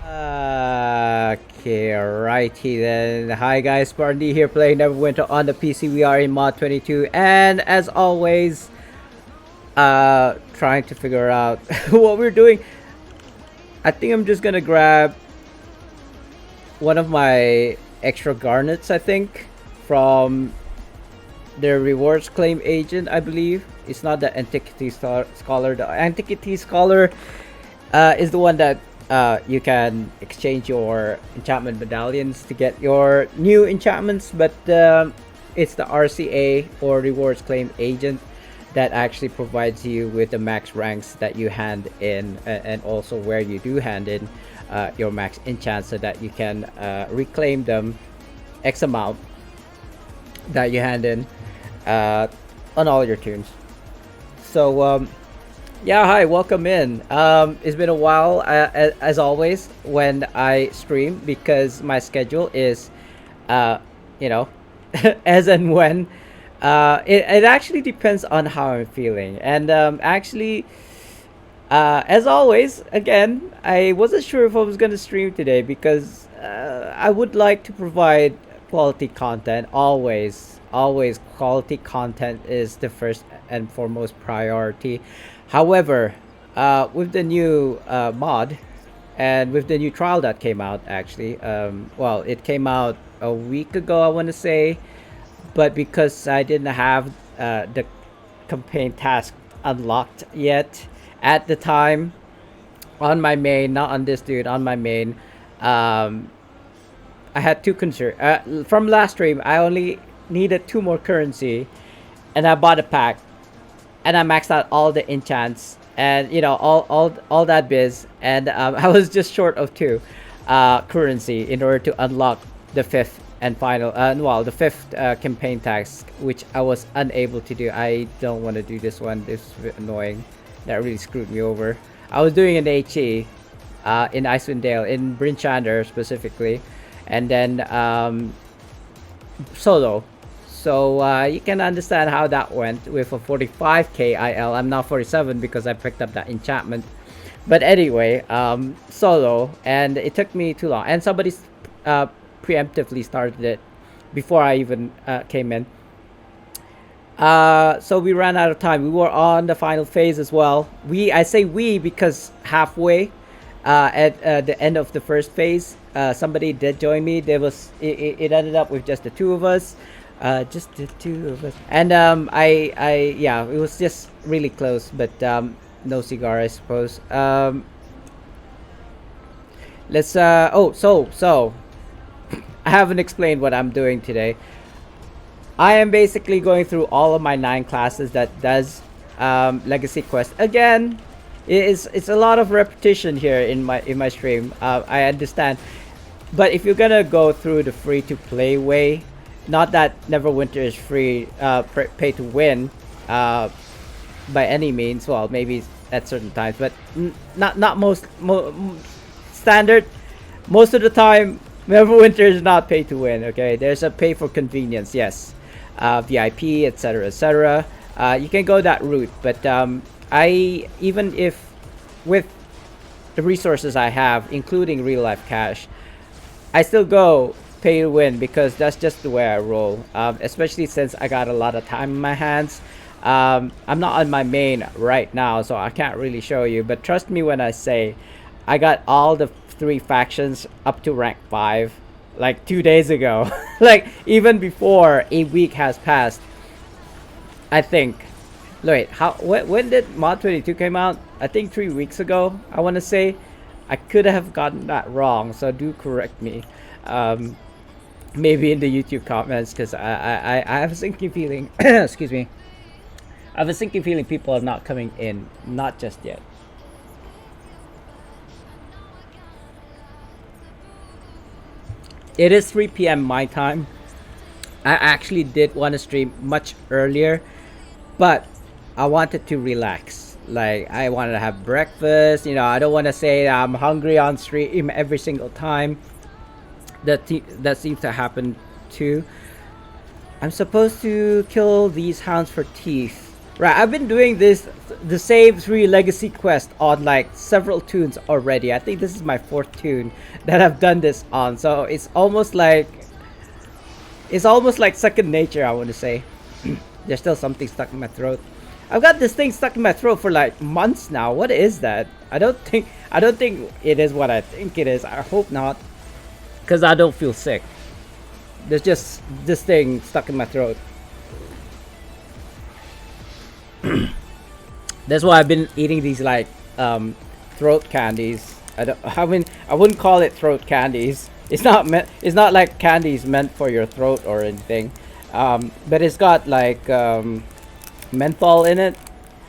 Okay, righty then. Hi guys, SpartanDee here playing Neverwinter on the PC. We are in mod 22, and as always, trying to figure out what we're doing. I think I'm just gonna grab one of my extra garnets. I think from the rewards claim agent. I believe it's not the antiquity scholar. The antiquity scholar is the one that you can exchange your enchantment medallions to get your new enchantments, but it's the RCA or rewards claim agent that actually provides you with the max ranks that you hand in, and also where you do hand in your max enchants so that you can reclaim them X amount that you hand in on all your tunes. So yeah, hi, welcome in. It's been a while, as always, when I stream because my schedule is, you know, as and when. It actually depends on how I'm feeling. And actually, as always, again, I wasn't sure if I was going to stream today because I would like to provide quality content. Always, quality content is the first and foremost priority. However, with the new mod and with the new trial that came out, actually, well, it came out a week ago, I want to say, but because I didn't have the campaign task unlocked yet at the time on my main, not on this dude, on my main, I had two concerns. From last stream, I only needed two more currency, and I bought a pack, and I maxed out all the enchants, and you know all that biz, and I was just short of two currency in order to unlock the fifth and final, well, the fifth campaign task, which I was unable to do. I don't want to do this one. This is a bit annoying. That really screwed me over. I was doing an HE in Icewind Dale, in Bryn Shander specifically, and then solo. So you can understand how that went with a 45k IL. I'm now 47 because I picked up that enchantment. But anyway, solo, and it took me too long. And somebody preemptively started it before I even came in. So we ran out of time. We were on the final phase as well. I say we because halfway at the end of the first phase, somebody did join me. It ended up with just the two of us. Just the two of us. And yeah, it was just really close, but no cigar, I suppose. Let's so I haven't explained what I'm doing today. I am basically going through all of my 9 classes that does legacy quest. Again, it's a lot of repetition here in my stream. I understand, but if you're gonna go through the free to play way, not that Neverwinter is free, pay to win, by any means. Well, maybe at certain times, but not standard. Most of the time, Neverwinter is not pay to win. Okay, there's a pay for convenience. Yes, VIP, etc., etc. You can go that route, but I, even if with the resources I have, including real life cash, I still go pay to win because that's just the way I roll. Especially since I got a lot of time in my hands. I'm not on my main right now, so I can't really show you, but trust me when I say I got all the 3 factions up to rank 5 like 2 days ago. Like even before a week has passed, I think. Wait, when did mod 22 came out? I think 3 weeks ago, I want to say. I could have gotten that wrong, so do correct me. Maybe in the YouTube comments, because I have a sinking feeling excuse me, I have a sinking feeling people are not coming in, not just yet. It is 3 p.m. my time. I actually did want to stream much earlier, but I wanted to relax. Like, I wanted to have breakfast. You know, I don't want to say I'm hungry on stream every single time. That seems to happen too. I'm supposed to kill these hounds for teeth. Right, I've been doing the same 3 legacy quests on like several tunes already. I think this is my 4th tune that I've done this on. So it's almost like second nature, I want to say. There's still something stuck in my throat. I've got this thing stuck in my throat for like months now. What is that? I don't think it is what I think it is. I hope not, because I don't feel sick. There's just this thing stuck in my throat. That's why I've been eating these like throat candies. I wouldn't call it throat candies. It's not like candies meant for your throat or anything. But it's got like menthol in it.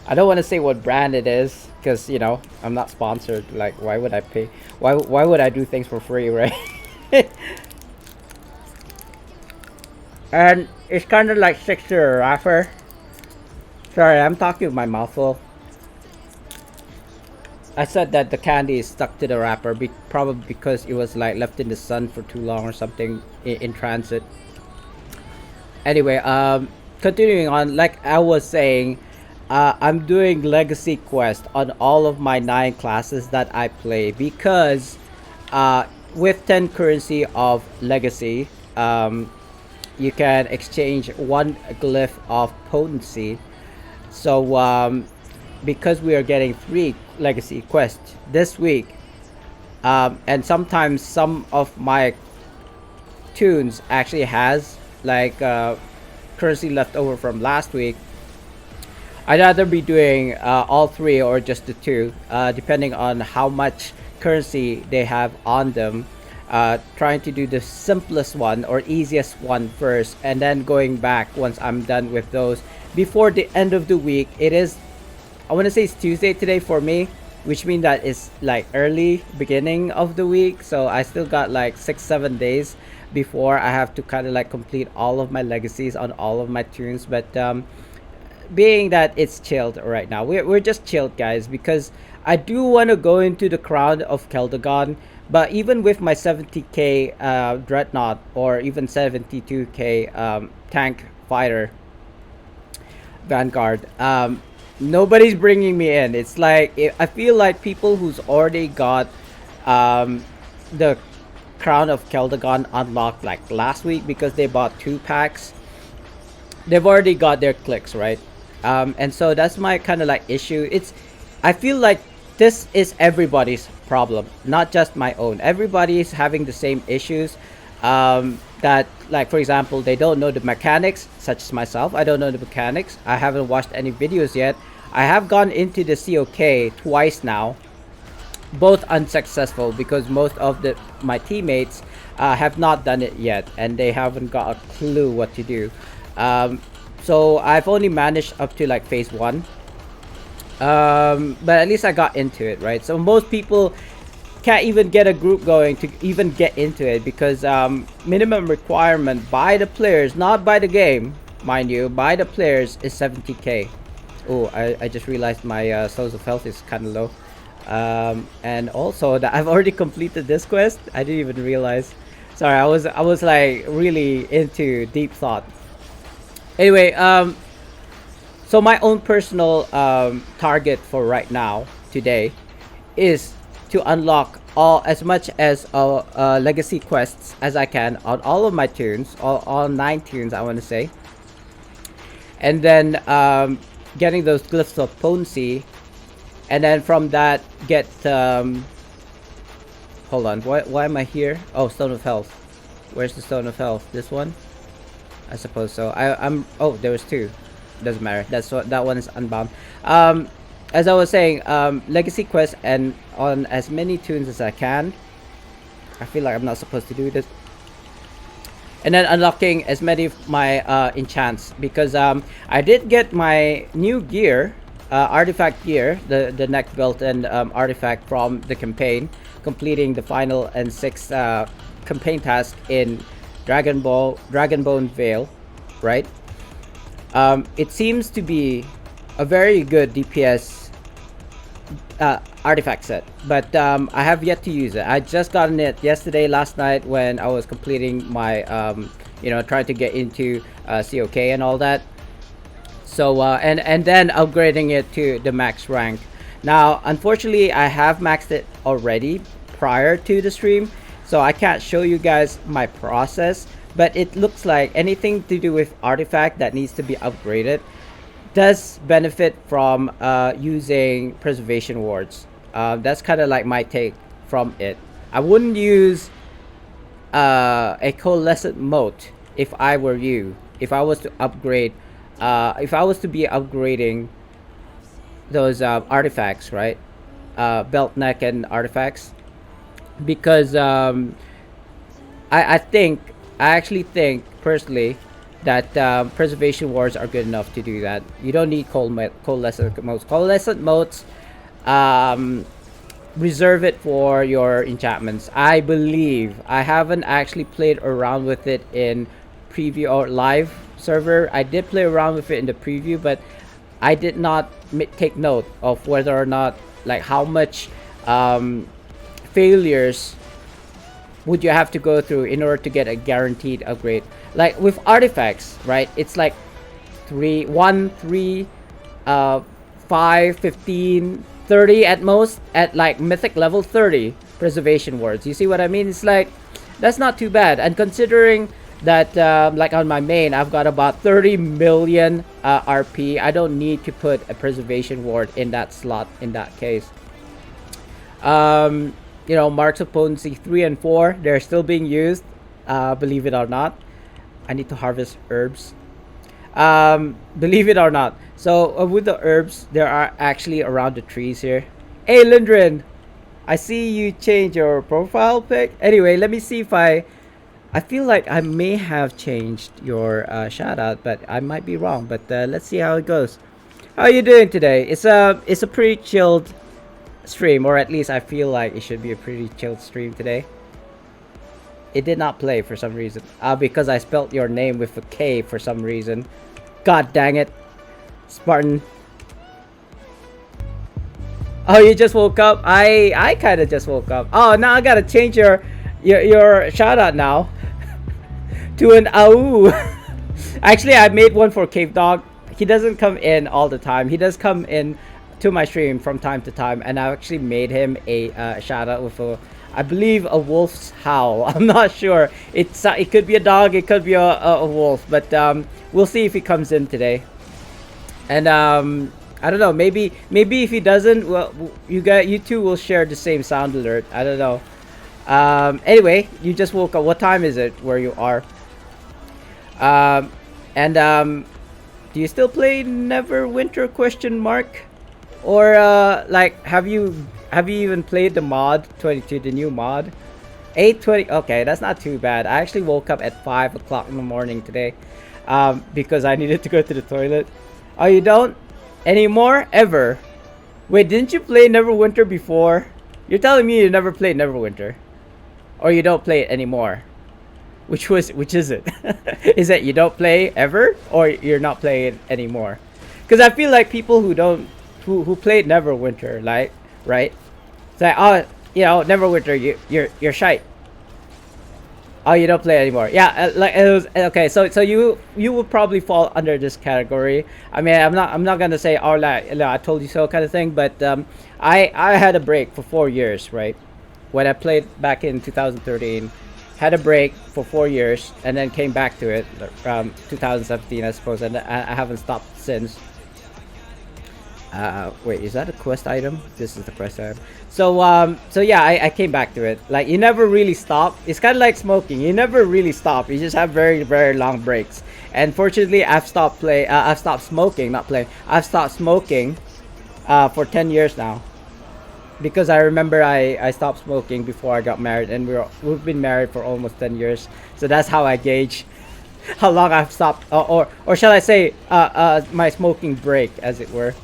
I don't want to say what brand it is, because you know I'm not sponsored. Like, why would I pay? Why would I do things for free, right? And it's kind of like 60 Raffle. Sorry, I'm talking with my mouth full. I said that the candy is stuck to the wrapper, probably because it was like left in the sun for too long or something in transit. Anyway, continuing on, like I was saying, I'm doing legacy quest on all of my 9 classes that I play, because with 10 currency of legacy, you can exchange 1 glyph of potency. So because we are getting 3 legacy quests this week, and sometimes some of my tunes actually has like currency left over from last week, I'd rather be doing all 3 or just the 2, depending on how much currency they have on them. Trying to do the simplest one or easiest one first, and then going back once I'm done with those before the end of the week. It is, I want to say it's Tuesday today for me, which means that it's like early beginning of the week. So I still got like 6-7 days before I have to kind of like complete all of my legacies on all of my tunes. But being that it's chilled right now, we're just chilled, guys, because I do want to go into the crown of Keldagon. But even with my 70k dreadnought, or even 72k tank fighter vanguard, nobody's bringing me in. It's like, I feel like people who's already got the crown of Keldagon unlocked like last week because they bought 2 packs, they've already got their clicks, right? And so that's my kind of like issue. I feel like this is everybody's problem, not just my own. Everybody is having the same issues, that, like, for example, they don't know the mechanics, such as myself. I don't know the mechanics. I haven't watched any videos yet. I have gone into the COK twice now, both unsuccessful, because most of my teammates have not done it yet, and they haven't got a clue what to do. So I've only managed up to like phase 1. But at least I got into it, right? So most people can't even get a group going to even get into it, because minimum requirement by the players, not by the game, mind you, by the players, is 70k. Oh, I just realized my souls of health is kind of low. And also that I've already completed this quest. I didn't even realize. Sorry, I was like really into deep thought. Anyway, so my own personal target for right now, today, is to unlock as much as legacy quests as I can on all of my tunes, all 9 tunes, I want to say, and then getting those glyphs of potency, and then from that get hold on, why am I here? Oh, Stone of Health. Where's the Stone of Health? This one, I suppose so. I'm oh, there was 2. Doesn't matter. That one is unbound. As I was saying, legacy quest and on as many tunes as I can. I feel like I'm not supposed to do this. And then unlocking as many of my enchants, because I did get my new gear, artifact gear, the neck belt and artifact from the campaign, completing the final and 6th campaign task in Dragonbone Vale, right? It seems to be a very good DPS artifact set, but I have yet to use it. I just gotten it yesterday, last night, when I was completing my trying to get into COK and all that. So and then upgrading it to the max rank. Now unfortunately I have maxed it already prior to the stream, so I can't show you guys my process, but it looks like anything to do with artifact that needs to be upgraded does benefit from using preservation wards. That's kind of like my take from it. I wouldn't use a coalescent moat if I were you. If I was to upgrade, if I was to be upgrading those artifacts, right? Belt neck and artifacts, because I actually think personally that preservation wards are good enough to do that. You don't need coalescent moats. Coalescent moats, reserve it for your enchantments. I believe I haven't actually played around with it in preview or live server. I did play around with it in the preview, but I did not take note of whether or not, like, how much failures would you have to go through in order to get a guaranteed upgrade. Like with artifacts, right? It's like 3, 1, 3, 5, 15, 30 at most, at like mythic level 30 preservation wards. You see what I mean? It's like, that's not too bad. And considering that like on my main I've got about 30 million RP, I don't need to put a preservation ward in that slot in that case. You know, marks of potency 3 and 4, they're still being used, believe it or not. I need to harvest herbs, believe it or not. So with the herbs, there are actually around the trees here. Hey Lindrin, I see you change your profile pic. Anyway, let me see if I feel like I may have changed your shout out, but I might be wrong. But let's see how it goes. How are you doing today? It's a pretty chilled stream, or at least I feel like it should be a pretty chilled stream today. It did not play for some reason. Because I spelt your name with a K for some reason. God dang it. Spartan. Oh, you just woke up? I kind of just woke up. Oh, now I gotta change your shout out now to an AU. Actually, I made one for Cave Dog. He doesn't come in all the time. He does come in to my stream from time to time, and I actually made him a shout out with a, I believe, a wolf's howl. I'm not sure. It could be a dog, it could be a wolf, but we'll see if he comes in today. And I don't know, maybe if he doesn't, well, you two will share the same sound alert. I don't know. Anyway, you just woke up. What time is it where you are? Do you still play Neverwinter question mark? Or like, have you even played the mod 22, the new mod? 8:20. Okay, that's not too bad. I actually woke up at 5 o'clock in the morning today, because I needed to go to the toilet. Oh, you don't anymore? Ever? Wait, didn't you play Neverwinter before? You're telling me you never played Neverwinter, or you don't play it anymore? Which is it? Is it you don't play ever, or you're not playing it anymore? Because I feel like people who played Neverwinter, like, right? It's like, oh, you know, Neverwinter, you're shite. Oh, you don't play anymore. Yeah, like it was okay. So you will probably fall under this category. I mean, I'm not gonna say, oh, like, I told you so kind of thing. But I had a break for 4 years, right? When I played back in 2013, had a break for 4 years, and then came back to it around 2017, I suppose, and I haven't stopped since. Wait, is that a quest item? This is the quest item. So yeah, I came back to it. Like, you never really stop. It's kind of like smoking. You never really stop. You just have very, very long breaks. And fortunately, I've stopped smoking, not playing. I've stopped smoking for 10 years now. Because I remember I stopped smoking before I got married, and we've been married for almost 10 years. So that's how I gauge how long I've stopped, or shall I say, my smoking break, as it were.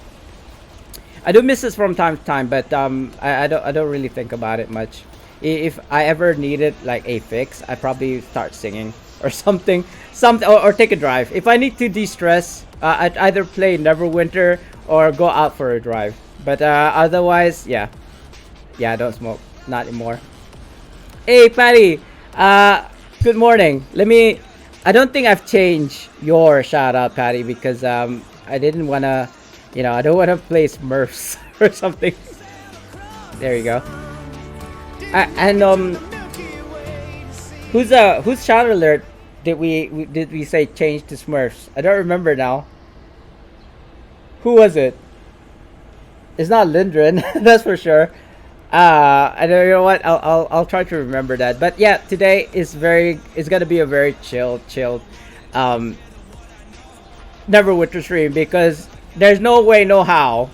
I do miss this from time to time, but I don't really think about it much. If I ever needed like a fix, I probably start singing or something, or take a drive. If I need to de-stress, I'd either play Neverwinter or go out for a drive. But otherwise, yeah, I don't smoke, not anymore. Hey Patty, good morning. I don't think I've changed your shout out, Patty, because I didn't wanna, I don't wanna play Smurfs or something. There you go. And whose shout alert did we say change to Smurfs? I don't remember now. Who was it? It's not Lindren, that's for sure. I don't, you know what? I'll try to remember that. But yeah, today is it's gonna be a very chilled, um, Neverwinter stream because there's no way, no how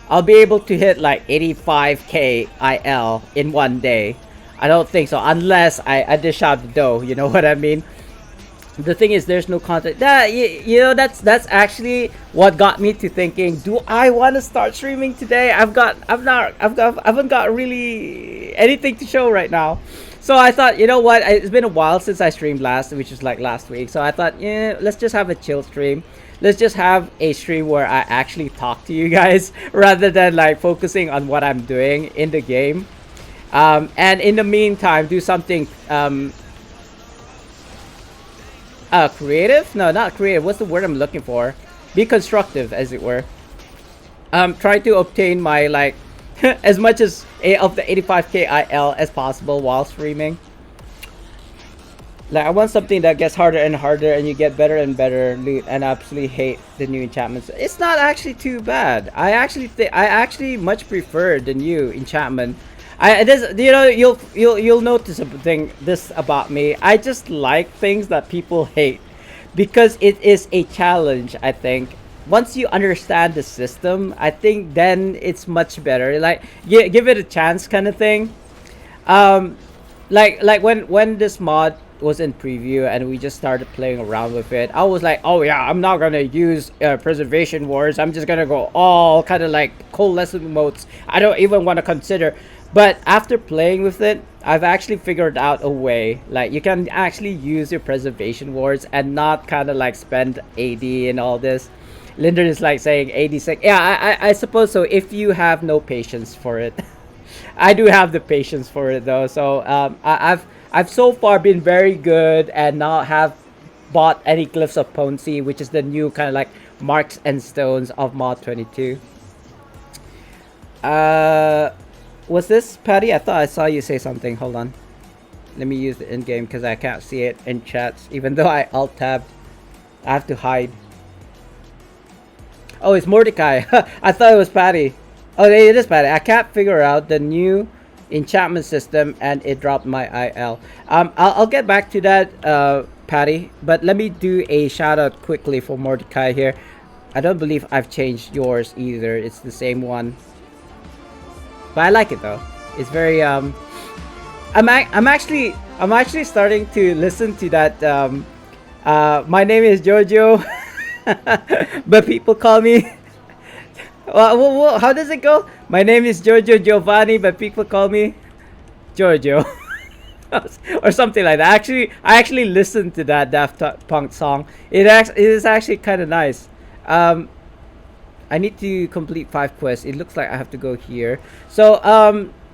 I'll be able to hit like 85k IL in one day. I don't think so, unless I dish out the dough. You know what I mean? The thing is, there's no content. That's actually what got me to thinking, do I want to start streaming today? I haven't got really anything to show right now. So I thought, you know what? It's been a while since I streamed last, which was like last week. So I thought, yeah, let's just have a chill stream. Let's just have a stream where I actually talk to you guys rather than like focusing on what I'm doing in the game. And in the meantime, do something creative? No, not creative. What's the word I'm looking for? Be constructive, as it were. Try to obtain my like as much as of the 85k IL as possible while streaming. Like I want something that gets harder and harder, and you get better and better loot. And I absolutely hate the new enchantments. It's not actually too bad. I actually much prefer the new enchantment. You'll notice this about me. I just like things that people hate because it is a challenge. I think once you understand the system, I think then it's much better. Like give it a chance, kind of thing. Like when this mod was in preview and we just started playing around with it, I was like, oh yeah, I'm not gonna use preservation wars. I'm just gonna go all kind of like coalescent modes. I don't even want to consider. But after playing with it, I've actually figured out a way. Like you can actually use your preservation wards and not kind of like spend AD and all this. Linder is like saying 86. Yeah, I suppose so. If you have no patience for it, I do have the patience for it though. So I've so far been very good and not have bought any Glyphs of Ponzi, which is the new kind of like marks and stones of mod 22. Was this Patty? I thought I saw you say something. Hold on. Let me use the in-game because I can't see it in chats. Even though I alt-tabbed, I have to hide. Oh, it's Mordecai. I thought it was Patty. Oh, it is Patty. I can't figure out the new enchantment system and it dropped my IL. I'll get back to that, Patty. But let me do a shout out quickly for Mordecai here. I don't believe I've changed yours either. It's the same one. But I like it though. It's very I'm actually starting to listen to that my name is Jojo but people call me how does it go? My name is Jojo Giovanni but people call me Jojo or something like that. I actually listened to that Daft Punk song. It is actually kind of nice. I need to complete 5 quests. It looks like I have to go here. So,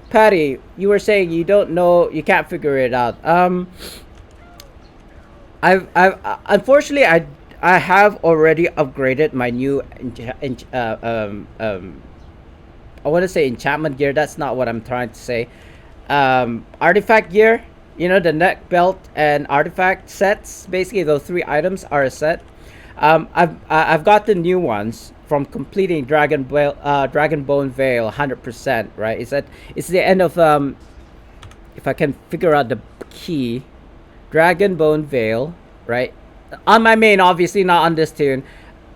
Patty, you were saying you don't know, you can't figure it out. I've unfortunately I have already upgraded my new I want to say enchantment gear. That's not what I'm trying to say. Artifact gear. You know, the neck belt and artifact sets. Basically, those 3 items are a set. I've got the new ones from completing Dragon Bone Veil 100%, right? It's the end of if I can figure out the key, Dragon Bone Veil, right? On my main, obviously not on this tune.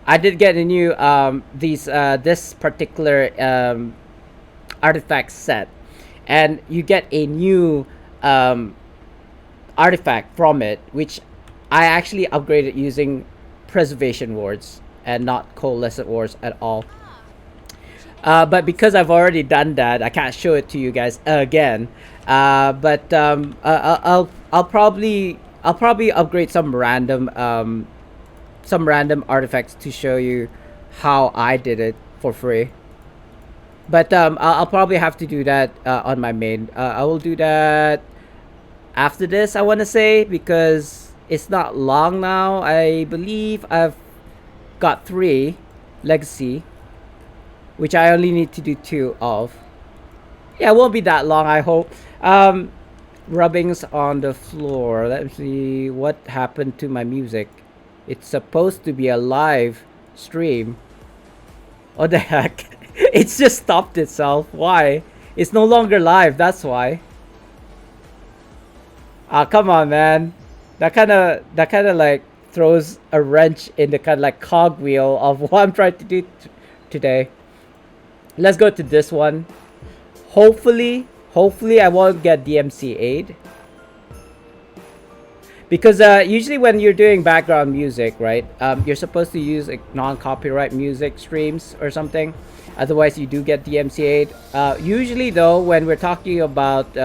I did get a new this particular artifact set, and you get a new artifact from it, which I actually upgraded using preservation wards and not coalescent wars at all. But because I've already done that, I can't show it to you guys again. But I'll probably upgrade some random artifacts to show you how I did it for free. But I'll probably have to do that on my main. I will do that after this, I want to say, because it's not long now. I believe I've got 3. Legacy, which I only need to do 2 of. Yeah, it won't be that long, I hope. Rubbings on the floor. Let me see what happened to my music. It's supposed to be a live stream. What the heck? It's just stopped itself. Why? It's no longer live, that's why. Ah, come on, man. That kind of like throws a wrench in the kind of like cogwheel of what I'm trying to do today. Let's go to this one. Hopefully I won't get DMCA'd. Because usually when you're doing background music, right, you're supposed to use like, non-copyright music streams or something. Otherwise, you do get DMCA'd. Usually, though, when we're talking about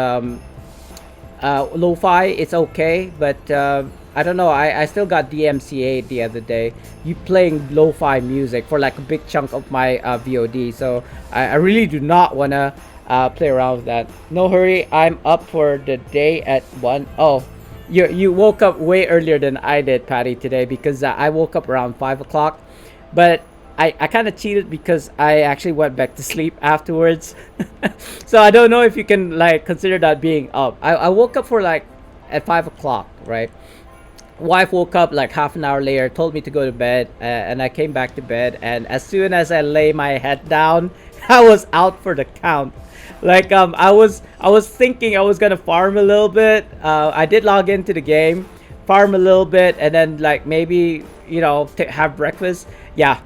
lo-fi, it's okay. But I don't know. I still got DMCA'd the other day. You playing lo-fi music for like a big chunk of my VOD. So I really do not want to play around with that. No hurry. I'm up for the day at 1. Oh. You woke up way earlier than I did, Patty, today because I woke up around 5 o'clock. But I kind of cheated because I actually went back to sleep afterwards. So I don't know if you can like consider that being up. I woke up for like at 5 o'clock, right? Wife woke up like half an hour later, told me to go to bed, and I came back to bed. And as soon as I lay my head down, I was out for the count. Like I was thinking I was gonna farm a little bit. I did log into the game, farm a little bit, and then like maybe have breakfast. Yeah,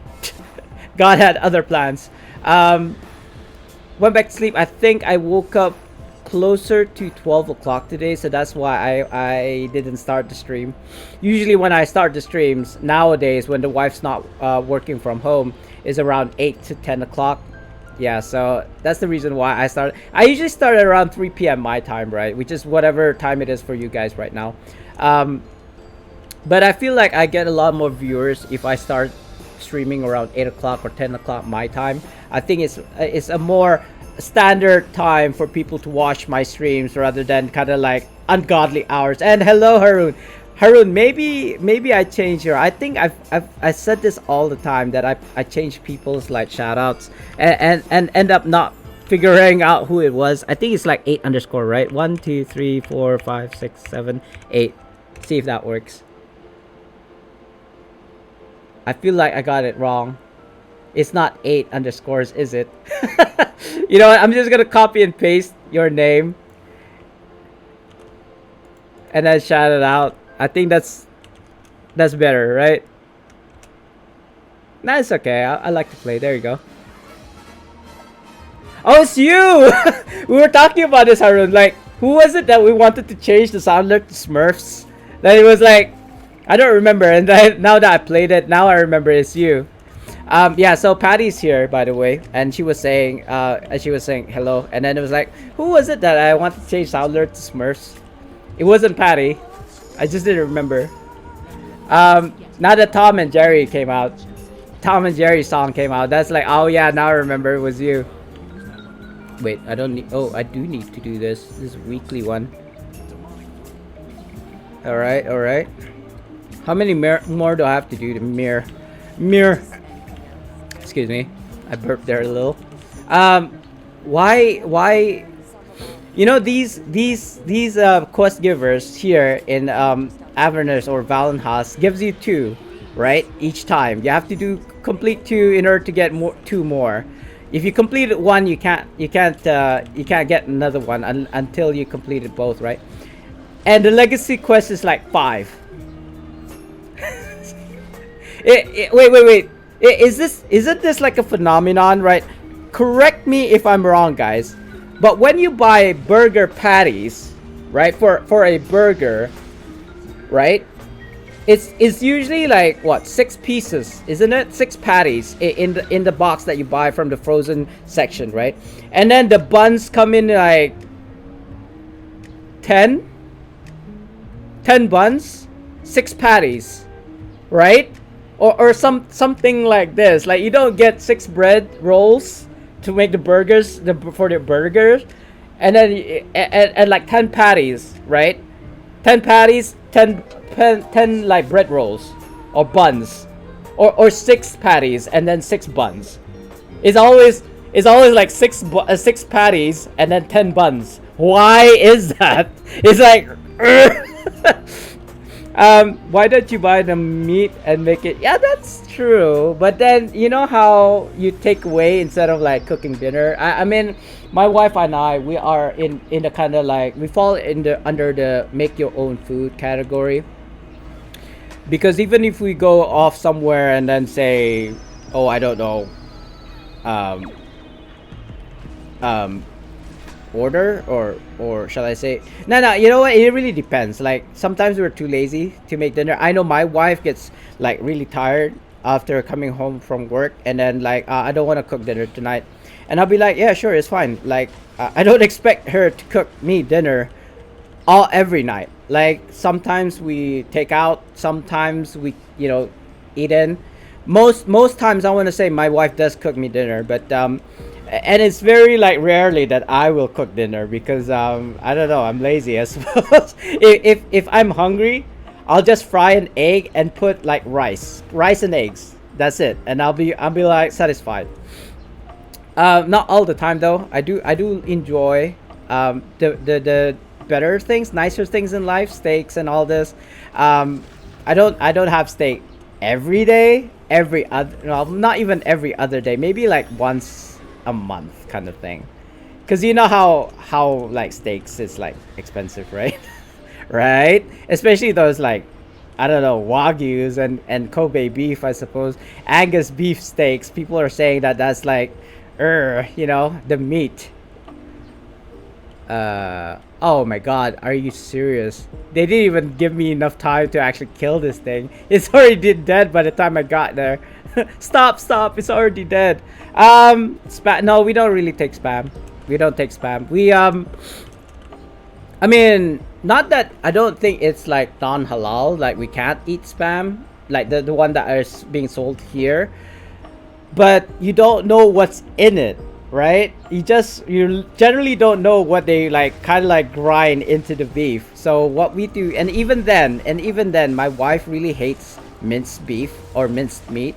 God had other plans. Went back to sleep. I think I woke up closer to 12 o'clock today, so that's why I didn't start the stream. Usually when I start the streams nowadays, when the wife's not working from home, is around 8 to 10 o'clock. Yeah, so that's the reason why I started. I usually start at around 3 p.m. my time, right? Which is whatever time it is for you guys right now. But I feel like I get a lot more viewers if I start streaming around 8 o'clock or 10 o'clock my time. I think it's a more standard time for people to watch my streams rather than kind of like ungodly hours. And hello, Haroon. Haroon, maybe I changed your. I think I said this all the time that I change people's like shoutouts and end up not figuring out who it was. I think it's like 8 underscore, right? 1 2 3 4 5 6 7 8. See if that works. I feel like I got it wrong. It's not 8 underscores, is it? You know what? I'm just gonna copy and paste your name and then shout it out. I think that's better, right? Nah, it's okay. I like to play. There you go. Oh, it's you! We were talking about this, Haroon. Like, who was it that we wanted to change the sound alert to Smurfs? That it was like, I don't remember. And now that I played it, now I remember it's you. Yeah, so Patty's here, by the way, and she was saying hello, and then it was like, who was it that I wanted to change sound alert to Smurfs? It wasn't Patty. I just didn't remember. Now that Tom and Jerry came out, Tom and Jerry's song came out. That's like, oh yeah, now I remember it was you. Wait, I don't need. Oh, I do need to do this. This is a weekly one. All right, all right. How many more do I have to do to mirror? Excuse me, I burped there a little. Why? You know, these quest givers here in Avernus or Valenhas gives you 2, right? Each time you have to complete 2 in order to get 2 more. If you completed 1, you can't get another one until you completed both, right? And the legacy quest is like 5. Wait. Isn't this like a phenomenon, right? Correct me if I'm wrong, guys. But when you buy burger patties, right, for a burger, right, it's usually like what, 6 pieces, isn't it? 6 patties in the box that you buy from the frozen section, right? And then the buns come in like 10 buns, 6 patties, right? Or something like this. Like you don't get 6 bread rolls to make the burgers for the burgers, and then and like 10 patties, right? 10 patties, 10 like bread rolls or buns. or six patties and then six buns. It's always like six patties and then 10 buns. Why is that? It's like, why don't you buy the meat and make it? Yeah, that's true. But then you know how you take away instead of like cooking dinner. I mean, my wife and I, we are in the kind of like we fall in the under the make your own food category. Because even if we go off somewhere and then say, oh, I don't know, um, um, order or shall I say, no, you know what, it really depends. Like sometimes we're too lazy to make dinner. I know my wife gets like really tired after coming home from work, and then like I don't want to cook dinner tonight, and I'll be like, yeah, sure, it's fine. Like I don't expect her to cook me dinner all every night. Like sometimes we take out, sometimes we eat in. Most times I want to say my wife does cook me dinner, but and it's very like rarely that I will cook dinner because I don't know, I'm lazy I suppose. If I'm hungry, I'll just fry an egg and put like rice and eggs. That's it, and I'll be like satisfied. Not all the time though. I do enjoy the better things, nicer things in life, steaks and all this. I don't have steak every day, every other, no, not even every other day, maybe like once a month kind of thing. Cause you know how like steaks is like expensive, right? Right? Especially those like, I don't know, Wagyu's and Kobe beef, I suppose. Angus beef steaks. People are saying that that's like, the meat. Oh my god, are you serious? They didn't even give me enough time to actually kill this thing. It's already dead by the time I got there. Stop, it's already dead. No, we don't really take spam. We don't take spam. I mean, not that I don't think it's like non-halal, like we can't eat spam, like the one that is being sold here. But you don't know what's in it, right? You generally don't know what they like kind of like grind into the beef. So what we do, and even then my wife really hates minced beef or minced meat,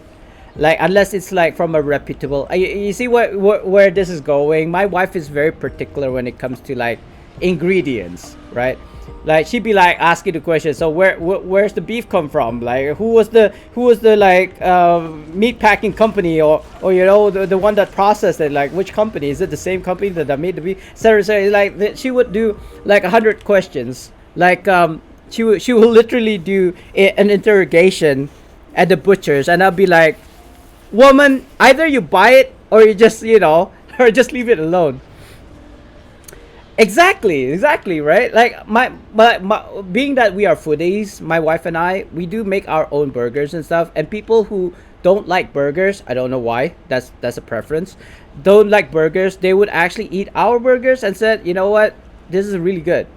like unless it's like from a reputable, you see where this is going. My wife is very particular when it comes to like ingredients, right? Like she'd be like asking the question, so where's the beef come from? Like who was the like meat packing company, or the one that processed it? Like which company? Is it the same company that made the beef? So like she would do like 100 questions. Like she will literally do an interrogation at the butchers, and I'll be like, woman, either you buy it or you just or just leave it alone. Exactly, right? Like my being that we are foodies, my wife and I, we do make our own burgers and stuff. And people who don't like burgers, I don't know why. That's a preference. Don't like burgers, they would actually eat our burgers and said, you know what, this is really good.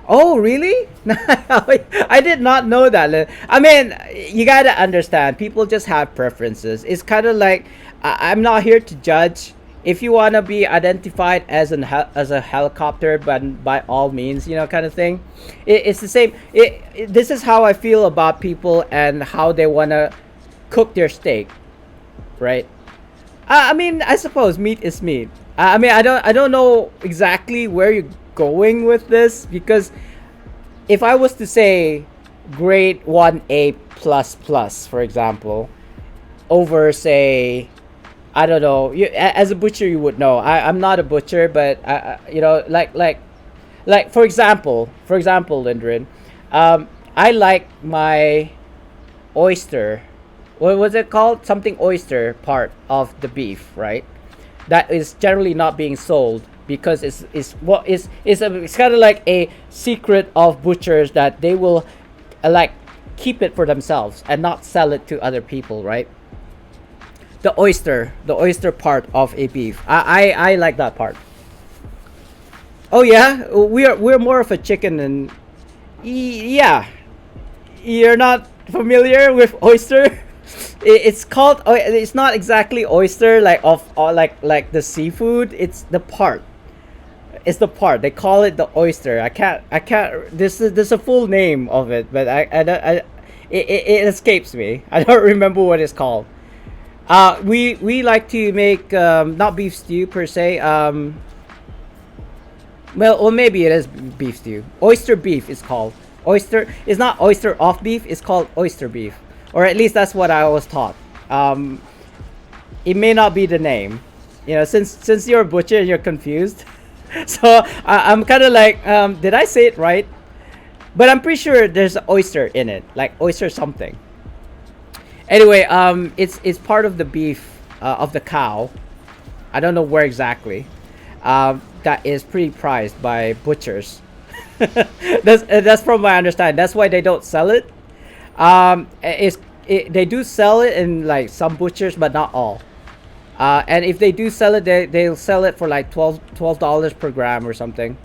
Oh, really? I did not know that. I mean, you gotta understand, people just have preferences. It's kind of like I'm not here to judge. If you want to be identified as as a helicopter, but by all means, kind of thing. It's the same. This is how I feel about people and how they want to cook their steak, right? I mean, I suppose meat is meat. I mean, I don't know exactly where you're going with this, because if I was to say grade 1A plus plus, for example, over say, I don't know. As a butcher, you would know. I'm not a butcher, but like for example, Lindrin, I like my oyster. What was it called? Something oyster part of the beef, right? That is generally not being sold because it's kind of like a secret of butchers that they will like keep it for themselves and not sell it to other people, right? The oyster part of a beef. I like that part. Oh yeah, we're more of a chicken and yeah. You're not familiar with oyster? It's called. It's not exactly oyster like like the seafood. It's the part. It's the part. They call it the oyster. I can't. This is a full name of it, but I It escapes me. I don't remember what it's called. We like to make not beef stew per se. Well, or maybe it is beef stew. Oyster beef is called. Oyster is not oyster off beef. It's called oyster beef, or at least that's what I was taught. It may not be the name, since you're a butcher and you're confused. So I'm kind of like, did I say it right? But I'm pretty sure there's an oyster in it, like oyster something. Anyway, it's part of the beef of the cow. I don't know where exactly. That is pretty prized by butchers. That's from my understanding. That's why they don't sell it. They do sell it in like some butchers, but not all. And if they do sell it, they'll sell it for like $12 per gram or something.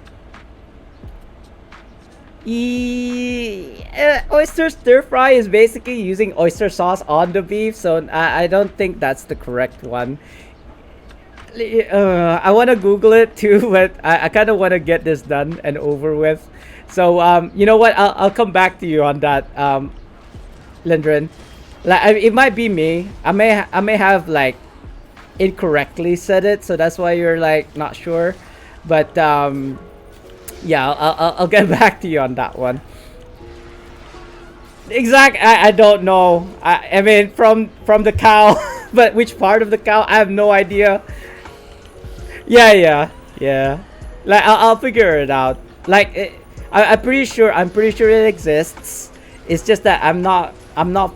Oyster stir fry is basically using oyster sauce on the beef, so I don't think that's the correct one. I want to Google it too, but I kind of want to get this done and over with. So you know what? I'll come back to you on that, Lindren. Like it might be me. I may have like incorrectly said it, so that's why you're like not sure. But yeah, I'll get back to you on that one. I don't know. I mean from the cow, but which part of the cow? I have no idea. Yeah. Like I'll figure it out. Like I'm pretty sure it exists. It's just that I'm not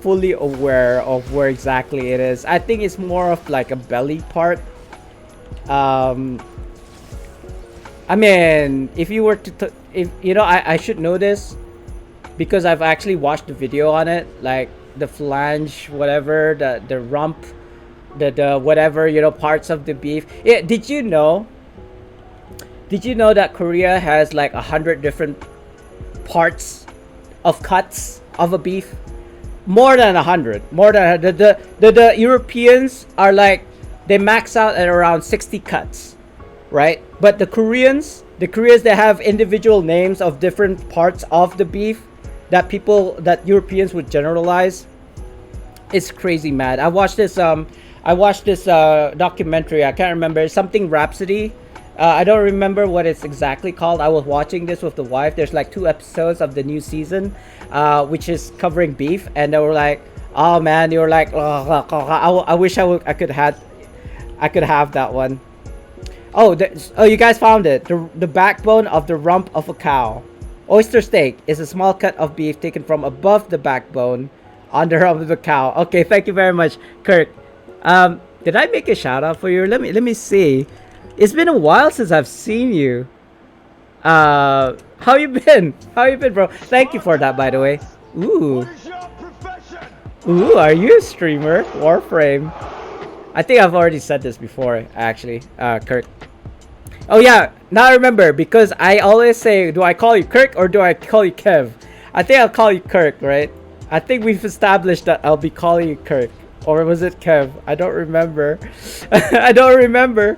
fully aware of where exactly it is. I think it's more of like a belly part. I mean, if you were to if I should know this because I've actually watched the video on it, like the flange, whatever, the rump, the whatever, parts of the beef. Yeah, did you know that Korea has like 100 different parts of cuts of a beef? More than 100. More than the Europeans are like, they max out at around 60 cuts, right? But the Koreans, they have individual names of different parts of the beef that Europeans would generalize. It's crazy mad. I watched this documentary. I can't remember. It's something Rhapsody. I don't remember what it's exactly called. I was watching this with the wife. There's like 2 episodes of the new season, which is covering beef, and they were like, "Oh man," they were like, I wish I could have that one." Oh, you guys found it. The backbone of the rump of a cow. Oyster steak is a small cut of beef taken from above the backbone on the rump of the cow. Okay, thank you very much, Kirk. Did I make a shout out for you? Let me see. It's been a while since I've seen you. How you been? How you been, bro? Thank you for that, by the way. Ooh. Ooh, are you a streamer? Warframe. I think I've already said this before, actually, Kirk. Oh yeah, now I remember, because I always say, do I call you Kirk or do I call you Kev? I think I'll call you Kirk, right? I think we've established that I'll be calling you Kirk. Or was it Kev? I don't remember. I don't remember.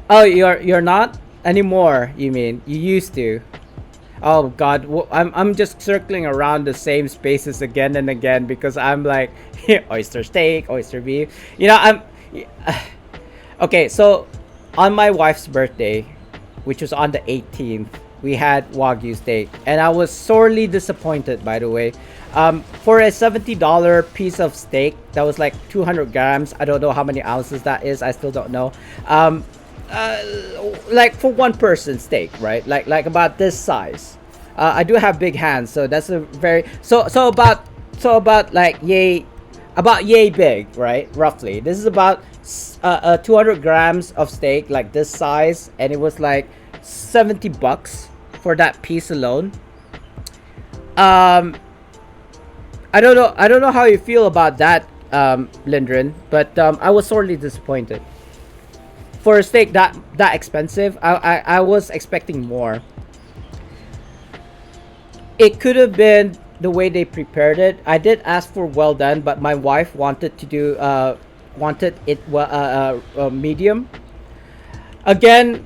Oh, you're not anymore. You mean you used to? Oh God, I'm just circling around the same spaces again and again because I'm like oyster steak, oyster beef. I'm okay. So on my wife's birthday, which was on the 18th, we had Wagyu steak, and I was sorely disappointed. By the way, for a $70 piece of steak that was like 200 grams. I don't know how many ounces that is. I still don't know. Like for one person steak, right? Like about this size. I do have big hands, so that's a very so about like yay big, right? Roughly, this is about 200 grams of steak, like this size, and it was like $70 for that piece alone. I don't know how you feel about that, Lindren, but I was sorely disappointed. For a steak that expensive, I was expecting more. It could have been the way they prepared it. I did ask for well done, but my wife wanted it medium. Again,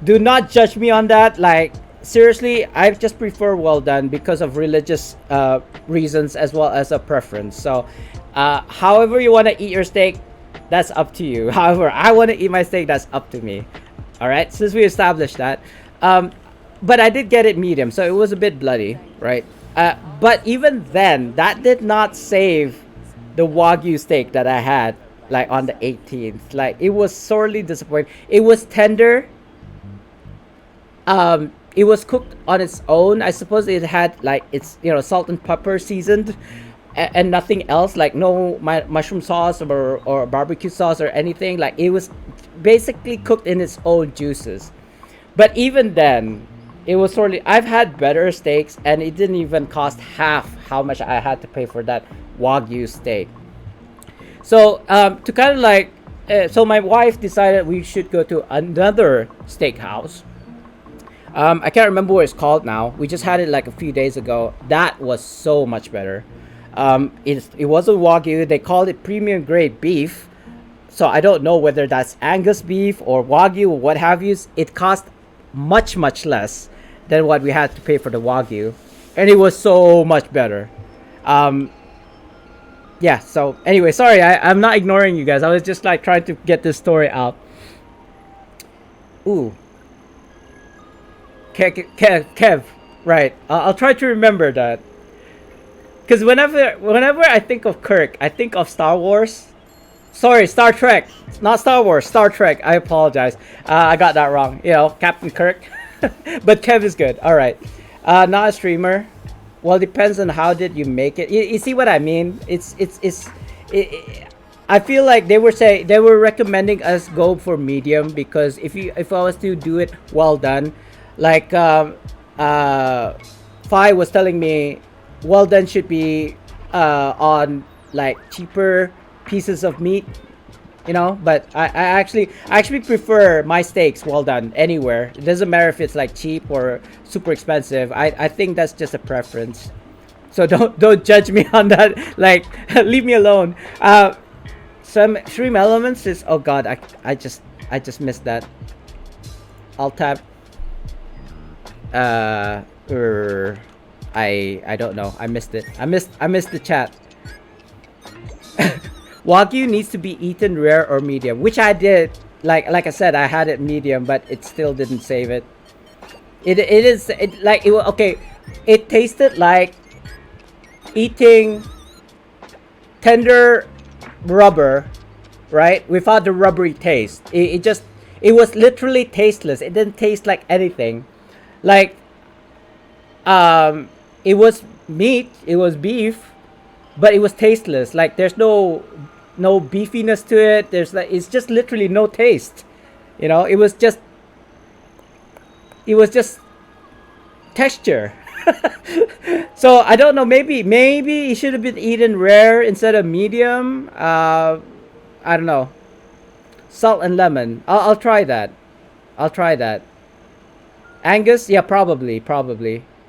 do not judge me on that. Like seriously, I just prefer well done because of religious reasons as well as a preference. So however you want to eat your steak, that's up to you. However I want to eat my steak, that's up to me. All right, since we established that. But I did get it medium, so it was a bit bloody, right? But even then, that did not save the Wagyu steak that I had like on the 18th. Like, it was sorely disappointing. It was tender. It was cooked on its own. I suppose it had like its, you know, salt and pepper seasoned, and nothing else. Like no mushroom sauce or barbecue sauce or anything. Like, it was basically cooked in its own juices. But even then, it was sorely. I've had better steaks, and it didn't even cost half how much I had to pay for that Wagyu steak. So to kind of like, so my wife decided we should go to another steakhouse. I can't remember what it's called now. We just had it like a few days ago. That was so much better. It was a Wagyu. They called it premium grade beef. So I don't know whether that's Angus beef or Wagyu or what have you. It cost much less than what we had to pay for the Wagyu, and it was so much better. Yeah, so anyway, sorry, I'm not ignoring you guys. I was just like trying to get this story out. Ooh, Kev, right. I'll try to remember that, because whenever I think of Kirk, I think of Star Wars. Sorry, Star Trek, not Star Wars, Star Trek. I apologize. I got that wrong. You know, Captain Kirk. But Kev is good. All right. Not a streamer. Well, depends on how did you make it. You see what I mean? I feel like they were recommending us go for medium, because if I was to do it well done, like Fi was telling me, well done should be on like cheaper pieces of meat, you know. But I actually prefer my steaks well done anywhere. It doesn't matter if it's like cheap or super expensive. I think that's just a preference. So don't judge me on that. Like, leave me alone. Some stream elements is, oh god, I just missed that. I'll tap. I don't know. I missed it. I missed the chat. Wagyu needs to be eaten rare or medium, which I did. Like I said, I had it medium, but it still didn't save it. Okay. It tasted like eating tender rubber, right? Without the rubbery taste. It was literally tasteless. It didn't taste like anything. Like, it was meat. It was beef, but it was tasteless. Like, there's no beefiness to it. It's just literally no taste. You know, it was just texture. So I don't know, maybe it should have been eaten rare instead of medium. I don't know. Salt and lemon. I'll try that. Angus, yeah, probably.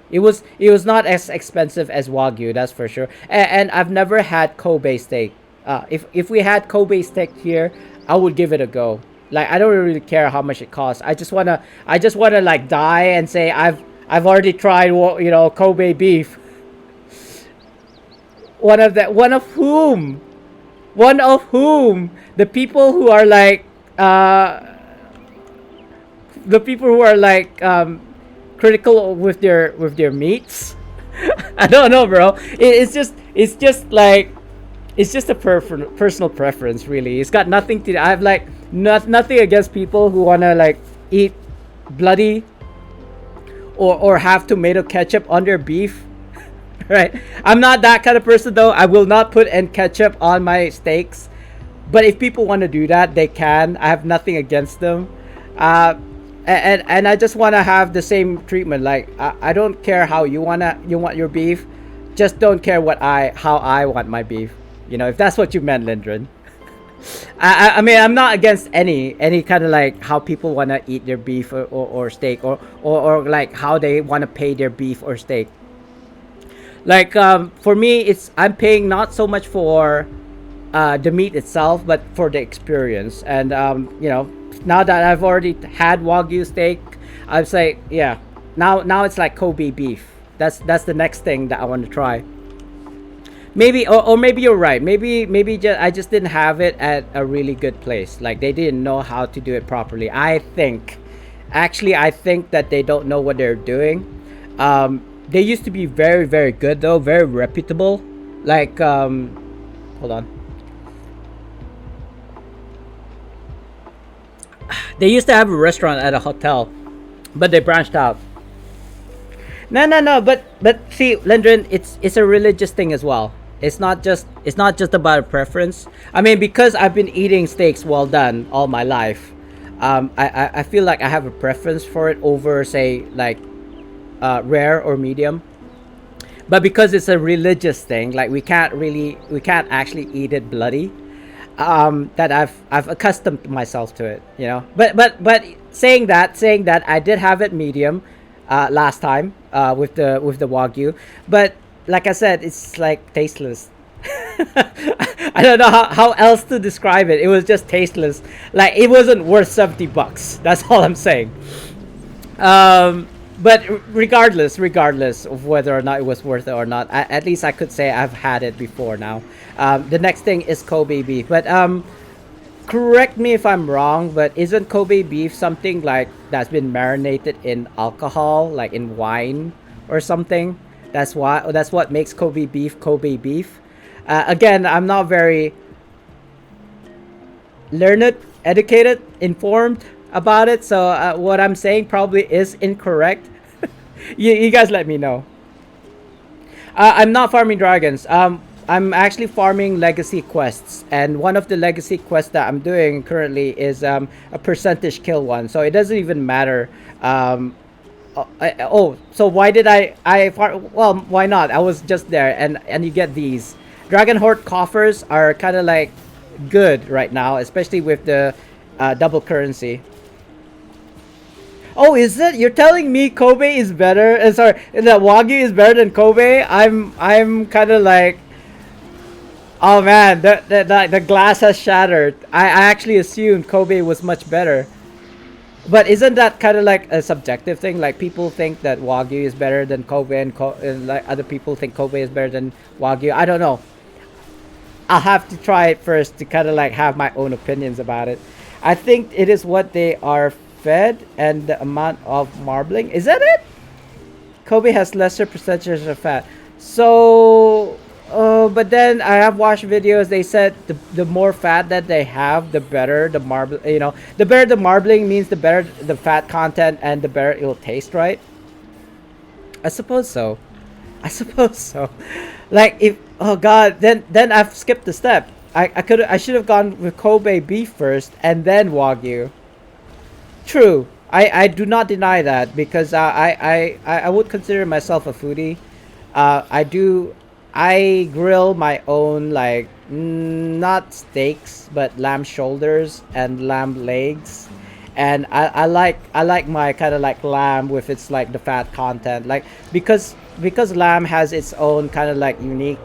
It was not as expensive as Wagyu, that's for sure. And I've never had Kobe steak. If we had Kobe steak here, I would give it a go. Like, I don't really care how much it costs. I just wanna like die and say I've already tried, you know, Kobe beef. One of whom the people who are like critical with their meats. I don't know, bro. It's just a personal preference, really. It's got nothing to. I have like nothing against people who wanna like eat bloody or have tomato ketchup on their beef. Right? I'm not that kind of person, though. I will not put ketchup on my steaks. But if people want to do that, they can. I have nothing against them. And I just want to have the same treatment. Like, I don't care how you want your beef. Just don't care how I want my beef. You know, if that's what you meant, Lindren. I mean, I'm not against any kind of like how people want to eat their beef or steak or like how they want to pay their beef or steak. Like, for me, I'm paying not so much for the meat itself, but for the experience. And you know, now that I've already had Wagyu steak, I was like, yeah, now it's like Kobe beef. That's the next thing that I want to try. Maybe, or maybe you're right. Maybe I just didn't have it at a really good place. Like they didn't know how to do it properly. I think, actually, I think that they don't know what they're doing. They used to be very, very good though, very reputable. Like, hold on. They used to have a restaurant at a hotel, but they branched out. No, no, no. But see, Lendrin, it's a religious thing as well. It's not just about a preference. I mean, because I've been eating steaks well done all my life, I feel like I have a preference for it over, say, like rare or medium. But because it's a religious thing, like we can't actually eat it bloody. That I've accustomed myself to it, you know. But saying that I did have it medium last time with the wagyu, but like I said, it's like tasteless. I don't know how else to describe it. It was just tasteless. Like it wasn't worth $70. That's all I'm saying. But regardless of whether or not it was worth it or not, at least I could say I've had it before now. The next thing is Kobe beef, but correct me if I'm wrong, but isn't Kobe beef something like that's been marinated in alcohol, like in wine or something? That's what makes Kobe beef Kobe beef. Again, I'm not very learned, educated, informed about it, so what I'm saying probably is incorrect. You guys let me know. I'm not farming dragons. I'm actually farming legacy quests, and one of the legacy quests that I'm doing currently is a percentage kill one. So it doesn't even matter. So why did I farm? Well, why not? I was just there, and you get these dragon horde coffers are kind of like good right now, especially with the double currency. Oh, is it? You're telling me Kobe is better? Sorry, that Wagyu is better than Kobe? I'm kind of like, oh man, the glass has shattered. I actually assumed Kobe was much better. But isn't that kind of like a subjective thing? Like people think that Wagyu is better than Kobe, and like other people think Kobe is better than Wagyu. I don't know. I'll have to try it first to kind of like have my own opinions about it. I think it is what they are fed and the amount of marbling. Is that it? Kobe has lesser percentages of fat. So, but then I have watched videos. They said the more fat that they have, the better the marble. You know, the better the marbling means the better the fat content and the better it will taste, right? I suppose so. I suppose so. Like if, oh god, then I've skipped the step. I should have gone with Kobe beef first and then Wagyu. True. I do not deny that because I would consider myself a foodie. I grill my own, like, not steaks but lamb shoulders and lamb legs, and I like my kind of like lamb with its like the fat content, like because lamb has its own kind of like unique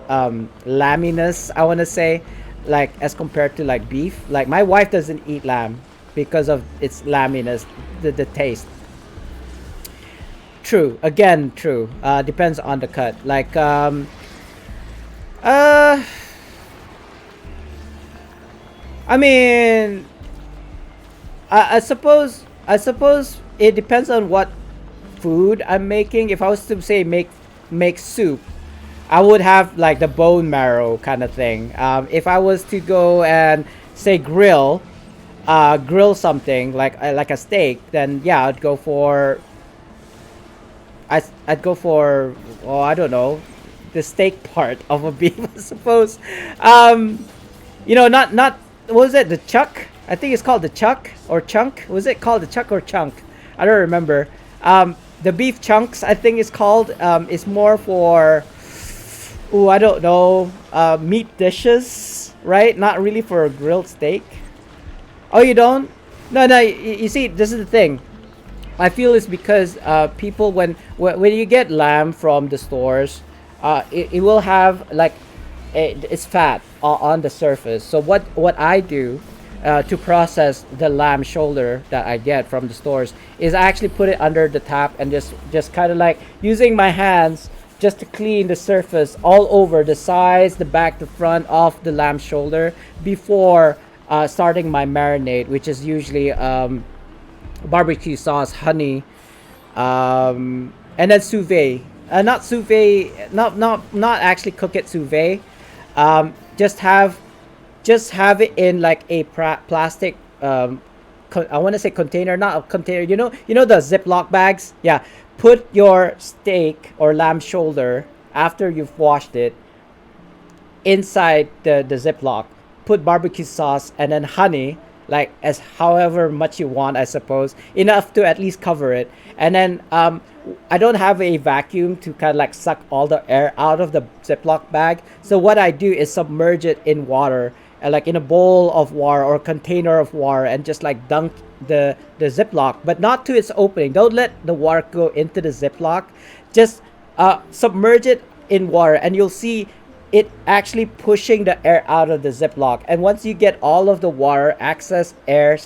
lamminess, I want to say, like as compared to like beef. Like my wife doesn't eat lamb because of its lamminess, the taste. True. Again, true. Depends on the cut. Like uh I mean, I suppose it depends on what food I'm making. If I was to say make soup, I would have like the bone marrow kind of thing. If I was to go and say grill something like a steak, then yeah, I'd go for, oh, I don't know, the steak part of a beef, I suppose. Not what was it, the chuck? I think it's called the chuck or chunk. Was it called the chuck or chunk? I don't remember. The beef chunks, I think it's called. Is more for, oh, I don't know, meat dishes, right? Not really for a grilled steak. Oh, you don't? No, no. You see, this is the thing. I feel it's because people, when you get lamb from the stores, it will have like it's fat on the surface. So what I do to process the lamb shoulder that I get from the stores is I actually put it under the tap and just kind of like using my hands just to clean the surface all over the sides, the back, the front of the lamb shoulder before starting my marinade, which is usually barbecue sauce, honey, and then sous vide. Not sous vide, not actually cook it sous vide. Just have it in like a plastic. I want to say container, not a container. You know the Ziploc bags. Yeah, put your steak or lamb shoulder after you've washed it inside the Ziploc. Put barbecue sauce and then honey, like as however much you want, I suppose, enough to at least cover it. And then I don't have a vacuum to kind of like suck all the air out of the Ziploc bag. So what I do is submerge it in water, like in a bowl of water or a container of water, and just like dunk the Ziploc, but not to its opening. Don't let the water go into the Ziploc. Just submerge it in water, and you'll see it actually pushing the air out of the Ziploc. And once you get all of the water, excess air,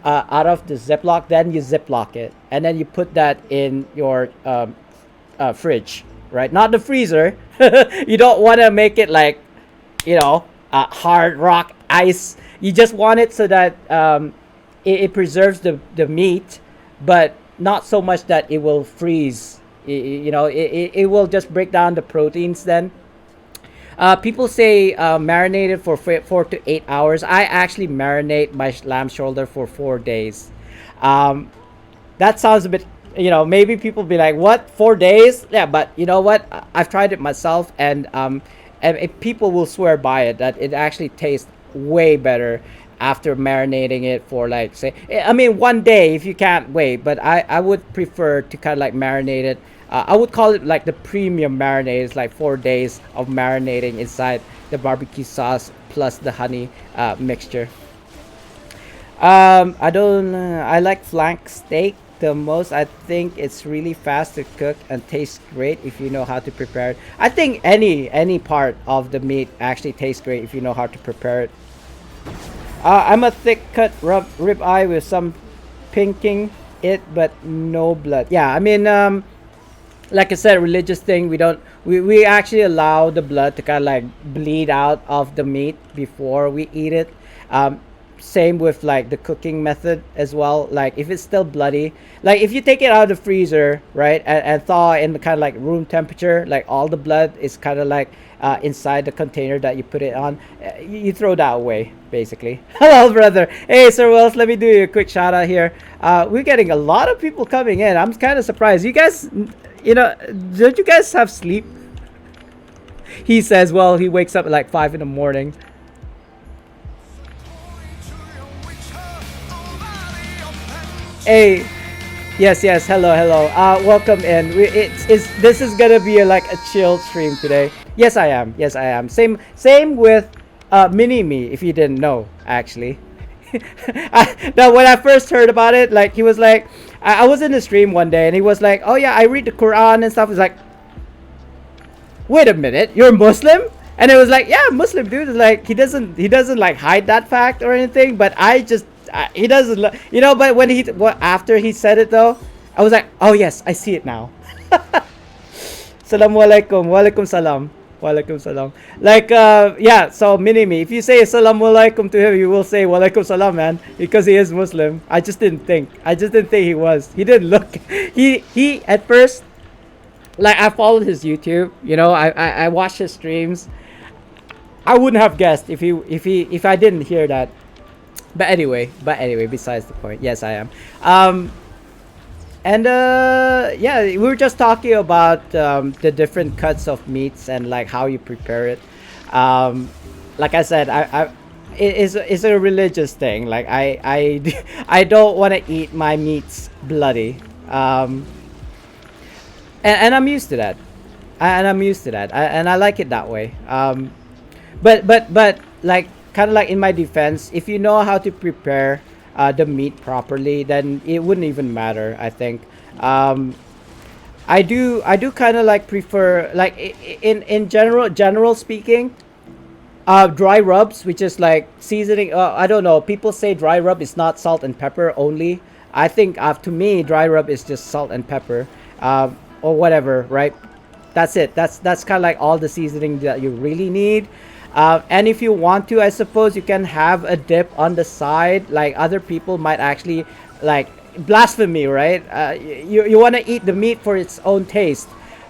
out of the Ziploc, then you Ziploc it, and then you put that in your fridge, right? Not the freezer. You don't want to make it like, hard rock ice. You just want it so that it preserves the meat, but not so much that it will freeze. It will just break down the proteins then. People say marinate it for 4 to 8 hours. I actually marinate my lamb shoulder for 4 days. That sounds a bit, maybe people be like, what, 4 days? Yeah, but you know what? I've tried it myself, and people will swear by it that it actually tastes way better after marinating it for, like, say, 1 day if you can't wait. But I would prefer to kind of like marinate it. I would call it like the premium marinade. It's like 4 days of marinating inside the barbecue sauce plus the honey mixture. I like flank steak the most. I think it's really fast to cook and tastes great if you know how to prepare it. I think any part of the meat actually tastes great if you know how to prepare it. I'm a thick cut rib eye with some pinking it, but no blood. Yeah, like I said, religious thing. We actually allow the blood to kind of like bleed out of the meat before we eat it. Same with like the cooking method as well. Like if it's still bloody, like if you take it out of the freezer, right, and thaw in the kind of like room temperature, like all the blood is kind of like inside the container that you put it on, you throw that away basically. Hello, brother. Hey, Sir Wells, let me do you a quick shout out here. We're getting a lot of people coming in. I'm kind of surprised. You guys, don't you guys have sleep? He says, well, he wakes up at like 5 in the morning. Hey, yes, hello. Welcome in. This is gonna be like a chill stream today. Yes, I am. Same with Mini Me. If you didn't know, actually. Now, when I first heard about it, like he was like, I was in the stream one day, and he was like, "Oh yeah, I read the Quran and stuff." It's like, wait a minute, you're Muslim? And it was like, yeah, Muslim, dude. It's like he doesn't like hide that fact or anything, but he doesn't, but when after he said it though, I was like, oh yes, I see it now. Assalamu alaikum, walaikum salam, walaikum salam. Like, yeah, so Mini-Me, if you say assalamu alaikum to him, you will say walaikum salam, man, because he is Muslim. I just didn't think he was. He didn't look, he at first, like, I followed his YouTube, I watched his streams. I wouldn't have guessed if I didn't hear that. But anyway, besides the point, yes, I am. Yeah, we were just talking about the different cuts of meats and like how you prepare it. Like I said, it's a religious thing. Like I don't want to eat my meats bloody. And I'm used to that. And I like it that way. But like, kind of like in my defense, if you know how to prepare the meat properly, then it wouldn't even matter, I think. I do kind of like prefer, like in general speaking, dry rubs, which is like seasoning. I don't know, people say dry rub is not salt and pepper only. I think to me dry rub is just salt and pepper, or whatever, right? That's it. That's kind of like all the seasoning that you really need. And if you want to, I suppose you can have a dip on the side. Like other people might actually like blasphemy, right? You want to eat the meat for its own taste.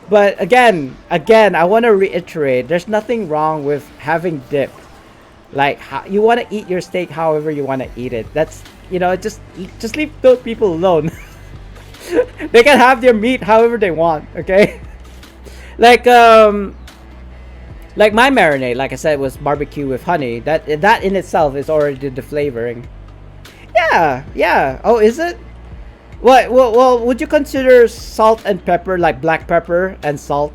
But again, I want to reiterate: there's nothing wrong with having dip. Like you want to eat your steak however you want to eat it. That's just leave those people alone. They can have their meat however they want. Okay, like like my marinade, like I said, was barbecue with honey. That in itself is already the flavoring. Yeah, yeah. Oh, is it? What? Well, would you consider salt and pepper, like black pepper and salt,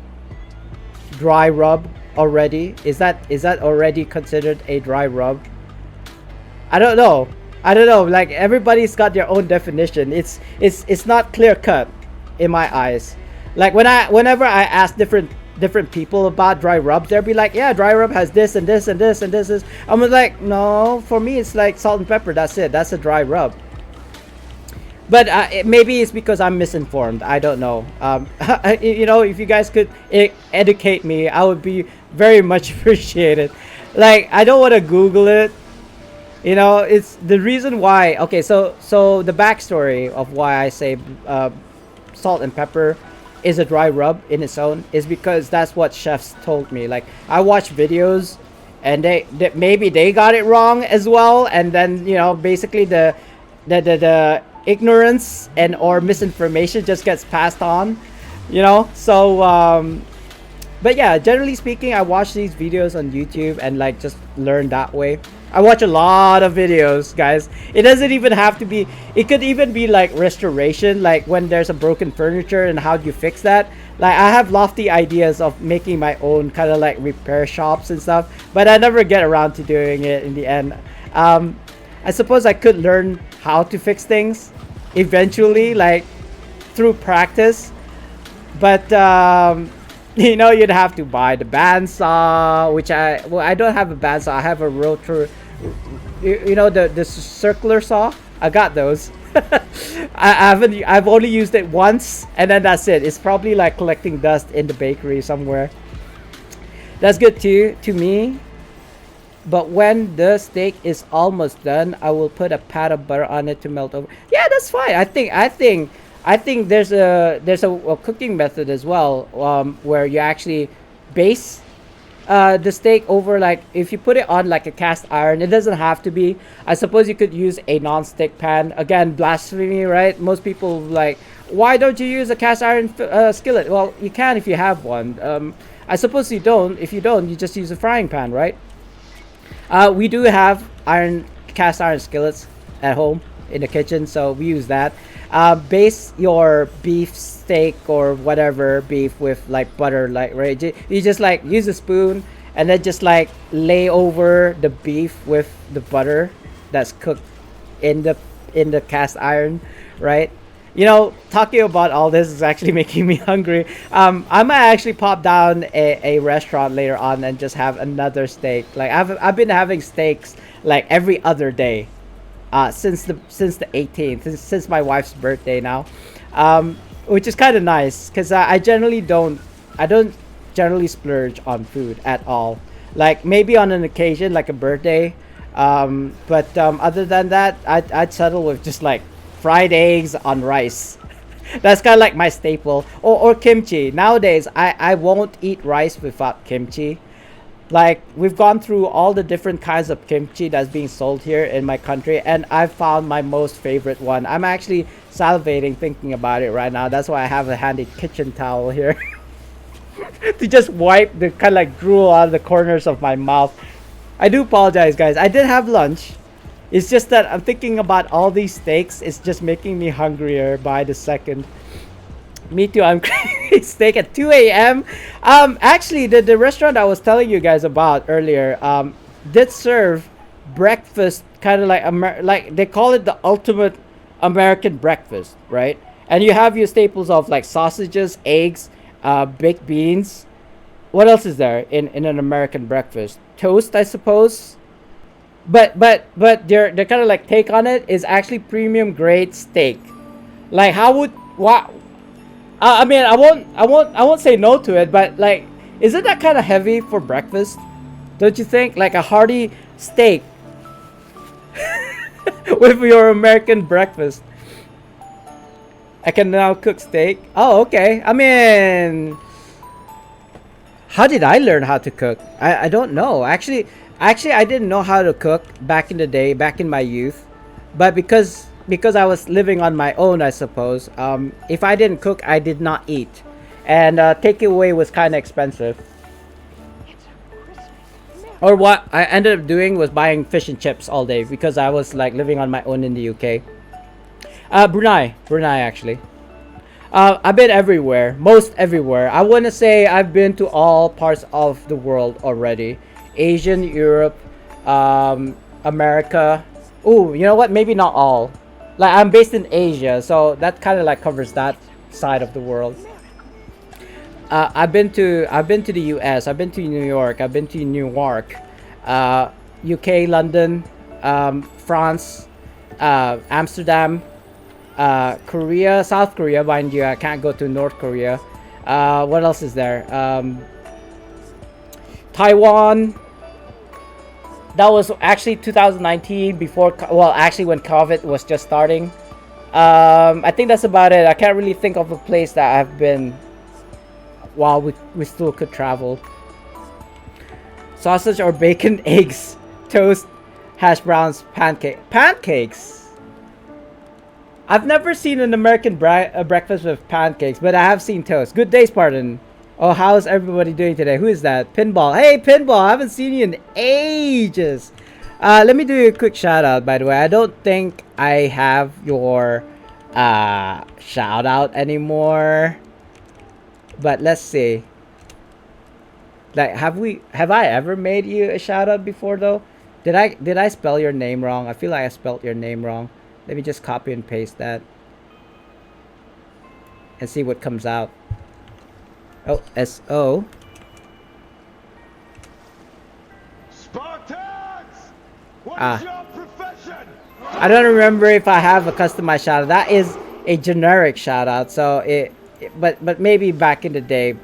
dry rub already? Is that already considered a dry rub? I don't know. I don't know. Like everybody's got their own definition. It's not clear cut in my eyes. Like whenever I ask different people about dry rubs, they'll be like, yeah, dry rub has this and this and this and this is. I'm like, no, for me it's like salt and pepper. That's it. That's a dry rub. But maybe it's because I'm misinformed. I don't know. If you guys could educate me, I would be very much appreciated. Like, I don't want to Google it. It's the reason why. Okay, so the backstory of why I say salt and pepper is a dry rub in its own is because that's what chefs told me. Like, I watch videos, and they maybe they got it wrong as well, and then basically the ignorance and or misinformation just gets passed on, so but yeah, generally speaking, I watch these videos on YouTube and like just learn that way. I watch a lot of videos, guys. It doesn't even have to be, it could even be like restoration, like when there's a broken furniture and how do you fix that. Like I have lofty ideas of making my own kind of like repair shops and stuff, but I never get around to doing it in the end. I suppose I could learn how to fix things eventually, like through practice, but you'd have to buy the bandsaw, which I don't have a bandsaw. I have a rotary, the circular saw. I got those. I've only used it once, and then that's it. It's probably like collecting dust in the bakery somewhere. That's good too to me. But when the steak is almost done, I will put a pat of butter on it to melt over. Yeah, that's fine. I think there's a cooking method as well, where you actually base the steak over, like if you put it on like a cast iron. It doesn't have to be. I suppose you could use a non-stick pan. Again, blasphemy, right? Most people like, why don't you use a cast iron skillet? Well, you can if you have one. I suppose you don't. If you don't, you just use a frying pan, right? We do have cast iron skillets at home in the kitchen, so we use that. Base your beef steak or whatever beef with like butter, like right. You just like use a spoon and then just like lay over the beef with the butter that's cooked in the cast iron, right? Talking about all this is actually making me hungry. I might actually pop down a restaurant later on and just have another steak. Like I've been having steaks like every other day, since the 18th, since my wife's birthday now, which is kind of nice because I don't generally splurge on food at all. Like maybe on an occasion like a birthday, but other than that, I'd settle with just like fried eggs on rice. That's kind of like my staple, or kimchi. Nowadays I won't eat rice without kimchi. Like we've gone through all the different kinds of kimchi that's being sold here in my country, and I've found my most favorite one. I'm actually salivating thinking about it right now. That's why I have a handy kitchen towel here to just wipe the kind of like drool out of the corners of my mouth. I do apologize, guys. I did have lunch. It's just that I'm thinking about all these steaks. It's just making me hungrier by the second. Me too. I'm craving steak at 2 a.m. Actually, the restaurant I was telling you guys about earlier did serve breakfast, kind of like they call it the ultimate American breakfast, right? And you have your staples of like sausages, eggs, baked beans. What else is there in an American breakfast? Toast, I suppose. But their kind of like take on it is actually premium grade steak. Like I mean, I won't say no to it, but like, isn't that kind of heavy for breakfast? Don't you think? Like a hearty steak with your American breakfast. I can now cook steak. Oh, okay. I mean, how did I learn how to cook? I don't know. Actually, I didn't know how to cook back in the day, back in my youth. But because I was living on my own, I suppose. If I didn't cook, I did not eat, and takeaway was kind of expensive. Or what I ended up doing was buying fish and chips all day because I was like living on my own in the UK. Brunei actually. I've been everywhere, most everywhere. I want to say I've been to all parts of the world already. Asian, Europe, America. Ooh, you know what? Maybe not all. Like I'm based in Asia, so that kind of like covers that side of the world. I've been to the U.S. I've been to New York. I've been to New York, UK, London, France, Amsterdam, Korea, South Korea. Mind you, I can't go to North Korea. What else is there? Taiwan. That was actually 2019 before. Well, actually, when COVID was just starting. I think that's about it. I can't really think of a place that I've been while we still could travel. Sausage or bacon, eggs, toast, hash browns, pancakes. I've never seen an American breakfast with pancakes, but I have seen toast. Good day, Spartan. Oh, how's everybody doing today? Who is that? Pinball. Hey, Pinball. I haven't seen you in ages. Let me do a quick shout out, by the way. I don't think I have your shout out anymore. But let's see. Like, have I ever made you a shout out before though? Did I spell your name wrong? I feel like I spelled your name wrong. Let me just copy and paste that and see what comes out. Oh, S-O. Spartans! What is your profession? I don't remember if I have a customized shout out. That is a generic shout out. So but maybe back in the day,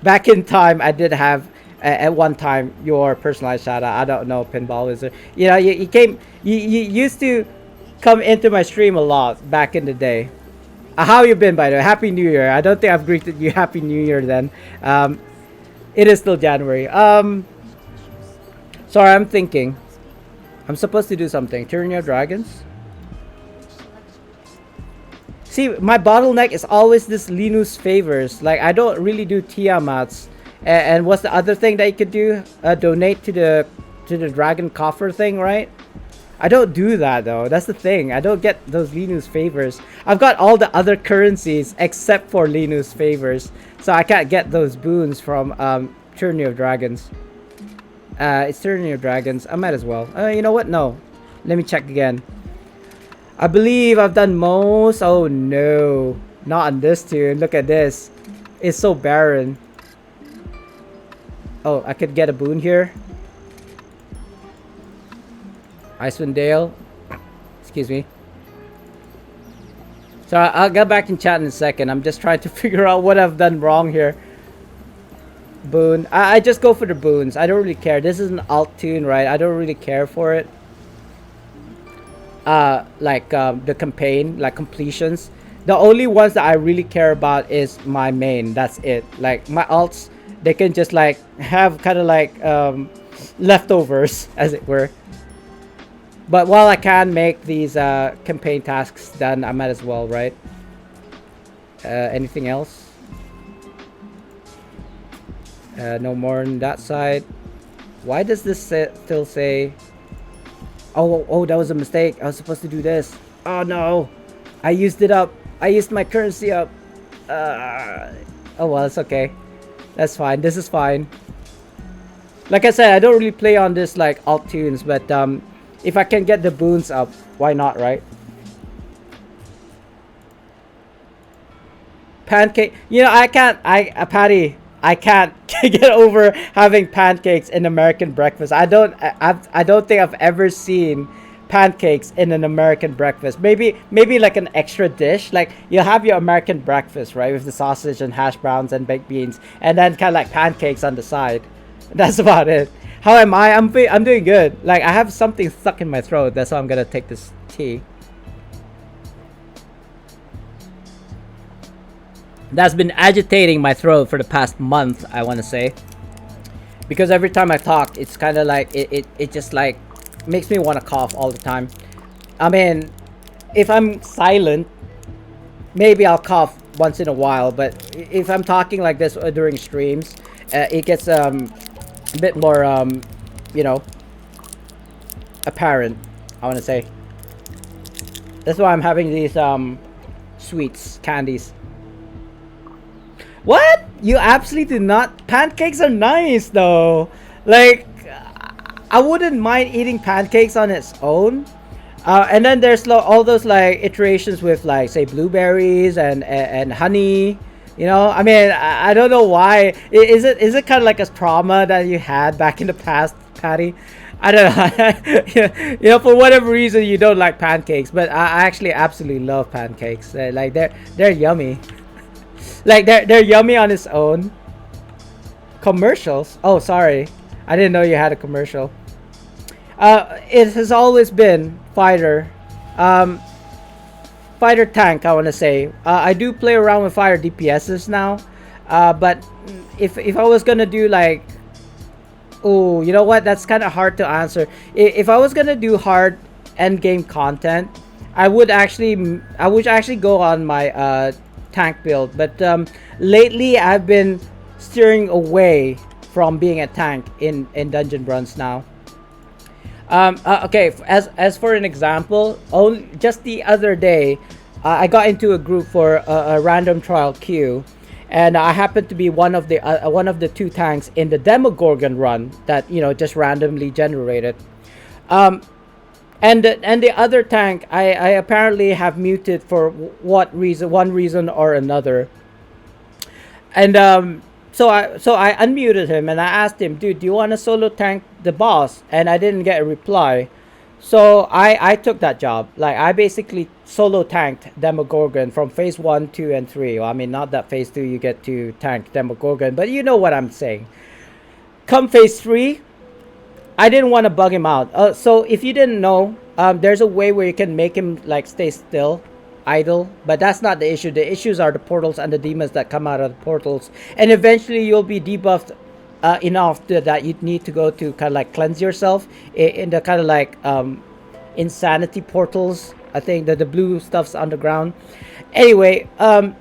back in time, I did have at one time your personalized shout out. I don't know, Pinball Wizard. You know, you used to come into my stream a lot back in the day. How you been, by the way? Happy New Year. I don't think I've greeted you Happy New Year then. It is still January. Sorry, I'm thinking. I'm supposed to do something. Tyranny of Dragons? See, my bottleneck is always this Linus favors. Like, I don't really do Tiamats. And what's the other thing that you could do? Donate to the dragon coffer thing, right? I don't do that though. That's the thing. I don't get those Linus favors. I've got all the other currencies except for Linus favors, so I can't get those boons from Tyranny of Dragons. It's Tyranny of Dragons. I might as well. You know what? No. Let me check again. I believe I've done most. Oh no, not on this tune. Look at this. It's so barren. Oh, I could get a boon here. Icewind Dale. Excuse me. So I'll get back in chat in a second. I'm just trying to figure out what I've done wrong here. Boon. I just go for the boons. I don't really care. This is an alt tune, right? I don't really care for it. The campaign, like completions. The only ones that I really care about is my main. That's it. Like my alts, they can just like have kind of like leftovers, as it were. But while I can make these campaign tasks done, I might as well, right? Anything else? No more on that side. Why does this still say... Oh, that was a mistake. I was supposed to do this. Oh no. I used it up. I used my currency up. Oh well, it's okay. That's fine. This is fine. Like I said, I don't really play on this like alt tunes, but if I can get the boons up, why not, right? Pancake. You know, Patty, I can't get over having pancakes in American breakfast. I don't think I've ever seen pancakes in an American breakfast. Maybe like an extra dish. Like you have your American breakfast, right, with the sausage and hash browns and baked beans, and then kind of like pancakes on the side. That's about it. How am I? I'm doing good. Like I have something stuck in my throat. That's why I'm gonna take this tea. That's been agitating my throat for the past month, I want to say. Because every time I talk, it's kind of like, it just like makes me want to cough all the time. I mean, if I'm silent, maybe I'll cough once in a while. But if I'm talking like this during streams, it gets a bit more, you know, apparent, I want to say. That's why I'm having these sweets, candies. What? You absolutely do not? Pancakes are nice though. Like, I wouldn't mind eating pancakes on its own. And then there's all those like iterations with like say blueberries and honey. You know, I mean, I don't know why. Is it kind of like a trauma that you had back in the past, Patty? I don't know. You know, for whatever reason you don't like pancakes, but I actually absolutely love pancakes. Like they're yummy. Like they're yummy on its own. Commercials? Oh, sorry, I didn't know you had a commercial. It has always been fighter, fighter tank. I want to say. I do play around with fire DPSs now, but if I was gonna do like, oh, you know what? That's kind of hard to answer. If I was gonna do hard end game content, I would actually go on my tank build, but lately I've been steering away from being a tank in dungeon runs now. Okay, as for an example, just the other day I got into a group for a random trial queue, and I happened to be one of the two tanks in the Demogorgon run that, you know, just randomly generated. And the other tank I apparently have muted for one reason or another. And so I unmuted him and I asked him, dude, do you want to solo tank the boss? And I didn't get a reply. So I took that job. Like I basically solo tanked Demogorgon from phase 1, 2, and 3. Well, I mean, not that phase 2 you get to tank Demogorgon, but you know what I'm saying. Come phase 3, I didn't want to bug him out. So if you didn't know, there's a way where you can make him like stay still, idle, but that's not the issue. The issues are the portals and the demons that come out of the portals, and eventually you'll be debuffed enough that you need to go to kind of like cleanse yourself in the kind of like insanity portals. I think that the blue stuff's underground. Anyway, I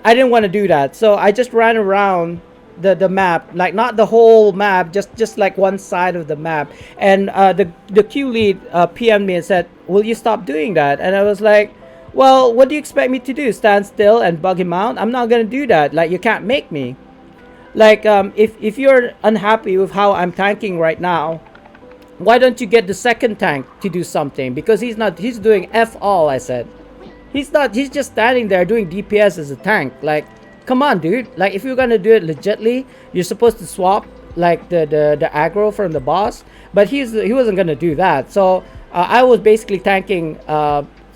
didn't want to do that, so I just ran around the map, like not the whole map, just like one side of the map. And the queue lead PM'd me and said, will you stop doing that? And I was like, well, what do you expect me to do, stand still and bug him out? I'm not gonna do that. Like, you can't make me. Like, if you're unhappy with how I'm tanking right now, why don't you get the second tank to do something? Because he's doing F all. I said he's just standing there doing DPS as a tank. Like, come on, dude. Like, if you're gonna do it legitly, you're supposed to swap like the aggro from the boss. But he wasn't gonna do that. So I was basically tanking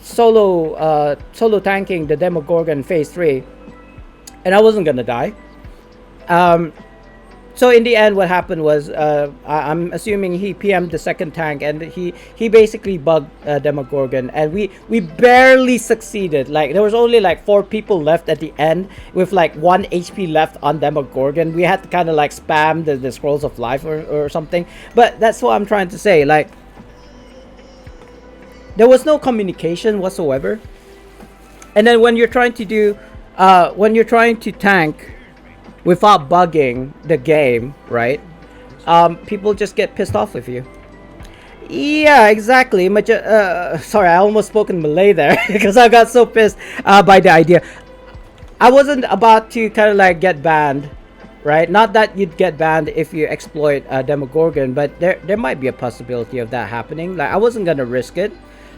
solo tanking the Demogorgon phase 3, and I wasn't gonna die. So in the end, what happened was I'm assuming he PM'd the second tank, and he basically bugged Demogorgon, and we barely succeeded. Like, there was only like 4 people left at the end with like 1 HP left on Demogorgon. We had to kind of like spam the scrolls of life or something. But that's what I'm trying to say. Like, there was no communication whatsoever. And then when you're trying to do tank without bugging the game, right? People just get pissed off with you. Yeah, exactly. Sorry, I almost spoke in Malay there because I got so pissed by the idea. I wasn't about to kind of like get banned, right? Not that you'd get banned if you exploit Demogorgon, but there might be a possibility of that happening. Like, I wasn't gonna risk it.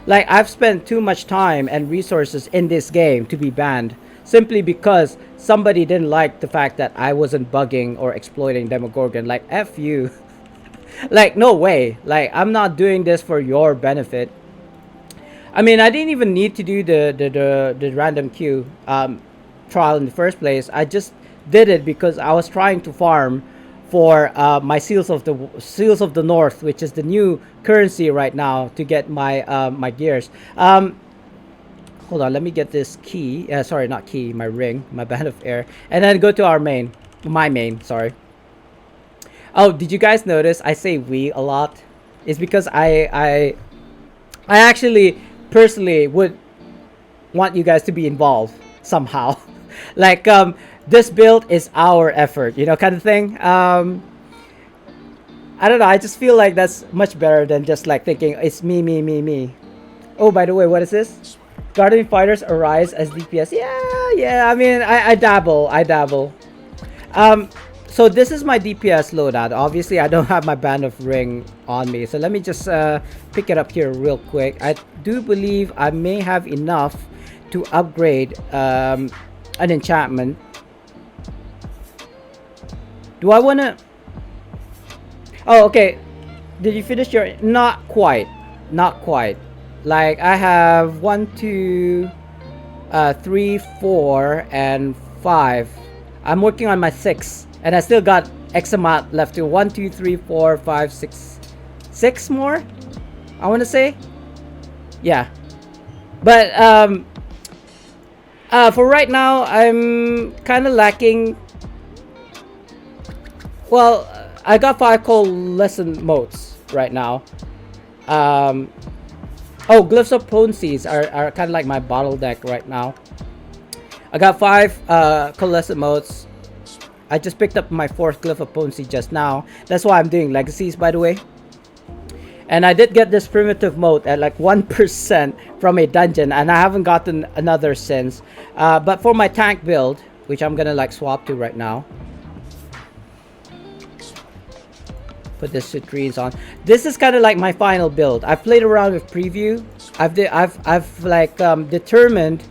Like, I've spent too much time and resources in this game to be banned simply because somebody didn't like the fact that I wasn't bugging or exploiting Demogorgon. Like, F you. Like, no way. Like, I'm not doing this for your benefit. I mean, I didn't even need to do the random queue trial in the first place. I just did it because I was trying to farm for my seals of the north, which is the new currency right now to get my my gears. Hold on, let me get this key. Sorry, not key, my ring, my band of air, and then go to our main, my main. Sorry. Oh, did you guys notice I say we a lot? It's because I actually personally would want you guys to be involved somehow. Like this build is our effort, you know, kind of thing. I don't know, I just feel like that's much better than just like thinking it's me, me, me, me. Oh, by the way, what is this? Guardian fighters arise as DPS. Yeah, I mean, I dabble. So this is my DPS loadout. Obviously, I don't have my band of ring on me. So let me just pick it up here real quick. I do believe I may have enough to upgrade an enchantment. Do I want to... Oh, okay. Did you finish your... Not quite. Like, I have 1, 2, 3, 4, and 5. I'm working on my 6. And I still got X amount left to 1, 2, 3, 4, 5, 6. 6 more? I want to say? Yeah. But, for right now, I'm kind of lacking... Well, I got 5 coalescent motes right now. Oh, glyphs of potencies are kind of like my bottleneck right now. I got 5 coalescent motes. I just picked up my 4th glyph of potency just now. That's why I'm doing legacies, by the way. And I did get this primitive mote at like 1% from a dungeon, and I haven't gotten another since. But for my tank build, which I'm gonna like swap to right now. Put the citrines on. This is kind of like my final build. I've played around with preview. I've like determined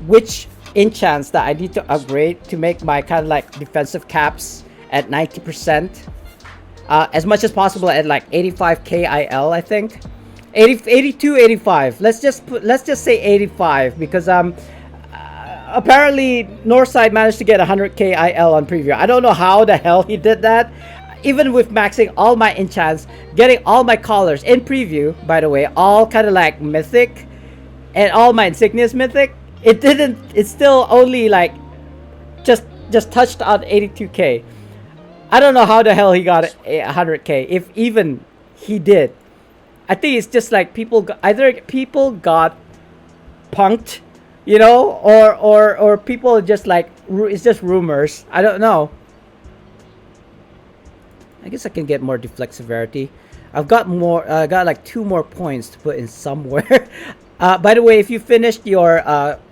which enchants that I need to upgrade to make my kind of like defensive caps at 90%, as much as possible at like 85 KIL. I think 82, 85. Let's just say 85 because apparently Northside managed to get 100 KIL on preview. I don't know how the hell he did that. Even with maxing all my enchants, getting all my collars in preview, by the way, all kind of like mythic, and all my insignias mythic, it's still only like just touched on 82k. I don't know how the hell he got 100k, if even he did. I think it's just like either people got punked, you know, or people just like, it's just rumors. I don't know. I guess I can get more deflect severity. I've got more. I got like 2 more points to put in somewhere. By the way, if you finished your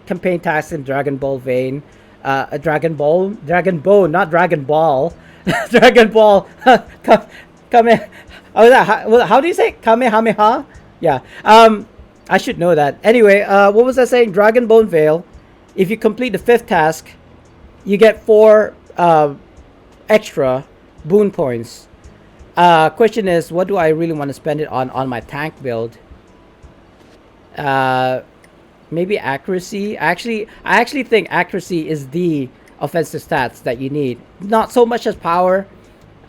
campaign task in Dragon Ball vein, Dragon Ball, not Dragon Ball, Dragon Ball. Kame. How do you say Kamehameha? Yeah. I should know that. Anyway, what was I saying? Dragon Bone Veil. If you complete the 5th task, you get 4 extra boon points. Question is, what do I really want to spend it on my tank build? Maybe accuracy. I actually think accuracy is the offensive stats that you need. Not so much as power.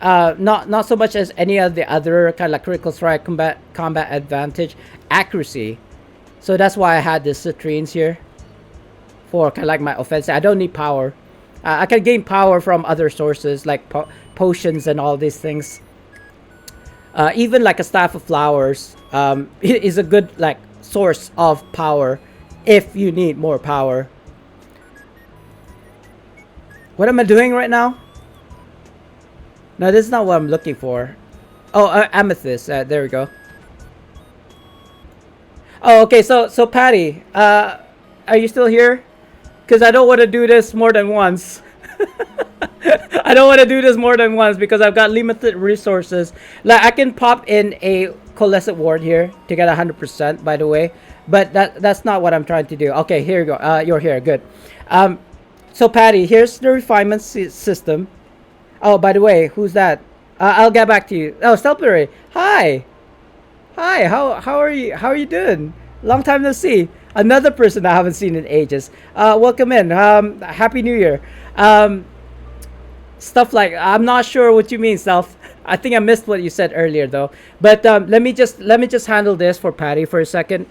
Not so much as any of the other kind of like critical strike, combat advantage. Accuracy. So that's why I had the citrines here for kind of like my offensive. I don't need power. I can gain power from other sources like potions and all these things. Even like a staff of flowers is a good like source of power if you need more power. What am I doing right now? No, this is not what I'm looking for. Oh, amethyst. There we go. Oh, okay. So Patty, are you still here? Because I don't want to do this more than once. I don't want to do this more than once because I've got limited resources. Like I can pop in a coalescent ward here to get 100%, by the way, but that's not what I'm trying to do. Okay, here you go. You're here. Good. So Patty, here's the refinement system. Oh, by the way, who's that? I'll get back to you. Oh, Stelpery. Hi. Hi. How are you? How are you doing? Long time no see. Another person I haven't seen in ages. Welcome in. Happy New Year. Stuff like I'm not sure what you mean, Self. I think I missed what you said earlier though. But let me just handle this for Patty for a second.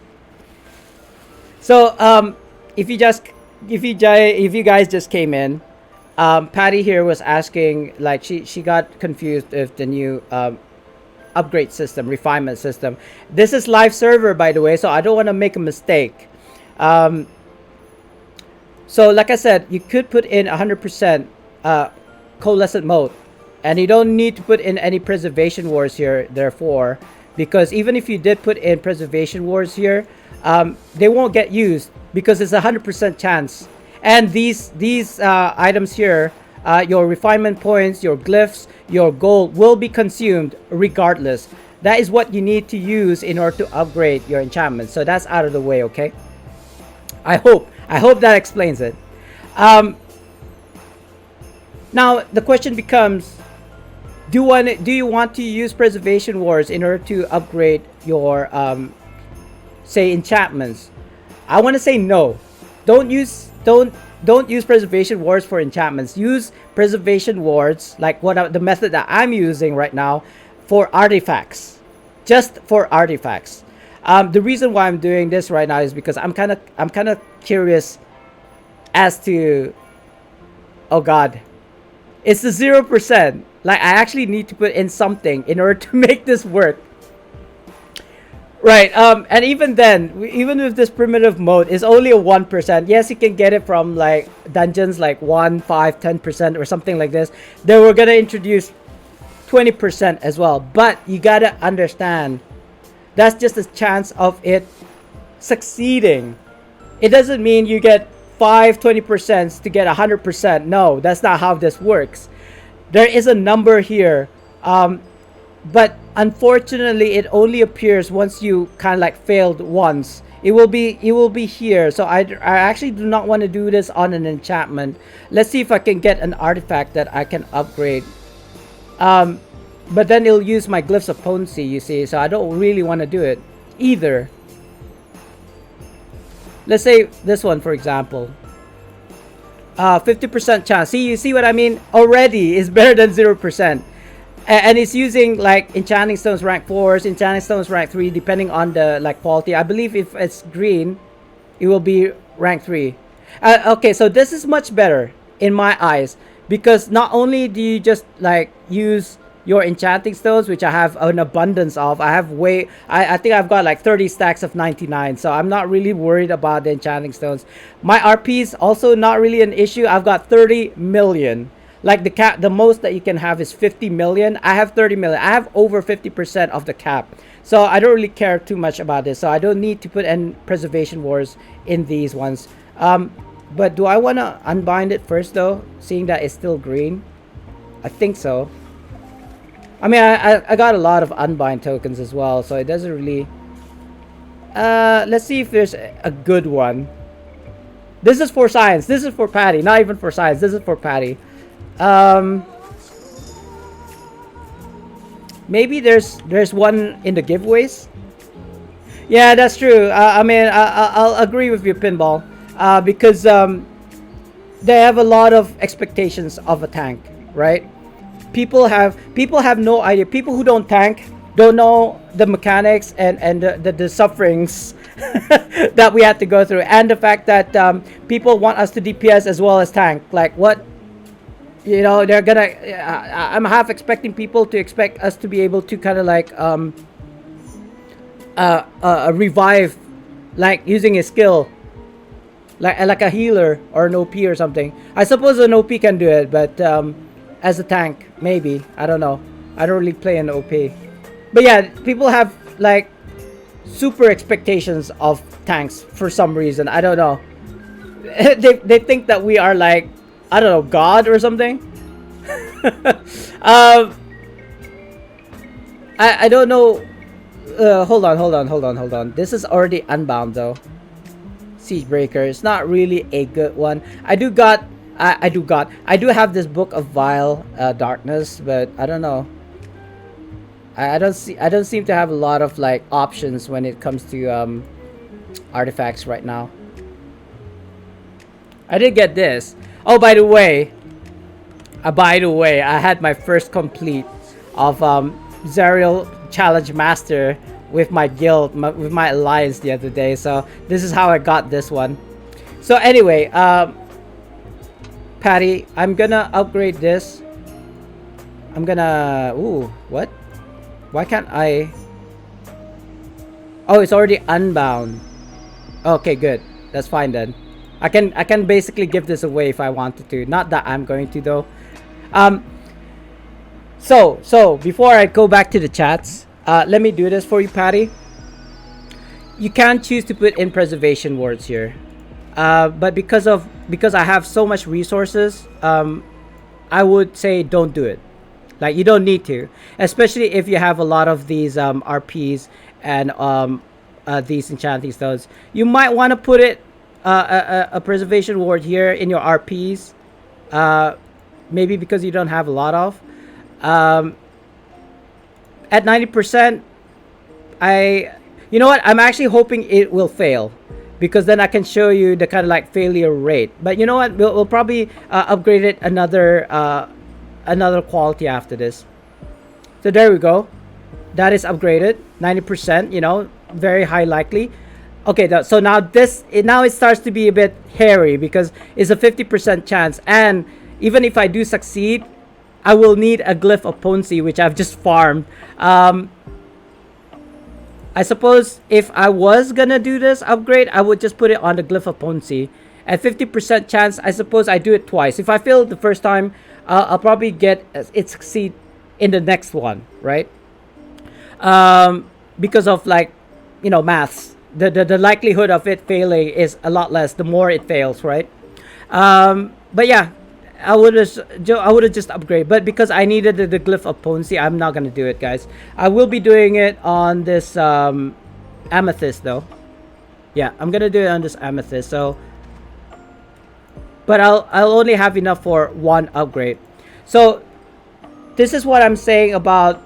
So if you just if you guys just came in, Patty here was asking, like, she got confused with the new upgrade system, refinement system. This is live server, by the way, so I don't want to make a mistake. So like I said, you could put in 100% coalescent mode, and you don't need to put in any preservation wars here, therefore, because even if you did put in preservation wars here, they won't get used because it's a 100% chance. And these items here, your refinement points, your glyphs, your gold will be consumed regardless. That is what you need to use in order to upgrade your enchantment. So that's out of the way, okay? I hope that explains it. Now the question becomes, do you want to use preservation wars in order to upgrade your say enchantments? I want to say no. Don't use preservation wards for enchantments. Use preservation wards, like the method that I'm using right now, for artifacts. Just for artifacts. The reason why I'm doing this right now is because I'm kind of curious as to, oh god, it's the 0%. Like, I actually need to put in something in order to make this work. Right, and even then, even with this primitive mode, it's only a 1%. Yes, you can get it from like dungeons like 1, 5, 10% or something like this. Then we're gonna introduce 20% as well. But you gotta understand, that's just a chance of it succeeding. It doesn't mean you get 20% to get 100%. No, that's not how this works. There is a number here. But unfortunately, it only appears once you kind of like failed once. It will be here. So I actually do not want to do this on an enchantment. Let's see if I can get an artifact that I can upgrade. But then it'll use my glyphs of potency, you see. So I don't really want to do it either. Let's say this one, for example. 50% chance. See, you see what I mean? Already is better than 0%. And it's using like enchanting stones rank 4s, enchanting stones rank 3, depending on the like quality. I believe if it's green, it will be rank 3. Okay, so this is much better in my eyes, because not only do you just like use your enchanting stones, which I have an abundance of. I have I think I've got like 30 stacks of 99, so I'm not really worried about the enchanting stones. My RP is also not really an issue. I've got 30 million. Like the most that you can have is 50 million. I have 30 million. I have over 50% of the cap. So I don't really care too much about this. So I don't need to put in preservation wars in these ones. But do I want to unbind it first though? Seeing that it's still green? I think so. I mean, I got a lot of unbind tokens as well. So it doesn't really... let's see if there's a good one. This is for science. This is for Patty. Not even for science. This is for Patty. Maybe there's one in the giveaways. Yeah, that's true. I mean, I'll agree with you, Pinball, because they have a lot of expectations of a tank, right? People have no idea. People who don't tank don't know the mechanics and the sufferings that we had to go through, and the fact that people want us to DPS as well as tank. Like, what? You know, they're gonna... I'm half expecting people to expect us to be able to kind of like revive, like using a skill, like a healer or an OP or something. I suppose an OP can do it, but as a tank, maybe. I don't know. I don't really play an OP. But yeah, people have like super expectations of tanks for some reason. I don't know. they think that we are like, I don't know, God or something. I don't know. Hold on. This is already unbound though. Siegebreaker. It's not really a good one. I do have this Book of Vile Darkness, but I don't know. I don't seem to have a lot of like options when it comes to artifacts right now. I did get this. Oh, by the way, I had my first complete of Zerial Challenge Master with my guild, with my alliance the other day. So this is how I got this one. So anyway, Patty, I'm gonna upgrade this. I'm gonna... Ooh, what? Why can't I... Oh, it's already unbound. Okay, good. That's fine then. I can basically give this away if I wanted to. Not that I'm going to though. So before I go back to the chats, let me do this for you, Patty. You can choose to put in preservation wards here, but because I have so much resources, I would say don't do it. Like, you don't need to, especially if you have a lot of these RPs and these enchanting stones. You might want to put it a preservation ward here in your RPs, maybe because you don't have a lot of. At 90%, you know what? I'm actually hoping it will fail, because then I can show you the kind of like failure rate. But you know what? We'll probably upgrade it another quality after this. So there we go. That is upgraded 90%. You know, very high likely. Okay, so now it starts to be a bit hairy, because it's a 50% chance, and even if I do succeed, I will need a glyph of Ponzi, which I've just farmed. I suppose if I was gonna do this upgrade, I would just put it on the glyph of Ponzi. At 50% chance, I suppose I do it twice. If I fail the first time, I'll probably get it succeed in the next one, right? Because of, like, you know, maths. The likelihood of it failing is a lot less the more it fails, right? But yeah, I would have just upgrade, but because I needed the glyph of Ponzi, I'm not gonna do it, guys. I will be doing it on this amethyst though. Yeah, I'm gonna do it on this amethyst. So, but I'll only have enough for one upgrade. So this is what I'm saying about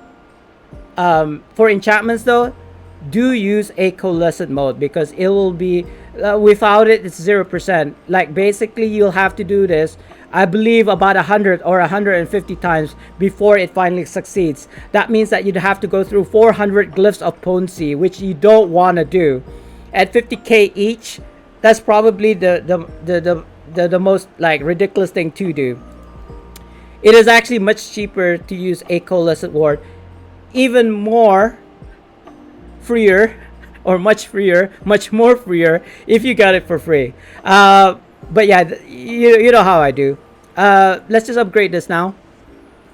for enchantments though. Do use a coalescent mode, because it will be without it, it's 0%. Like, basically you'll have to do this, I believe, about 100 or 150 times before it finally succeeds. That means that you'd have to go through 400 glyphs of Ponzi, which you don't want to do. At 50k each, that's probably the most like ridiculous thing to do. It is actually much cheaper to use a coalescent ward, even more freer, or much more freer if you got it for free. But yeah, you know how I do. Let's just upgrade this now,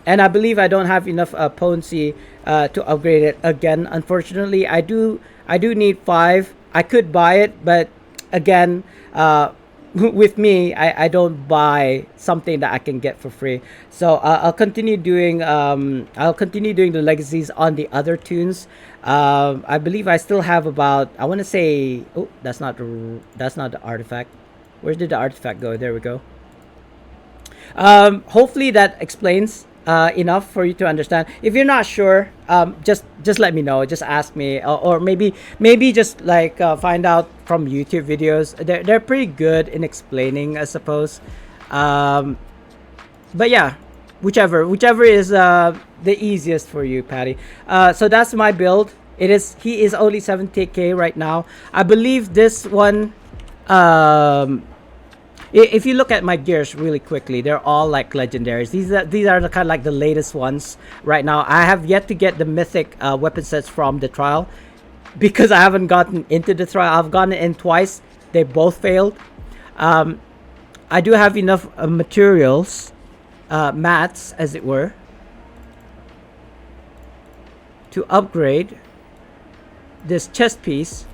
and I believe I don't have enough Ponzi to upgrade it again. Unfortunately, I do need 5. I could buy it, but again, with me, I don't buy something that I can get for free. So I'll continue doing the legacies on the other tunes. I believe I still have about, I want to say, oh, that's not the artifact. Where did the artifact go? There we go. Hopefully that explains enough for you to understand. If you're not sure, just let me know. Just ask me, or maybe just like find out from YouTube videos. They're pretty good in explaining, I suppose. But yeah, whichever is the easiest for you, Patty. So that's my build. He is only 70k right now. I believe this one. If you look at my gears really quickly, they're all like legendaries. These are the kind of like the latest ones right now. I have yet to get the mythic weapon sets from the trial, because I haven't gotten into the trial. I've gotten it in twice. They both failed. I do have enough materials, mats as it were, to upgrade this chest piece.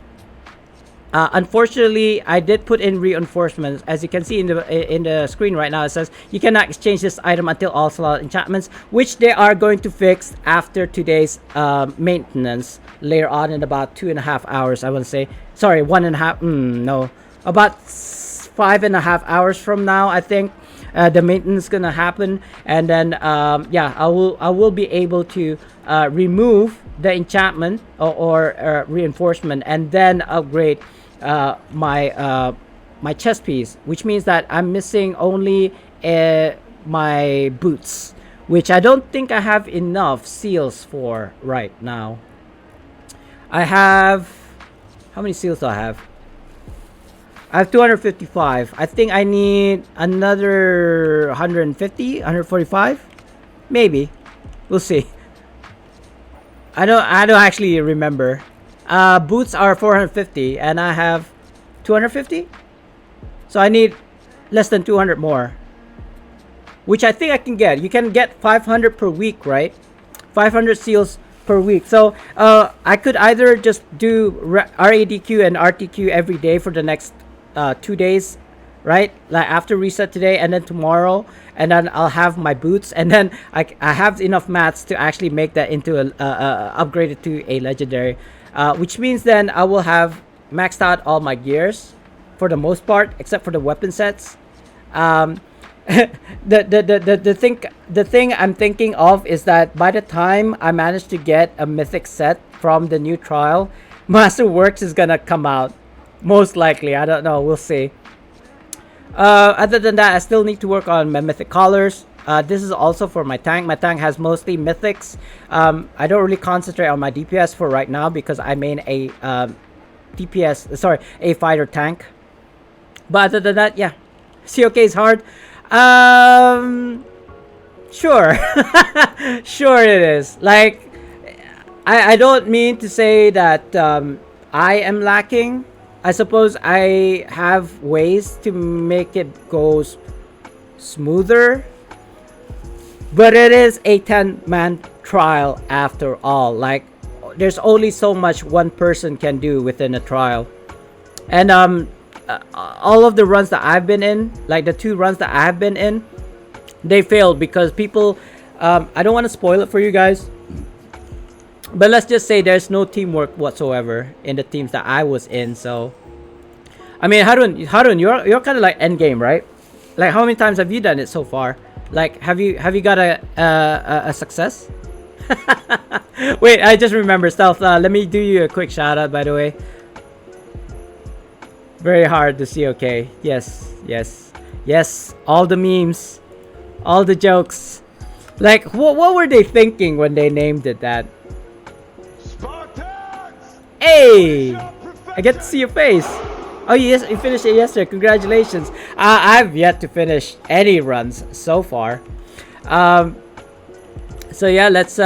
Unfortunately, I did put in reinforcements. As you can see in the screen right now, it says you cannot exchange this item until all slot enchantments, which they are going to fix after today's maintenance later on in about 2.5 hours. I want to say, sorry, 1.5. No, about 5.5 hours from now, I think. the maintenance gonna happen, and then yeah, I will be able to remove the enchantment or reinforcement, and then upgrade my chest piece, which means that I'm missing only my boots, which I don't think I have enough seals for right now. I have, how many seals do I have? I have 255. I think I need another 150, 145, maybe. We'll see. I don't actually remember. Boots are 450, and I have 250. So I need less than 200 more, which I think I can get. You can get 500 per week, right? 500 seals per week. So I could either just do RADQ and RTQ every day for the next 2 days, right? Like after reset today and then tomorrow, and then I'll have my boots, and then I have enough mats to actually make that into upgraded to a legendary, which means then I will have maxed out all my gears for the most part, except for the weapon sets. The thing I'm thinking of is that by the time I manage to get a mythic set from the new trial, Masterworks is gonna come out. Most likely, I don't know. We'll see. Other than that, I still need to work on my mythic collars. This is also for my tank. My tank has mostly mythics. I don't really concentrate on my DPS for right now because I main a a fighter tank. But other than that, yeah, COK is hard. Sure, sure it is. Like, I don't mean to say that I am lacking. I suppose I have ways to make it go smoother, but it is a 10-man trial after all. Like, there's only so much one person can do within a trial, and all of the runs that I've been in, like the 2 runs that I've been in, they failed because people, I don't want to spoil it for you guys, but let's just say there's no teamwork whatsoever in the teams that I was in. So, I mean, Harun, you're kind of like end game, right? Like, how many times have you done it so far? Like, have you got a success? Wait, I just remember Stealth. Let me do you a quick shout out, by the way. Very hard to see. Okay, yes, all the memes, all the jokes. Like, what were they thinking when they named it that? Spartans! Hey, I get to see your face. Oh yes, you finished it yesterday. Congratulations. I've yet to finish any runs so far. So yeah, let's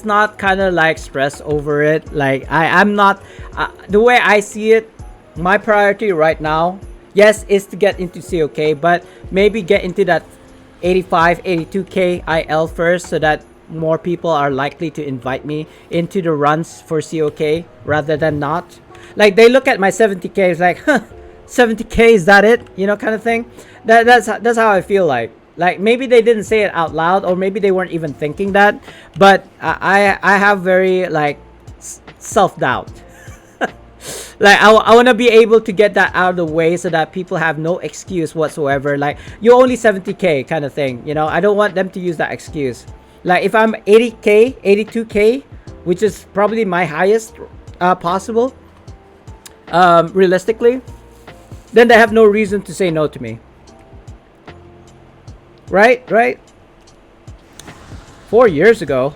not kind of like stress over it. Like, I'm not the way I see it. My priority right now, yes, is to get into COK, but maybe get into that 85, 82k IL first, so that more people are likely to invite me into the runs for COK rather than not. Like, they look at my 70k, it's like, huh, 70k, is that it? You know, kind of thing. That's how I feel like. Like, maybe they didn't say it out loud, or maybe they weren't even thinking that, but I have very like self-doubt. Like, I want to be able to get that out of the way so that people have no excuse whatsoever. Like, you're only 70k kind of thing, you know. I don't want them to use that excuse. Like, if I'm 80k, 82k, which is probably my highest possible, realistically, then they have no reason to say no to me. Right? 4 years ago.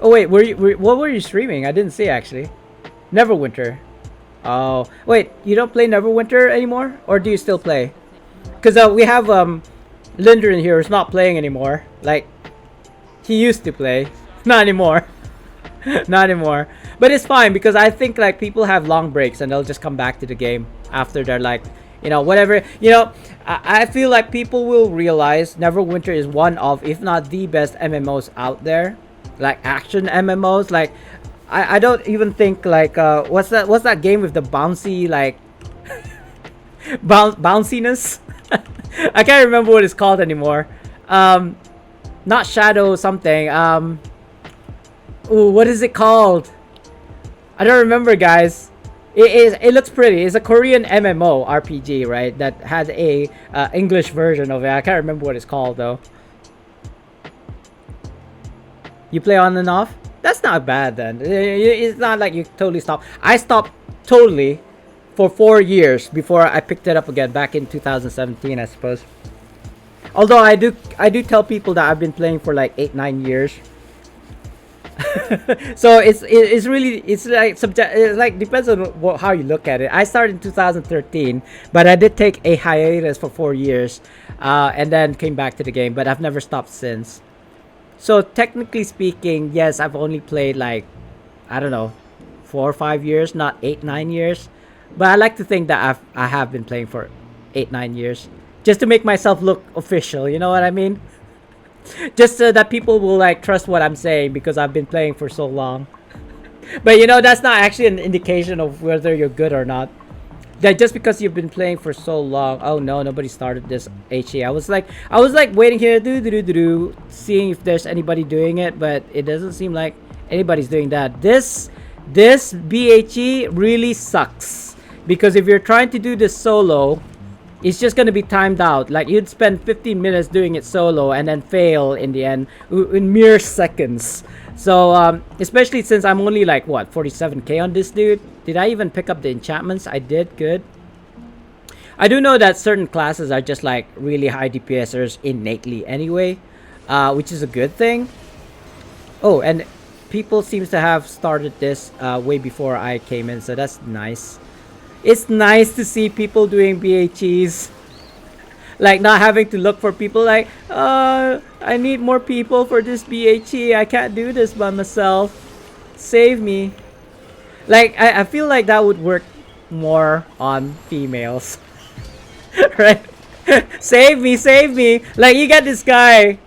Oh wait, what were you streaming? I didn't see actually. Neverwinter. Oh wait, you don't play Neverwinter anymore, or do you still play? Because we have Linder in here who's not playing anymore. Like, he used to play, not anymore. Not anymore. But it's fine because I think like people have long breaks and they'll just come back to the game after they're like, you know, whatever. You know, I feel like people will realize Neverwinter is one of, if not the best MMOs out there, like action MMOs. Like, I don't even think like what's that game with the bouncy like bounciness? I can't remember what it's called anymore. Not Shadow something. Ooh, what is it called? I don't remember, guys. It looks pretty. It's a Korean MMO RPG, right? That has a English version of it. I can't remember what it's called though. You play on and off? That's not bad then. It's not like you totally stop. I stopped totally for 4 years before I picked it up again back in 2017, I suppose. Although I do tell people that I've been playing for like 8-9 years. So it's really it's like depends on how you look at it. I started in 2013, but I did take a hiatus for 4 years, and then came back to the game. But I've never stopped since. So technically speaking, yes, I've only played like, I don't know, 4 or 5 years, not 8-9 years. But I like to think that I have been playing for 8-9 years, just to make myself look official. You know what I mean? Just so that people will like trust what I'm saying because I've been playing for so long. But you know, that's not actually an indication of whether you're good or not. That just because you've been playing for so long. Oh no, nobody started this HE. I was like waiting here, seeing if there's anybody doing it, but it doesn't seem like anybody's doing that. This BHE really sucks because if you're trying to do this solo, it's just gonna be timed out. Like you'd spend 15 minutes doing it solo and then fail in the end in mere seconds. So especially since I'm only like what 47k on this dude. Did I even pick up the enchantments? I did. Good. I do know that certain classes are just like really high DPSers innately anyway, which is a good thing. Oh, and people seems to have started this way before I came in, so that's nice. It's nice to see people doing BHEs. Like not having to look for people like, I need more people for this BHE. I can't do this by myself. Save me. Like, I feel like that would work more on females. Right? Save me, save me. Like, you got this guy,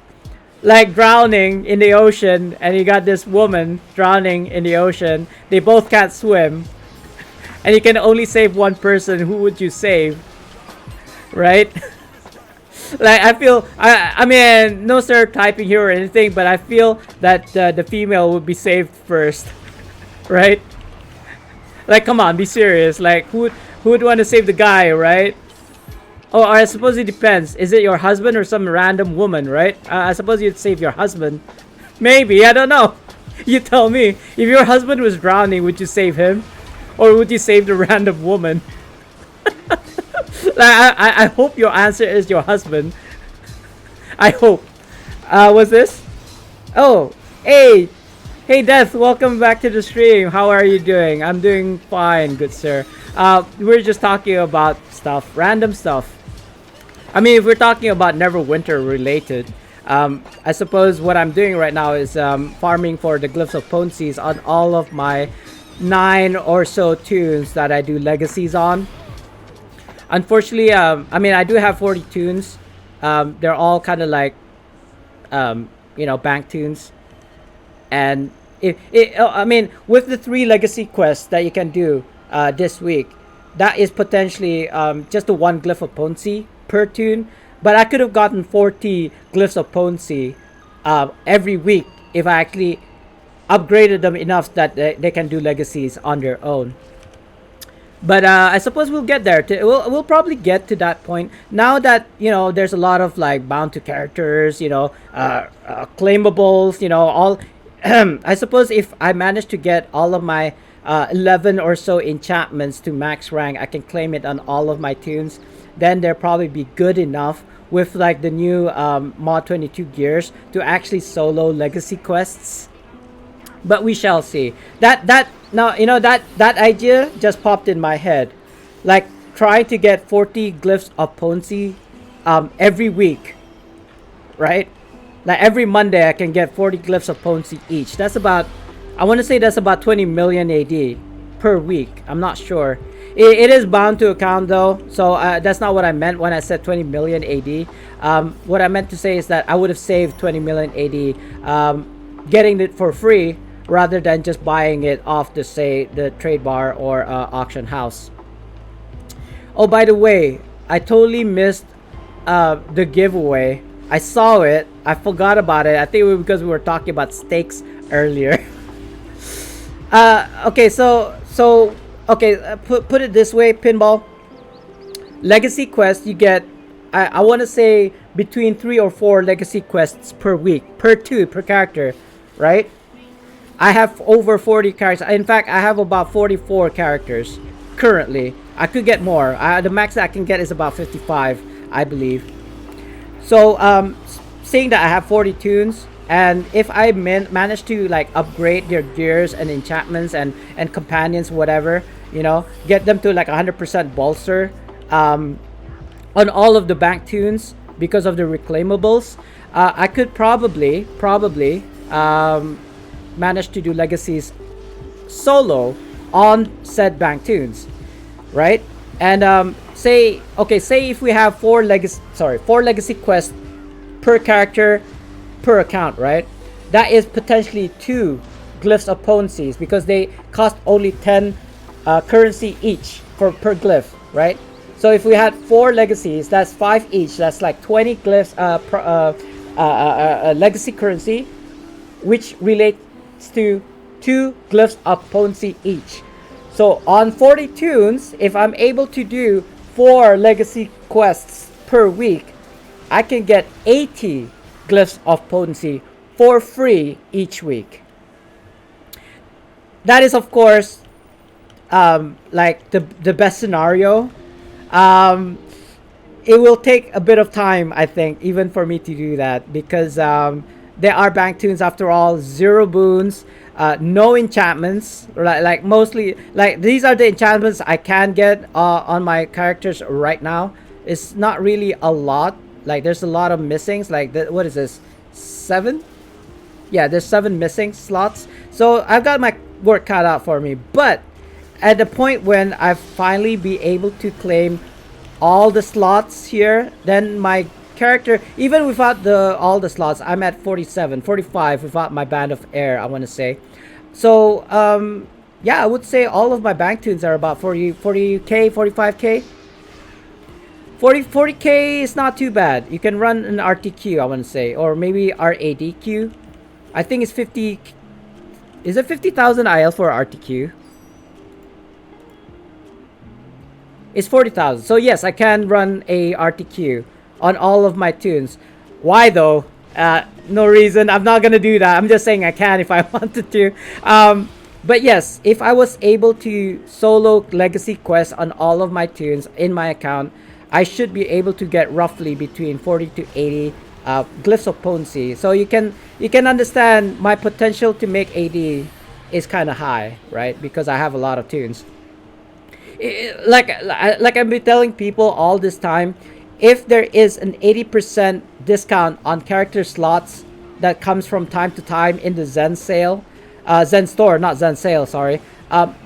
like, drowning in the ocean, and you got this woman drowning in the ocean. They both can't swim. And you can only save one person. Who would you save? Right? Like, I feel, I mean, no stereotyping here or anything, but I feel that the female would be saved first. Right? Like, come on, be serious. Like, who would want to save the guy, right? Oh, I suppose it depends. Is it your husband or some random woman, right? I suppose you'd save your husband. Maybe, I don't know. You tell me. If your husband was drowning, would you save him? Or would you save the random woman? Like, I hope your answer is your husband. I hope. What's this? Oh, hey. Hey Death, welcome back to the stream. How are you doing? I'm doing fine, good sir. We're just talking about stuff, random stuff. I mean, if we're talking about Neverwinter related, I suppose what I'm doing right now is farming for the Glyphs of Ponces on all of my 9 or so tunes that I do legacies on. Unfortunately, I mean, I do have 40 tunes. They're all kind of like, you know, bank tunes. And I mean, with the 3 legacy quests that you can do this week, that is potentially just the 1 Glyph of Ponce per tune. But I could have gotten 40 Glyphs of Ponce every week if I actually upgraded them enough that they can do legacies on their own. But I suppose we'll get there. We'll probably get to that point now that, you know, there's a lot of like bound to characters, you know, claimables, you know, all. I suppose if I manage to get all of my 11 or so enchantments to max rank, I can claim it on all of my tunes. Then they'll probably be good enough with like the new mod 22 gears to actually solo legacy quests. But we shall see. Now, you know, that idea just popped in my head. Like trying to get 40 Glyphs of Ponce every week, right? Like every Monday I can get 40 Glyphs of Ponce each. That's about, I want to say that's about 20 million AD per week. I'm not sure. It is bound to account though. So that's not what I meant when I said 20 million AD. What I meant to say is that I would have saved 20 million AD getting it for free rather than just buying it off the, say, the trade bar or auction house. Oh, by the way, I totally missed the giveaway. I saw it. I forgot about it. I think it was because we were talking about steaks earlier. Okay, so okay, put it this way, Pinball. Legacy quest, you get, I want to say between 3 or 4 legacy quests per week, per character, right? I have over 40 characters. In fact, I have about 44 characters currently. I could get more. The max I can get is about 55, I believe. So, seeing that I have 40 tunes, and if I manage to like upgrade their gears and enchantments and companions, whatever, you know, get them to like 100% bolster on all of the bank tunes because of the reclaimables, I could probably manage to do legacies solo on said bank tunes, right? And say if we have 4 legacy quests per character per account, right? That is potentially 2 glyphs of potencies because they cost only 10 currency each per glyph, right? So if we had 4 legacies, that's 5 each. That's like 20 glyphs legacy currency, which relates to 2 glyphs of potency each. So on 40 tunes, if I'm able to do 4 legacy quests per week, I can get 80 glyphs of potency for free each week. That is, of course, like the best scenario. It will take a bit of time, I think, even for me to do that, because there are bank tunes after all, 0 boons, no enchantments, like mostly, like these are the enchantments I can get on my characters right now. It's not really a lot. Like there's a lot of missings. Like what is this? 7? Yeah, there's 7 missing slots. So I've got my work cut out for me. But at the point when I finally be able to claim all the slots here, then my character, even without all the slots, I'm at 47, 45 without my band of air, I want to say. So yeah, I would say all of my bank tunes are about 40k, 45k. 40k is not too bad. You can run an RTQ, I want to say, or maybe RADQ. I think it's 50. Is it 50,000 IL for RTQ? It's 40,000. So yes, I can run a RTQ on all of my tunes. Why though? No reason. I'm not gonna do that. I'm just saying I can if I wanted to. But yes, if I was able to solo legacy quests on all of my tunes in my account, I should be able to get roughly between 40 to 80 glyphs of potency. So you can understand my potential to make AD is kind of high, right? Because I have a lot of tunes. Like I've been telling people all this time, if there is an 80% discount on character slots that comes from time to time in the Zen sale, Zen store, not Zen sale, sorry,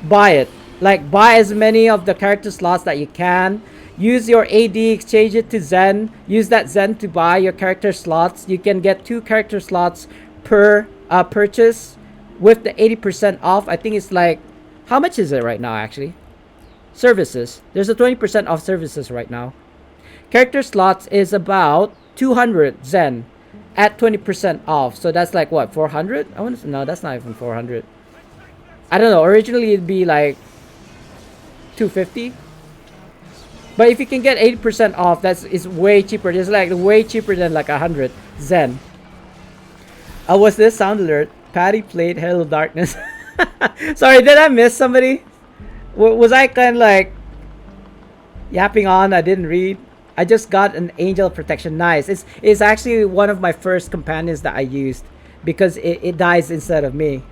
buy it. Like buy as many of the character slots that you can. Use your AD, exchange it to Zen. Use that Zen to buy your character slots. You can get 2 character slots per purchase with the 80% off. I think it's like, how much is it right now actually? Services. There's a 20% off services right now. Character slots is about 200 Zen at 20% off. So that's like what, 400? I want to, no, that's not even 400. I don't know. Originally it'd be like 250. But if you can get 80% off, is way cheaper. It's like way cheaper than like 100 Zen. What's this sound alert? Patty played Hello Darkness. Sorry, did I miss somebody? Was I kind of like yapping on? I didn't read. I just got an Angel Protection. Nice. It's actually one of my first companions that I used because it dies instead of me.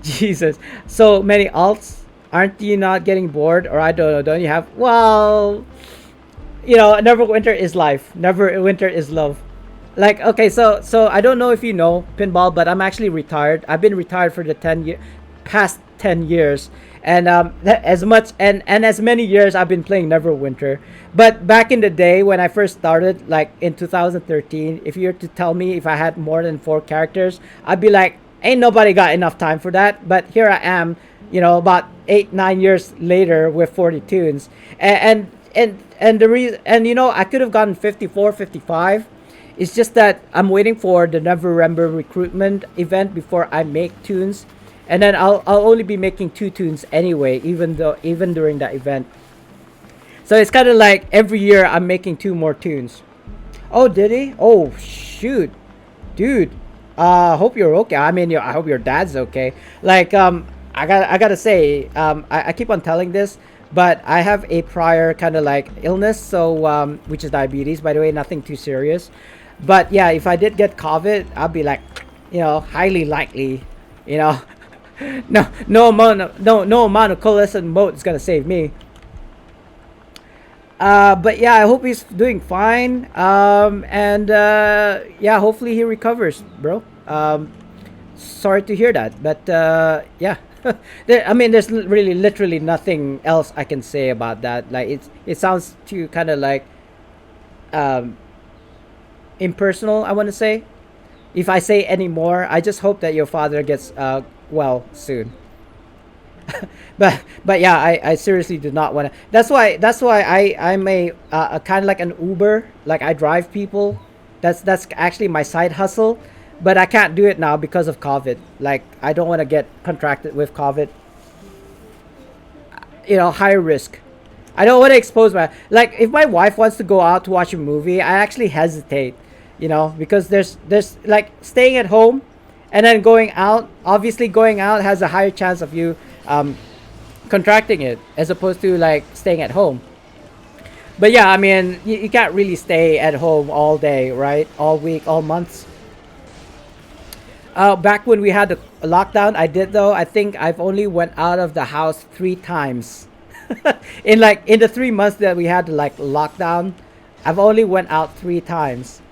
Jesus. So many alts. Aren't you not getting bored? Or I don't know. Don't you have... Well, you know, Neverwinter is life. Neverwinter is love. Like, okay, so I don't know if you know, Pinball, but I'm actually retired. I've been retired for the past 10 years. And as many years I've been playing Neverwinter. But back in the day when I first started, like in 2013, if you were to tell me if I had more than 4 characters, I'd be like, ain't nobody got enough time for that. But here I am, you know, about 8-9 years later with 40 tunes. And the reason, and you know, I could have gotten 54, 55. It's just that I'm waiting for the Never Remember recruitment event before I make tunes. and then I'll only be making 2 tunes anyway, even during that event. So it's kind of like every year I'm making 2 more tunes. Oh, did he? Oh, shoot, dude. Hope you're okay. I mean, I hope your dad's okay. Like, I gotta say, I keep on telling this, but I have a prior kind of like illness, so which is diabetes, by the way, nothing too serious. But yeah, if I did get COVID, I'll be like, highly likely, you know, no amount of cholesterol moat is gonna save me. But yeah, I hope he's doing fine. And yeah, hopefully he recovers, bro. Sorry to hear that, but yeah. I mean, there's really literally nothing else I can say about that. Like it sounds too kind of like um, impersonal. I want to say. If I say any more, I just hope that your father gets well soon. But yeah, I seriously do not want to. That's why I'm a kind of like an Uber. Like I drive people. That's actually my side hustle. But I can't do it now because of COVID. Like I don't want to get contracted with COVID. High risk. I don't want to expose my, like if my wife wants to go out to watch a movie, I actually hesitate. Because there's like staying at home and then going out. Obviously going out has a higher chance of you contracting it as opposed to like staying at home. But yeah, I mean, you can't really stay at home all day, right? All week, all months. Back when we had the lockdown, I did though. I think I've only went out of the house 3 times. In the 3 months that we had the like lockdown, I've only went out 3 times.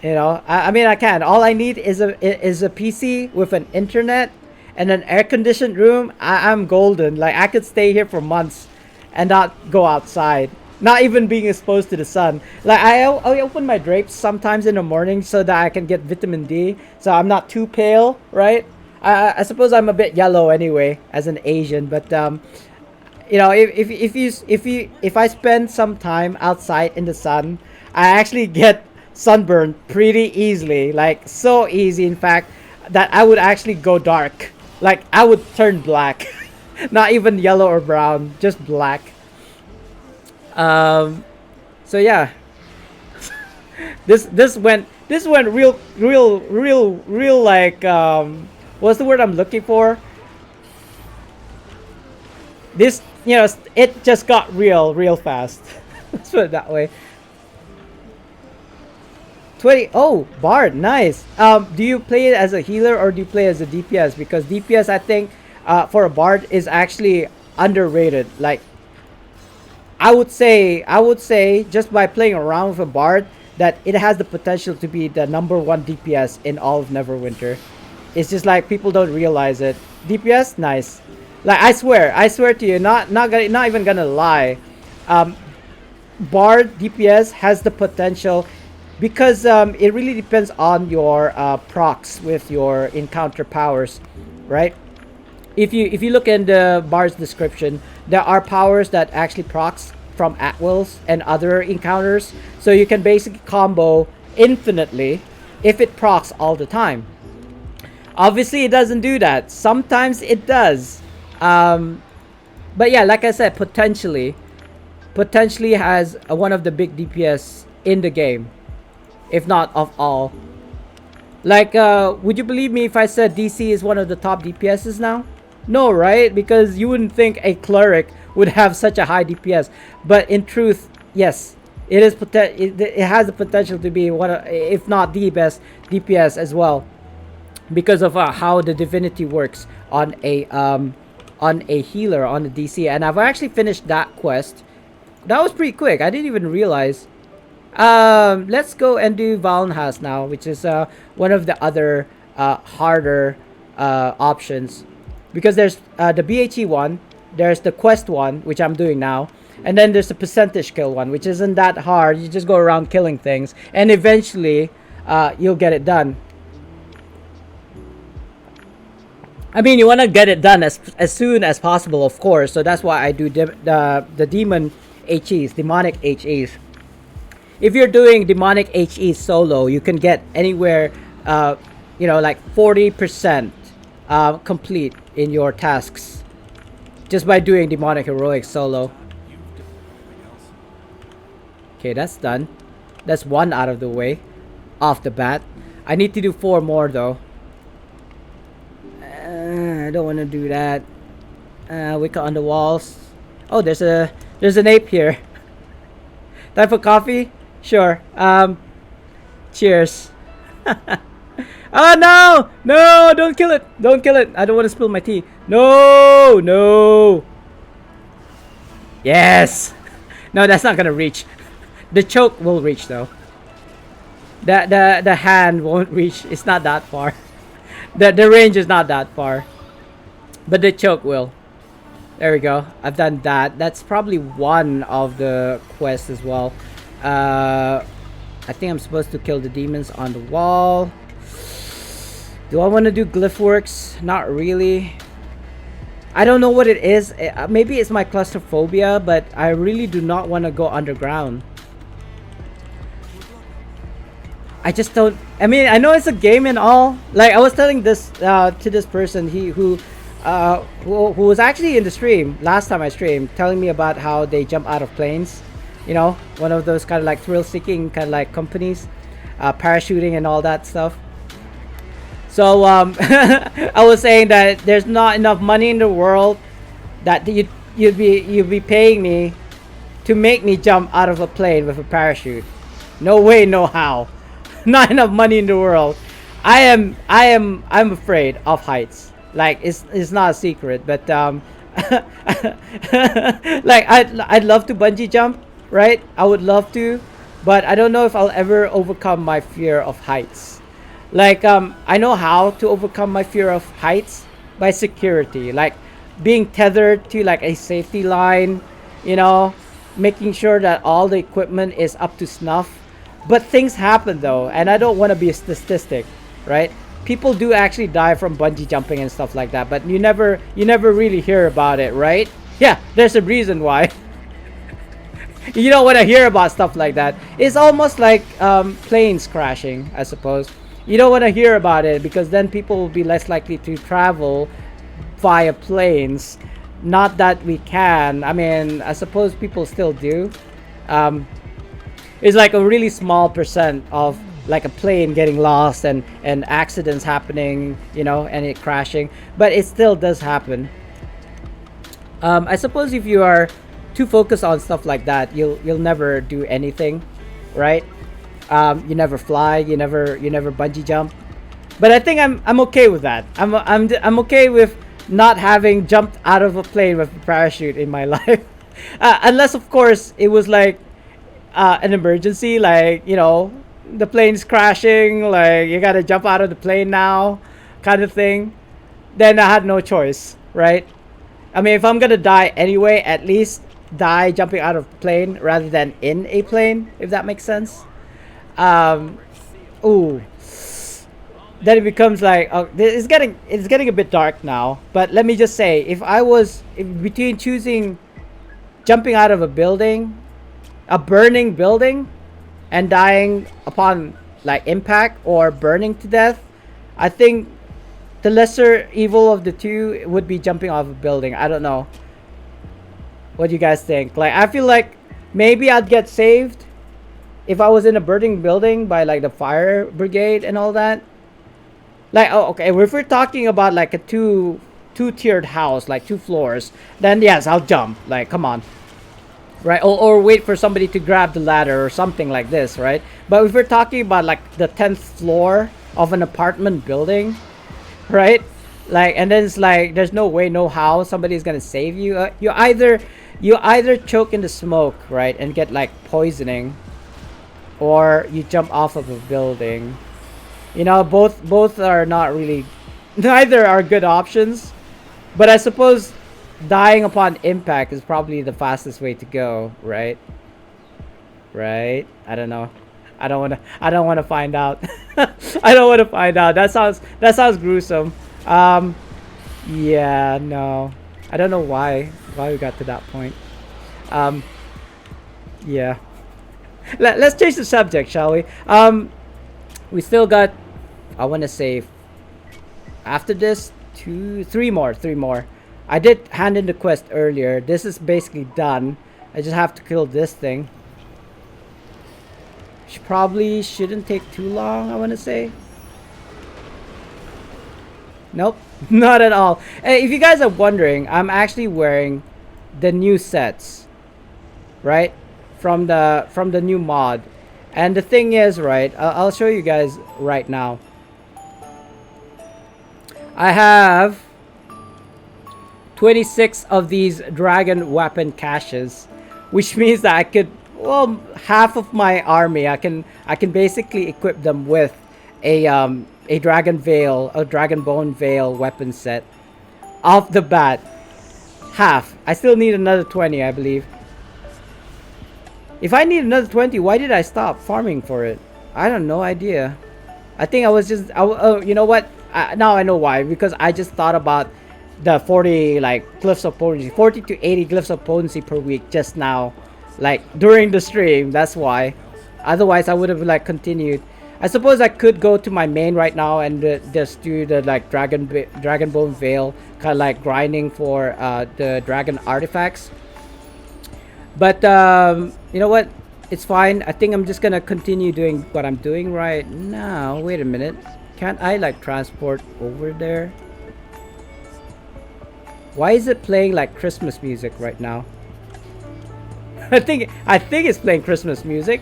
I mean, I can. All I need is a PC with an internet and an air conditioned room. I'm golden. Like I could stay here for months and not go outside, not even being exposed to the sun. Like I open my drapes sometimes in the morning so that I can get vitamin D, so I'm not too pale, right? I suppose I'm a bit yellow anyway as an Asian, but if I spend some time outside in the sun, I actually get sunburned pretty easily, like so easy, in fact, that I would actually go dark. Like I would turn black, not even yellow or brown, just black. So yeah, this went real like what's the word I'm looking for? This it just got real fast. Let's put it that way. 20. Oh, Bard, nice. Do you play it as a healer or do you play as a DPS? Because DPS, I think, for a Bard is actually underrated. Like, I would say, just by playing around with a Bard, that it has the potential to be the #1 DPS in all of Neverwinter. It's just like people don't realize it. DPS, nice. Like I swear to you, not even gonna lie. Bard DPS has the potential. Because it really depends on your procs with your encounter powers, right? If you look in the Bard's description, there are powers that actually procs from at-wills and other encounters. So you can basically combo infinitely if it procs all the time. Obviously, it doesn't do that. Sometimes it does. But yeah, like I said, potentially has one of the big DPS in the game. If not of all. Like, would you believe me if I said DC is one of the top DPSs now? No, right? Because you wouldn't think a cleric would have such a high DPS. But in truth, yes, it has the potential to be one of, if not the best DPS as well, because of how the divinity works on a healer on the DC. And I've actually finished that quest. That was pretty quick. I didn't even realize. Let's go and do Valenhas now, which is one of the other harder options, because there's the BHE one, there's the quest one, which I'm doing now, and then there's the percentage kill one, which isn't that hard. You just go around killing things, and eventually you'll get it done. I mean, you want to get it done as soon as possible, of course. So that's why I do the demon HEs, demonic HEs. If you're doing demonic HE solo, you can get anywhere, like 40% complete in your tasks just by doing demonic heroics solo. Okay, that's done. That's one out of the way off the bat. I need to do 4 more though. I don't want to do that. Wicker on the walls. Oh, there's an ape here. Time for coffee? Sure. Cheers. Oh no! No! Don't kill it! Don't kill it! I don't want to spill my tea. No! No! Yes! No, that's not gonna reach. The choke will reach though. The hand won't reach. It's not that far. The range is not that far. But the choke will. There we go. I've done that. That's probably one of the quests as well. I think I'm supposed to kill the demons on the wall. Do I want to do glyph works? Not really. I don't know what it is. Maybe it's my claustrophobia, but I really do not want to go underground. I just don't. I mean, I know it's a game and all. Like I was telling this to this person, who was actually in the stream last time I streamed, telling me about how they jump out of planes. You know, one of those kind of like thrill-seeking kind of like companies, parachuting and all that stuff. So I was saying that there's not enough money in the world that you'd be paying me to make me jump out of a plane with a parachute. No way, no how. Not enough money in the world. I'm afraid of heights. Like it's not a secret, but like I'd love to bungee jump, right? I would love to, but I don't know if I'll ever overcome my fear of heights. Like I know how to overcome my fear of heights by security, like being tethered to like a safety line, you know, making sure that all the equipment is up to snuff. But things happen though, and I don't want to be a statistic, right? People do actually die from bungee jumping and stuff like that, but you never really hear about it, right? Yeah, there's a reason why. You don't want to hear about stuff like that. It's almost like planes crashing, I suppose. You don't want to hear about it because then people will be less likely to travel via planes. Not that we can. I mean, I suppose people still do. It's like a really small percent of like a plane getting lost and accidents happening, you know, and it crashing, but it still does happen. I suppose if you are too focused on stuff like that, you'll never do anything, right? You never fly, you never bungee jump. But I think I'm okay with that. I'm okay with not having jumped out of a plane with a parachute in my life, unless of course it was like an emergency, like, you know, the plane's crashing, like you gotta jump out of the plane now, kind of thing. Then I had no choice, right? I mean, if I'm gonna die anyway, at least die jumping out of a plane rather than in a plane, if that makes sense. Ooh. Then it becomes like it's getting a bit dark now. But let me just say, if between choosing jumping out of a building, a burning building, and dying upon like impact or burning to death, I think the lesser evil of the two would be jumping off a building. I don't know. What do you guys think? Like, I feel like maybe I'd get saved if I was in a burning building by like the fire brigade and all that. Like, oh, okay, if we're talking about like a two-tiered house, like 2 floors, then yes, I'll jump. Like, come on. Right? Or wait for somebody to grab the ladder or something like this, right? But if we're talking about like the 10th floor of an apartment building, right? Like, and then it's like there's no way, no how somebody's gonna save you. You either choke in the smoke, right, and get like poisoning, or you jump off of a building. You know, both are not really, neither are good options. But I suppose dying upon impact is probably the fastest way to go, right? Right? I don't know. I don't want to find out. I don't want to find out. That sounds gruesome. Yeah, no. I don't know why we got to that point. Yeah. Let's change the subject, shall we? We still got, I want to say, after this, three more. I did hand in the quest earlier. This is basically done. I just have to kill this thing. Which probably shouldn't take too long, I want to say. Nope, not at all. Hey, if you guys are wondering, I'm actually wearing the new sets, right? From the new mod. And the thing is, right, I'll show you guys right now. I have 26 of these dragon weapon caches, which means that I could, well, half of my army, I can basically equip them with a dragon veil, a dragon bone veil weapon set off the bat. Half. I still need another 20, I believe. If I need another 20, why did I stop farming for it? I don't know, idea. I think I was just, oh, you know what? Now I know why. Because I just thought about the 40 like glyphs of potency, 40 to 80 glyphs of potency per week just now, like during the stream. That's why. Otherwise, I would have like continued. I suppose I could go to my main right now and just do the like dragon bone veil, kind of like grinding for the dragon artifacts. But you know what? It's fine. I think I'm just gonna continue doing what I'm doing right now. Wait a minute. Can't I like transport over there? Why is it playing like Christmas music right now? I think it's playing Christmas music.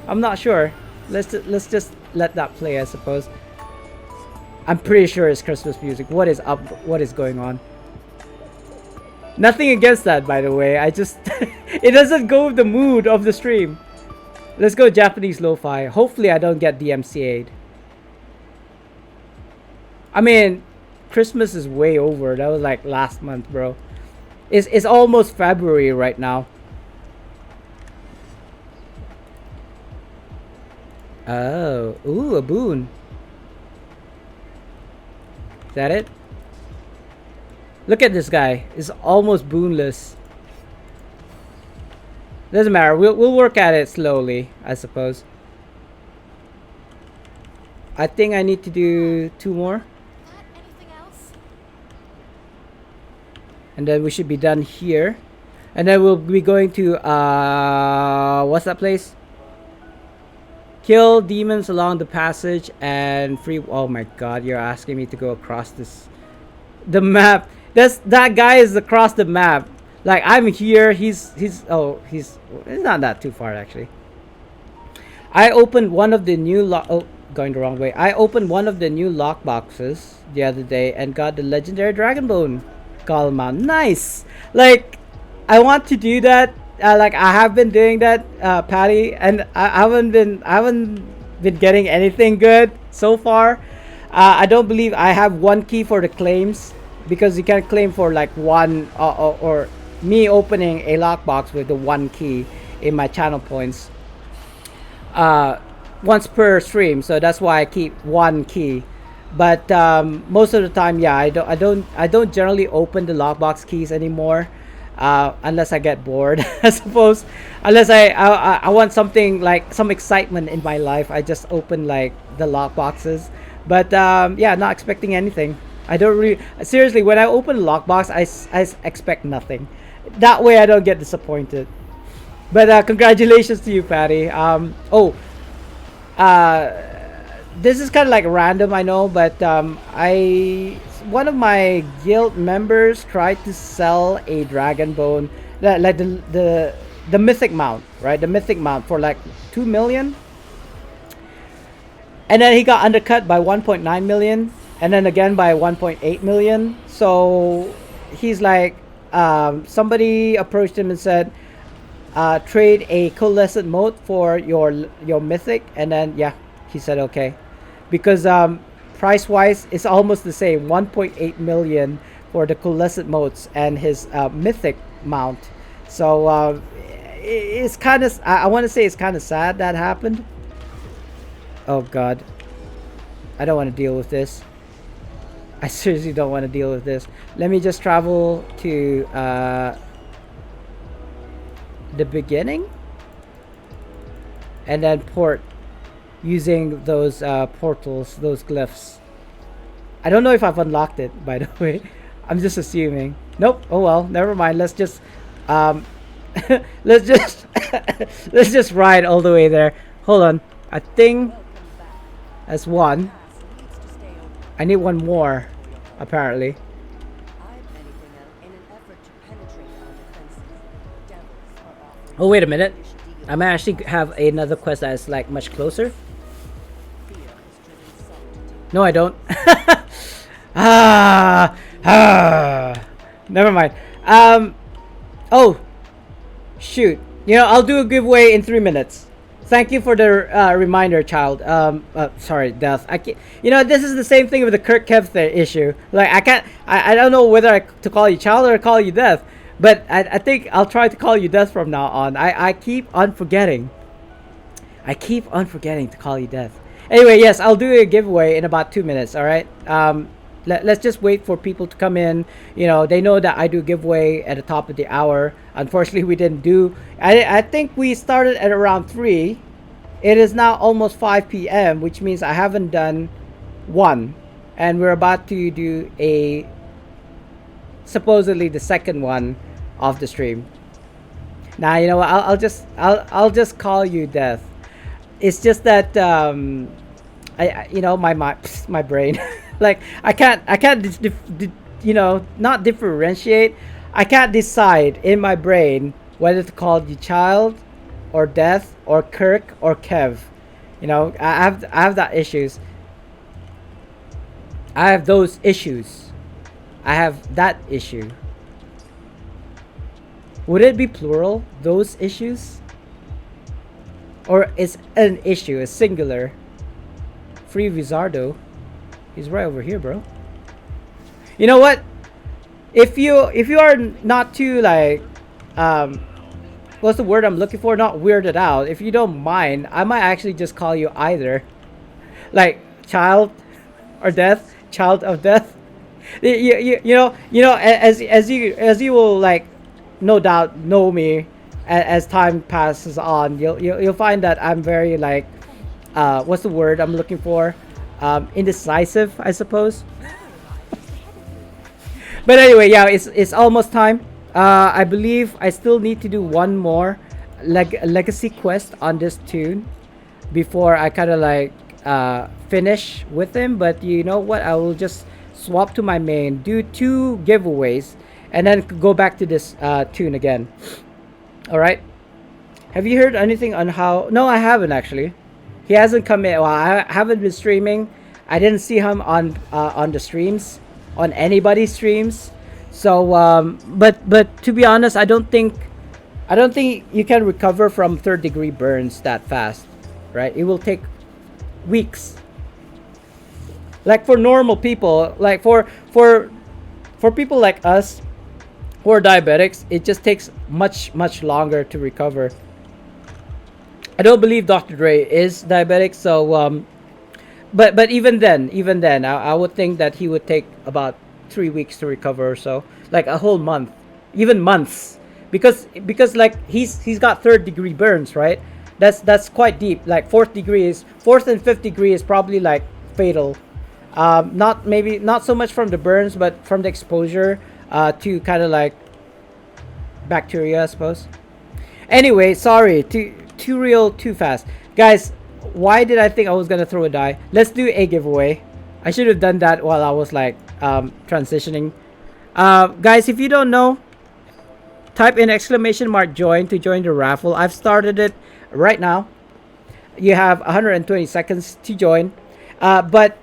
I'm not sure. Let's just let that play, I suppose. I'm pretty sure it's Christmas music. What is up? What is going on? Nothing against that, by the way. I just it doesn't go with the mood of the stream. Let's go Japanese lo-fi. Hopefully I don't get DMCA'd. I mean, Christmas is way over. That was like last month, bro. It's almost February right now. Oh, ooh, a boon. Is that it? Look at this guy. It's almost boonless. Doesn't matter. We'll work at it slowly, I suppose. I think I need to do 2 more. Anything else? And then we should be done here. And then we'll be going to what's that place? Kill demons along the passage and free. Oh my god, you're asking me to go across the map. That guy is across the map. Like I'm here, he's not that too far actually. I opened one of the new going the wrong way. I opened one of the new lock boxes the other day and got the legendary dragon bone Kalma. Nice. Like I want to do that. Like I have been doing that, Patty, and I haven't been getting anything good so far. I don't believe I have 1 key for the claims because you can claim for like 1 or me opening a lockbox with the 1 key in my channel points once per stream. So that's why I keep 1 key. But most of the time, yeah, I don't generally open the lockbox keys anymore. Unless I get bored, I suppose. Unless I want something like some excitement in my life, I just open like the lock boxes. But yeah, not expecting anything. I don't really seriously when I open a lockbox, I expect nothing. That way I don't get disappointed. But congratulations to you, Patty. This is kind of like random, I know, but one of my guild members tried to sell a dragon bone, like the mythic mount, right? The mythic mount for like 2 million, and then he got undercut by 1.9 million, and then again by 1.8 million. So he's like, somebody approached him and said, trade a coalescent mote for your mythic, and then yeah, he said okay, because price wise it's almost the same, 1.8 million for the coalescent motes and his mythic mount. So it's kind of, I want to say it's kind of sad that happened. Oh god, I don't want to deal with this. I seriously don't want to deal with this. Let me just travel to the beginning and then port using those portals, those glyphs. I don't know if I've unlocked it, by the way. I'm just assuming. Nope. Oh well, never mind. Let's just let's just let's just ride all the way there. Hold on. I think that's one. I need one more, apparently. Oh wait a minute. I might actually have another quest that is like much closer. No, I don't. Never mind. Oh, shoot. You know, I'll do a giveaway in 3 minutes. Thank you for the reminder, child. Sorry, Death. I can't, you know, this is the same thing with the Kirk Kev issue. Like, I can't. I don't know whether to call you child or call you Death. But I think I'll try to call you Death from now on. I keep on forgetting. I keep on forgetting to call you Death. Anyway, yes, I'll do a giveaway in about 2 minutes. All right. Let's just wait for people to come in. You know, they know that I do giveaway at the top of the hour. Unfortunately, we didn't do. I think we started at around 3. It is now almost 5 p.m., which means I haven't done one, and we're about to do a supposedly the second one of the stream. Now, you know what? I'll just call you Death. It's just that I you know, my brain. Like I can't you know, not differentiate. I can't decide in my brain whether to call you child or Death or Kirk or Kev. You know, I have that issues. I have those issues. I have that issue. Would it be plural, those issues? Or is an issue a singular? Free Vizardo. He's right over here, bro. You know what? If you are not too like what's the word I'm looking for? Not weirded out. If you don't mind, I might actually just call you either. Like child or Death, child of Death. You know as you will like no doubt know me as time passes on, you'll find that I'm very like what's the word I'm looking for? Indecisive, I suppose. But anyway, yeah, it's almost time. I believe I still need to do one more legacy quest on this tune before I kind of like finish with him. But you know what? I will just swap to my main, do 2 giveaways, and then go back to this tune again. All right. Have you heard anything on how? No, I haven't actually. He hasn't come in. Well, I haven't been streaming. I didn't see him on the streams, on anybody's streams. So, but to be honest, I don't think you can recover from 3rd-degree burns that fast, right? It will take weeks. Like for normal people, like for people like us who are diabetics, it just takes much longer to recover. I don't believe Dr. Dre is diabetic, so but even then, I would think that he would take about 3 weeks to recover or so, like a whole month, even months, because like he's got 3rd-degree burns, right? That's quite deep. Like 4th and 5th degree is probably like fatal. Not so much from the burns, but from the exposure to kind of like bacteria, I suppose. Anyway, sorry, too real, too fast, guys. Why did I think I was gonna throw a die? Let's do a giveaway. I should have done that while I was like transitioning. Guys, if you don't know, type in !join to join the raffle. I've started it right now. You have 120 seconds to join. But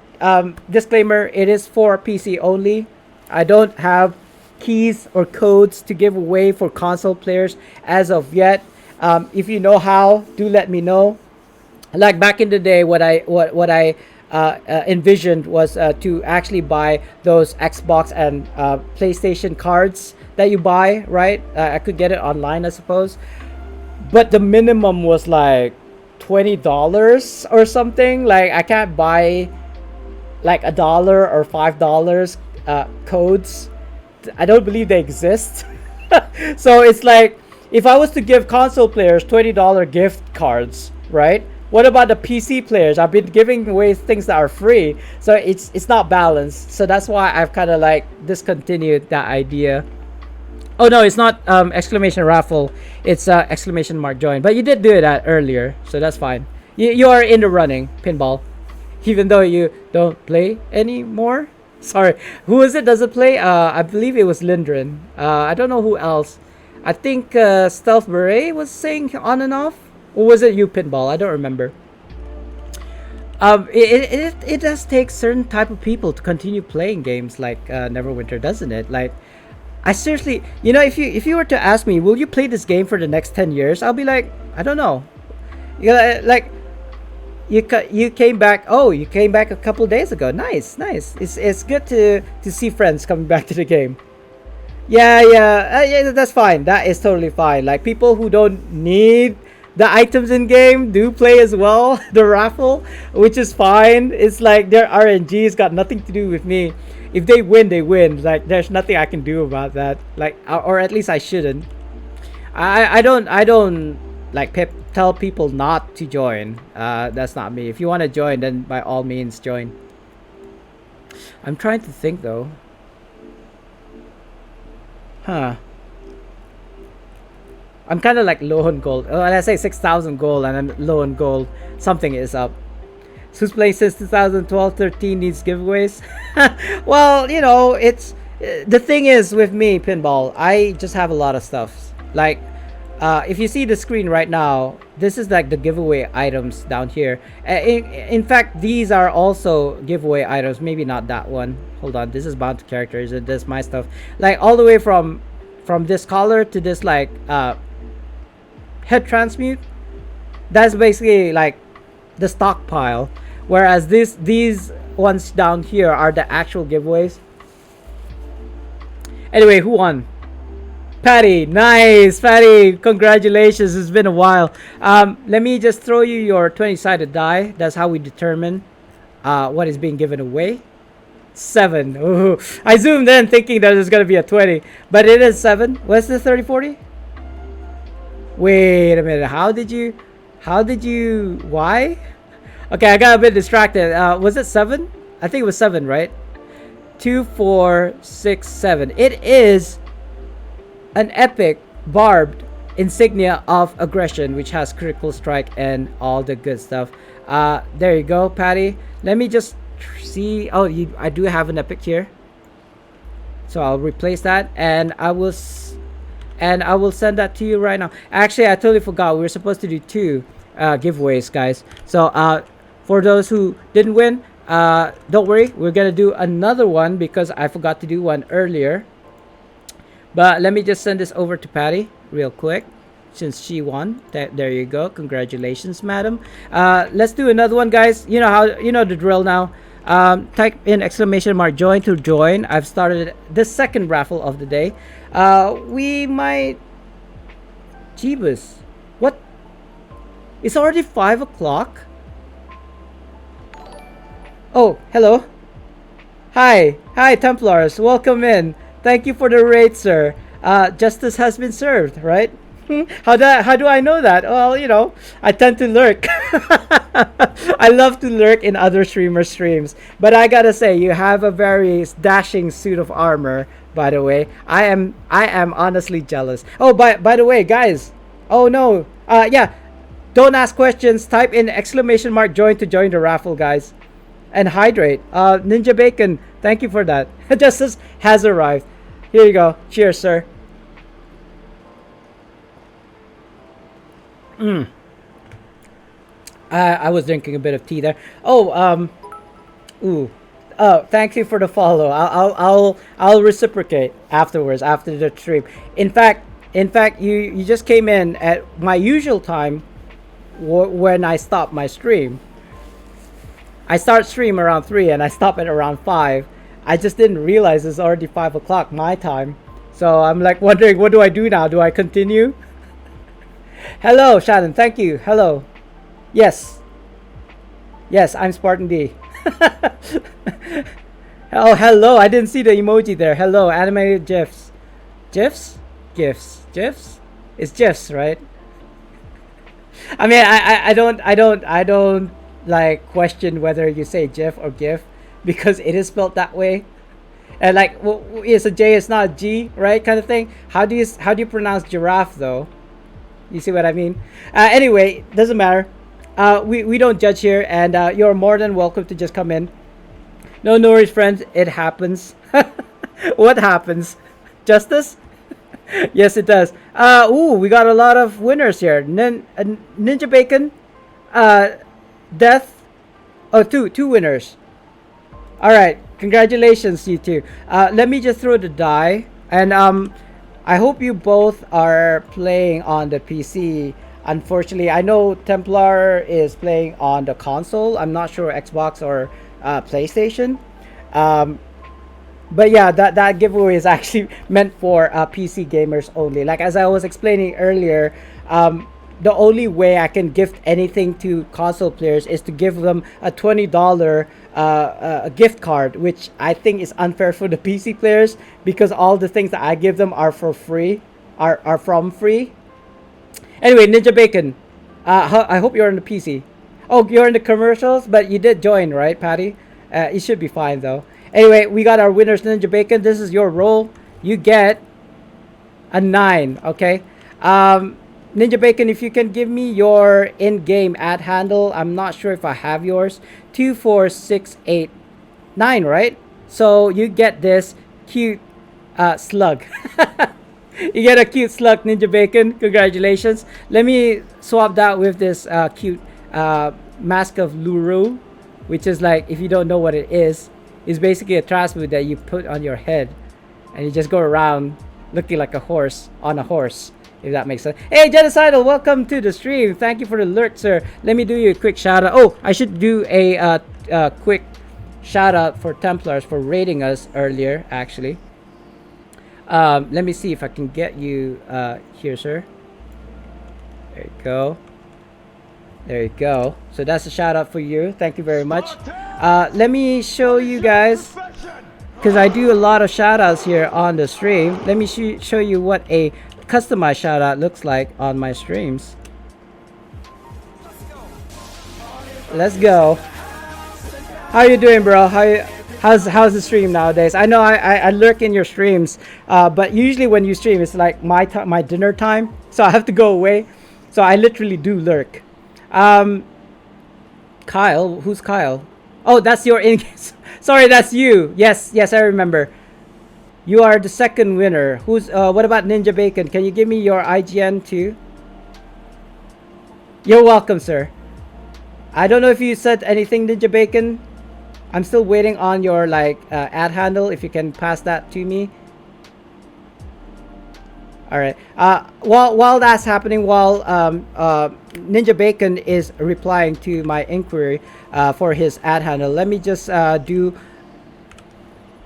disclaimer, it is for PC only. I don't have keys or codes to give away for console players as of yet. If you know how, do let me know. Like back in the day, what I envisioned was to actually buy those Xbox and PlayStation cards that you buy, right? I could get it online, I suppose, but the minimum was like $20 or something. Like I can't buy like $1 or $5 codes. I don't believe they exist. So it's like if I was to give console players $20 gift cards, right, What about the PC players? I've been giving away things that are free, so it's not balanced. So that's why I've kind of like discontinued that idea. Oh no, it's not exclamation raffle. It's exclamation mark join. But you did do that earlier, so that's fine. You are in the running, pinball, even though you don't play anymore. Sorry, who is it? Doesn't play? I believe it was Lindren. I don't know who else. I think Stealth Beret was saying on and off. Or was it you, pinball? I don't remember. It does take certain type of people to continue playing games like Neverwinter, doesn't it? Like, I seriously, if you were to ask me, will you play this game for the next 10 years? I'll be like, I don't know. Like, you came back. Oh, you came back a couple days ago. Nice. It's good to see friends coming back to the game. Yeah, that's fine. That is totally fine. Like, people who don't need the items in game do play as well. The raffle, which is fine. It's like their RNG has got nothing to do with me. If they win, they win. Like, there's nothing I can do about that. Like, or at least I shouldn't. I don't like tell people not to join. That's not me. If you want to join, then by all means join. I'm trying to think though. I'm kind of like low on gold. Oh, let's say 6,000 gold, and I'm low on gold. Something is up. Who's playing since 2012-13 needs giveaways? Well, it's the thing is with me, pinball. I just have a lot of stuff. Like, if you see the screen right now, this is like the giveaway items down here. In fact, these are also giveaway items. Maybe not that one. Hold on, this is bound to characters, and this my stuff. Like all the way from this collar to this like head transmute. That's basically like the stockpile. Whereas these ones down here are the actual giveaways. Anyway, who won? Patty, nice, Patty, congratulations. It's been a while. Let me just throw you your 20-sided die. That's how we determine what is being given away. 7. Ooh. I zoomed in thinking that it's gonna be a 20, but it is 7. What's the 30-40? Wait a minute. How did you? Why? Okay, I got a bit distracted. Was it 7? I think it was 7, right? 2, 4, 6, 7. It is an epic barbed insignia of aggression, which has critical strike and all the good stuff. There you go, Patty. Let me just see. Oh, I do have an epic here, so I'll replace that, and I will send that to you right now. Actually, I totally forgot. We were supposed to do 2 giveaways, guys. So for those who didn't win, don't worry. We're gonna do another one because I forgot to do one earlier. But let me just send this over to Patty real quick, since she won. There you go. Congratulations, madam. Let's do another one, guys. You know the drill now. Type in exclamation mark join to join. I've started the second raffle of the day. We might... Jeebus. What? It's already 5 o'clock? Oh, hello. Hi, Templars. Welcome in. Thank you for the raid, sir. Justice has been served, right? How do I know that? Well, I tend to lurk. I love to lurk in other streamers' streams. But I gotta say, you have a very dashing suit of armor, by the way. I am honestly jealous. Oh, by the way, guys. Oh, no. Yeah. Don't ask questions. Type in exclamation mark join to join the raffle, guys. And hydrate. Ninja Bacon, thank you for that. Justice has arrived. Here you go. Cheers, sir. I was drinking a bit of tea there. Oh, thank you for the follow. I'll reciprocate afterwards, after the stream. In fact, you just came in at my usual time when I stop my stream. I start stream around 3 and I stop at around 5. I just didn't realize it's already 5 o'clock my time. So I'm like wondering, what do I do now? Do I continue? Hello, Shannon. Thank you. Hello. Yes, I'm SpartanDee. Oh, hello. I didn't see the emoji there. Hello, animated GIFs. GIFs? GIFs? GIFs? It's GIFs, right? I mean, I don't like question whether you say GIF or GIF because it is spelled that way. And like, well, it's a J, it's not a G, right? Kind of thing. How do you pronounce giraffe though? You see what I mean? Anyway, doesn't matter. We don't judge here, and you're more than welcome to just come in. No worries, friends. It happens. What happens? Justice? Yes, it does. Ooh, we got a lot of winners here. Ninja Bacon, Death. Oh, two winners. All right, congratulations, you two. Let me just throw the die, and I hope you both are playing on the PC. Unfortunately, I know Templar is playing on the console. I'm not sure Xbox or PlayStation. But yeah, that giveaway is actually meant for PC gamers only. Like as I was explaining earlier, the only way I can gift anything to console players is to give them a $20 gift card, which I think is unfair for the PC players because all the things that I give them are for free, are from free. Anyway, Ninja Bacon, I hope you're on the PC. Oh, you're in the commercials, but you did join, right, Patty? You should be fine though. Anyway, we got our winners, Ninja Bacon. This is your roll. You get a 9, okay? Ninja Bacon, if you can give me your in-game ad handle. I'm not sure if I have yours. 24689, right? So you get this cute slug. You get a cute slug, Ninja Bacon. Congratulations. Let me swap that with this cute Mask of Luru, which is like, if you don't know what it is basically a trash food that you put on your head and you just go around looking like a horse on a horse, if that makes sense. Hey, Genocidal, welcome to the stream. Thank you for the alert, sir. Let me do you a quick shout out. Oh, I should do a quick shout out for Templars for raiding us earlier, actually. Let me see if I can get you here, sir. There you go. There you go. So that's a shout out for you. Thank you very much. Let me show you guys, because I do a lot of shout outs here on the stream. Let me show you what a customized shout out looks like on my streams. Let's go. How you doing, bro? How's the stream nowadays? I know I lurk in your streams, but usually when you stream, it's like my dinner time, so I have to go away. So I literally do lurk. Kyle, who's Kyle? Oh, that's your in. Sorry, that's you. Yes, I remember. You are the second winner. Who's? What about Ninja Bacon? Can you give me your IGN too? You're welcome, sir. I don't know if you said anything, Ninja Bacon. I'm still waiting on your ad handle. If you can pass that to me. All right. While that's happening, while Ninja Bacon is replying to my inquiry for his ad handle, let me just do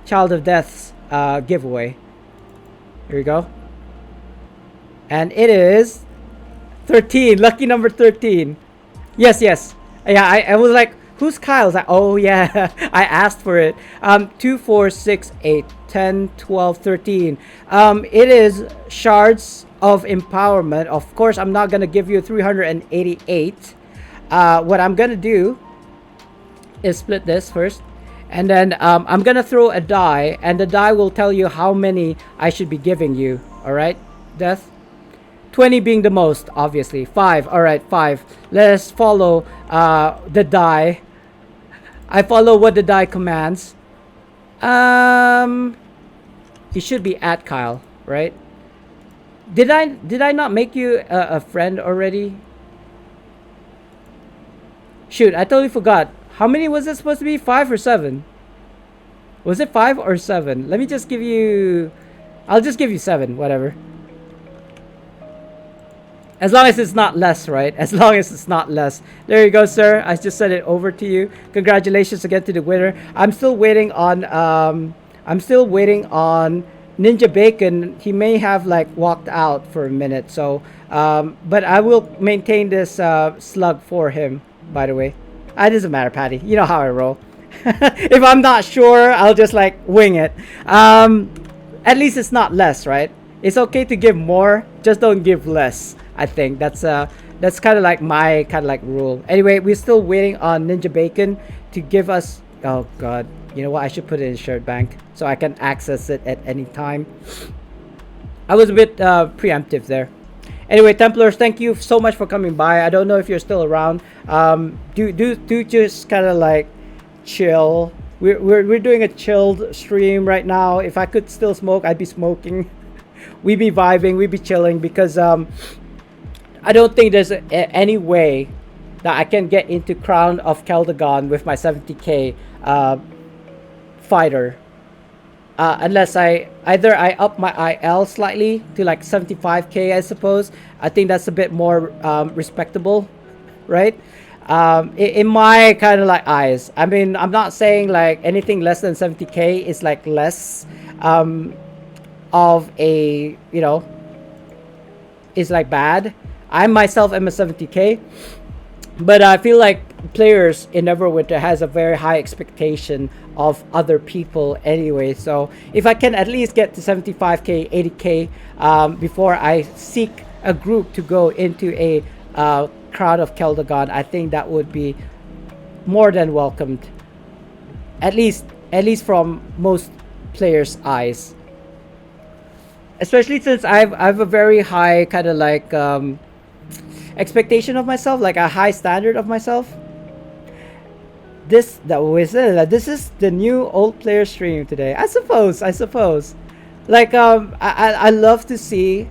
Child of Death's giveaway. Here we go. And it is 13. Lucky number 13. Yes. Yeah, I was like, who's Kyle? I was like, oh yeah, I asked for it. 2, 4, 6, 8, 10, 12, 13. It is Shards of Empowerment. Of course, I'm not gonna give you 388. What I'm gonna do is split this first, and then I'm gonna throw a die, and the die will tell you how many I should be giving you. All right, Death. 20 being the most, obviously. 5. All right, 5. Let's follow the die. I follow what the die commands. It should be at Kyle, right? Did I not make you a friend already? Shoot, I totally forgot. How many was it supposed to be? 5 or 7? Was it 5 or 7? Let me just give you... I'll just give you 7, whatever. As long as it's not less, right? As long as it's not less. There you go, sir. I just sent it over to you. Congratulations again to the winner. I'm still waiting on Ninja Bacon. He may have walked out for a minute. So, but I will maintain this slug for him. By the way, it doesn't matter, Patty. You know how I roll. If I'm not sure, I'll just wing it. At least it's not less, right? It's okay to give more, just don't give less. I think that's That's kind of like my kind of like rule. Anyway, we're still waiting on Ninja Bacon to give us. Oh God, you know what? I should put it in shared bank so I can access it at any time. I was a bit preemptive there. Anyway, Templars, thank you so much for coming by. I don't know if you're still around. Do just kind of like chill. We're doing a chilled stream right now. If I could still smoke, I'd be smoking. We'd be vibing. We'd be chilling because I don't think there's any way that I can get into Crown of Keldagon with my 70k fighter. Unless I up my IL slightly to like 75k, I suppose. I think that's a bit more respectable, right? In my kind of like eyes. I mean, I'm not saying like anything less than 70k is like less of a, you know, is like bad. I myself am a 70k, but I feel like players in Neverwinter has a very high expectation of other people anyway. So if I can at least get to 75k, 80k before I seek a group to go into a Crowd of Keldagon, I think that would be more than welcomed. At least from most players' eyes. Especially since I've a very high kind of like expectation of myself, like a high standard of myself. This is the new old player stream today. I suppose. Like I love to see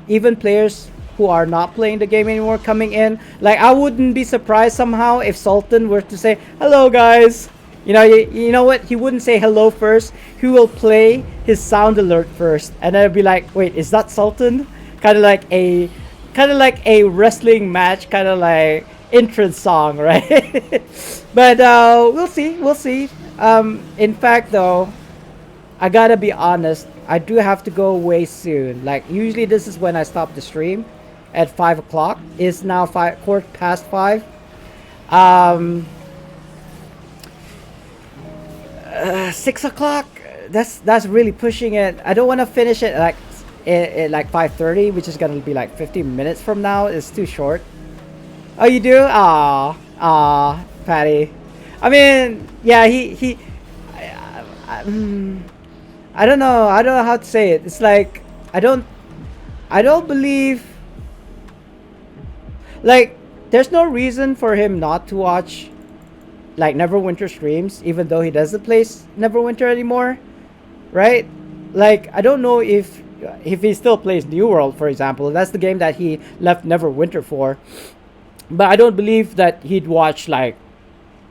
even players who are not playing the game anymore coming in. Like I wouldn't be surprised somehow if Sultan were to say hello guys. You know what? He wouldn't say hello first. He will play his sound alert first, and then I'd be like, wait, is that Sultan? Kind of like a wrestling match, kind of like entrance song, right? But we'll see. In fact, though, I gotta be honest. I do have to go away soon. Like usually, this is when I stop the stream at 5 o'clock. It's now 5:15. 6 o'clock. That's really pushing it. I don't want to finish it like at like 5:30, which is gonna be like 15 minutes from now. It's too short. Oh, you do? Aw, Patty. I mean, yeah, he I don't know how to say it. It's like I don't believe, like, there's no reason for him not to watch like Neverwinter streams, even though he doesn't play Neverwinter anymore, right? Like I don't know if he still plays New World, for example. That's the game that he left Neverwinter for. But I don't believe that he'd watch like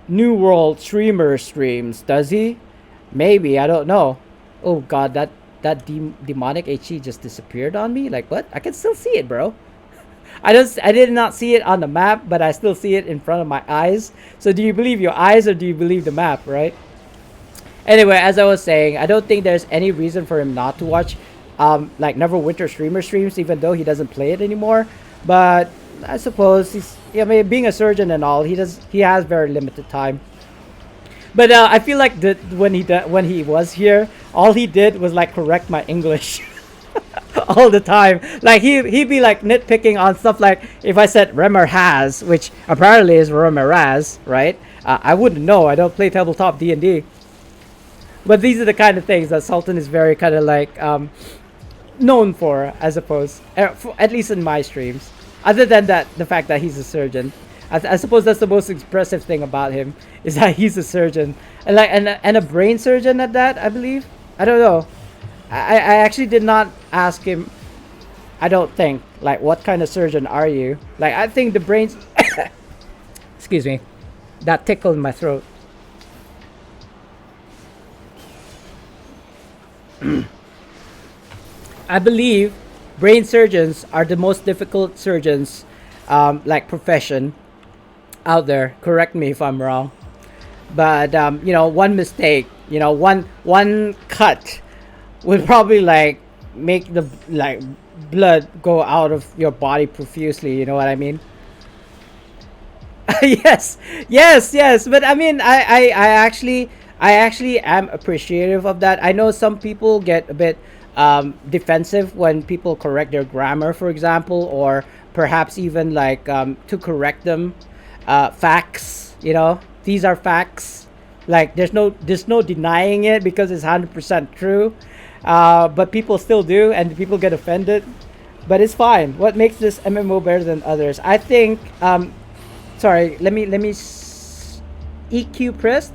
New World streamer streams, does he? Maybe, I don't know. Oh god, that demonic HE just disappeared on me. Like what? I can still see it, bro. I did not see it on the map, but I still see it in front of my eyes. So do you believe your eyes or do you believe the map, right? Anyway, as I was saying, I don't think there's any reason for him not to watch like Neverwinter streamer streams, even though he doesn't play it anymore. But I suppose I mean, being a surgeon and all, he has very limited time. But I feel like when he was here, all he did was like correct my English all the time. Like he'd be like nitpicking on stuff like if I said Remer has, which apparently is Remeraz, right? I wouldn't know. I don't play tabletop D&D. But these are the kind of things that Sultan is very kind of like known for, I suppose, at least in my streams. Other than that, the fact that he's a surgeon, I suppose that's the most impressive thing about him, is that he's a surgeon, and like and a brain surgeon at that, I believe. I don't know. I actually did not ask him. I don't think, like, what kind of surgeon are you? Like, I think the brains. Excuse me, that tickle in my throat. I believe brain surgeons are the most difficult surgeons, like profession out there. Correct me if I'm wrong, but you know, one mistake, you know, one cut would probably like make the like blood go out of your body profusely. You know what I mean? yes. But I mean, I actually am appreciative of that. I know some people get a bit defensive when people correct their grammar, for example, or perhaps even like to correct them. Facts, these are facts. Like there's no denying it because it's 100% true. But people still do, and people get offended. But it's fine. What makes this MMO better than others? I think. Sorry, let me EQ priest.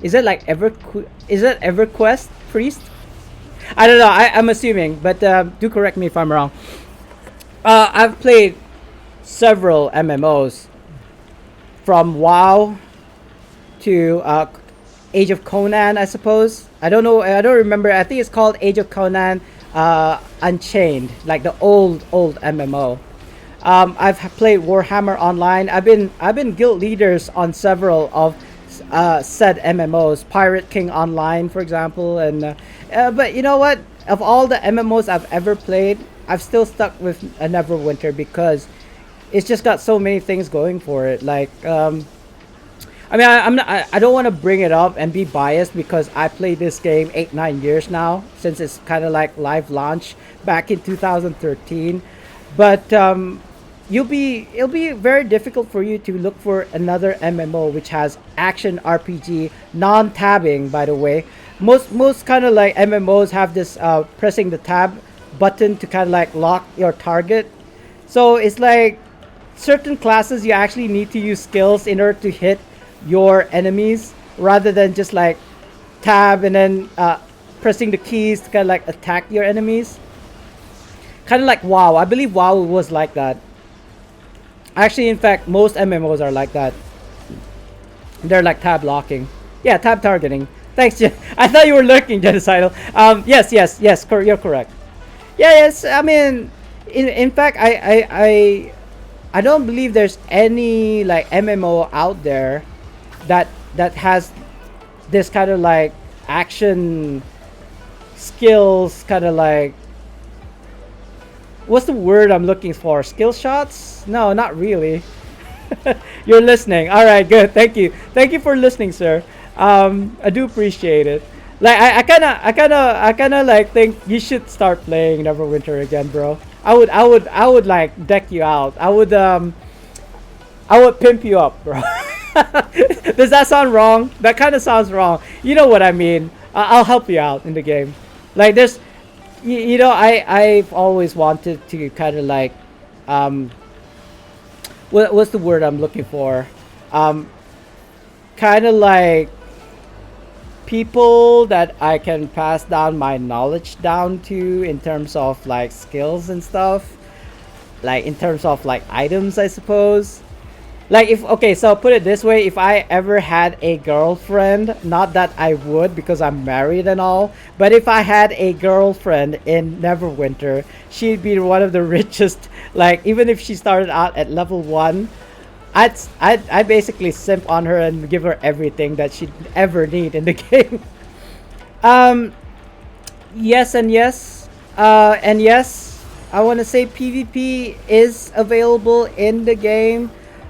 Is it like Is it EverQuest priest? I don't know. I'm assuming, but do correct me if I'm wrong. I've played several MMOs, from WoW to Age of Conan, I suppose. I don't know. I don't remember. I think it's called Age of Conan Unchained, like the old MMO. I've played Warhammer Online. I've been guild leaders on several of said MMOs, Pirate King Online, for example. And but you know what? Of all the MMOs I've ever played, I've still stuck with Neverwinter because it's just got so many things going for it. Like, I mean, I don't want to bring it up and be biased because I played this game 8-9 years now, since it's kind of like live launch back in 2013. But it'll be very difficult for you to look for another MMO which has action RPG, non-tabbing, by the way. Most kind of like MMOs have this pressing the tab button to kind of like lock your target. So it's like certain classes you actually need to use skills in order to hit your enemies, rather than just like tab and then pressing the keys to kind of like attack your enemies. Kind of like WoW. I believe WoW was like that. Actually, in fact, most MMOs are like that. They're like tab locking. Yeah, tab targeting. Thanks, I thought you were lurking, Genocidal. Yes, you're correct. Yeah, yes. I mean, in fact, I don't believe there's any like MMO out there that has this kind of like action skills, kind of like, what's the word I'm looking for? Skill shots? No, not really. You're listening. All right, good. Thank you for listening, sir. I do appreciate it. Like I kind of like think you should start playing Neverwinter again, bro. I would like deck you out. I would pimp you up, bro. Does that sound wrong? That kind of sounds wrong. You know what I mean? I'll help you out in the game. Like there's, I've always wanted to kind of like, what's the word I'm looking for? Kind of like people that I can pass down my knowledge down to in terms of like skills and stuff, like in terms of like items, I suppose. Like so put it this way, if I ever had a girlfriend, not that I would because I'm married and all, but if I had a girlfriend in Neverwinter, she'd be one of the richest. Like even if she started out at level 1, I'd basically simp on her and give her everything that she'd ever need in the game. Yes and yes. And yes, I want to say PvP is available in the game.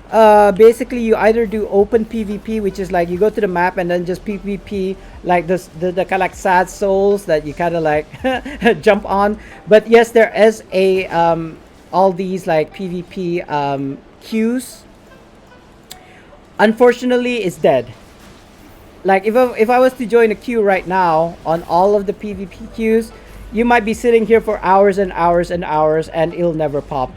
Basically you either do open PvP, which is like you go to the map and then just PvP, like the kind of like sad souls that you kind of like jump on. But yes, there is a all these like PvP queues. Unfortunately, it's dead. Like if I was to join a queue right now on all of the PvP queues, you might be sitting here for hours and hours and hours and it'll never pop.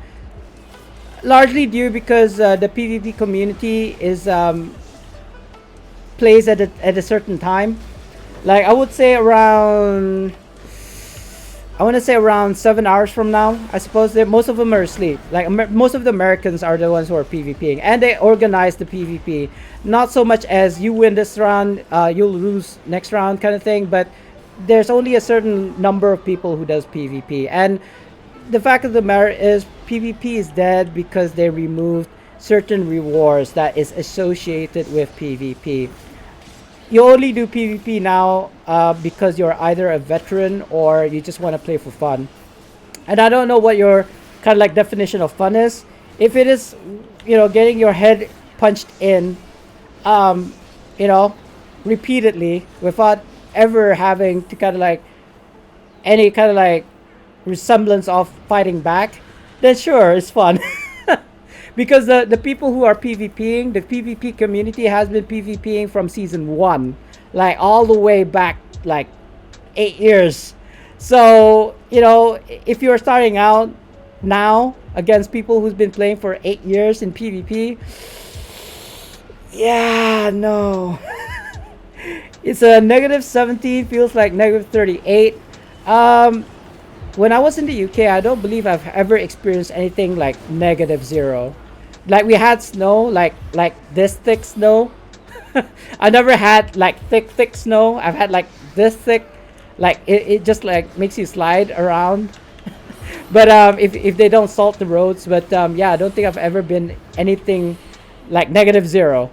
Largely due because the PvP community is plays at a certain time. Like I would say around, I want to say around 7 hours from now. I suppose that most of them are asleep. Like most of the Americans are the ones who are PvPing, and they organize the PvP. Not so much as you win this round, you'll lose next round kind of thing. But there's only a certain number of people who does PvP, and the fact of the matter is PvP is dead because they removed certain rewards that is associated with PvP. You only do PvP now because you're either a veteran or you just want to play for fun. And I don't know what your kind of like definition of fun is. If it is, getting your head punched in, repeatedly without ever having to kind of like any kind of like resemblance of fighting back, then sure, it's fun. because the people who are PvPing, the PvP community has been PvPing from season 1, like all the way back like 8 years. So, you know, if you're starting out now against people who's been playing for 8 years in PvP, yeah, no. It's a -17, feels like -38. When I was in the UK, I don't believe I've ever experienced anything like -0. Like we had snow, like this thick snow. I never had like thick snow. I've had like this thick, like it just like makes you slide around. But if they don't salt the roads, but yeah, I don't think I've ever been anything like -0.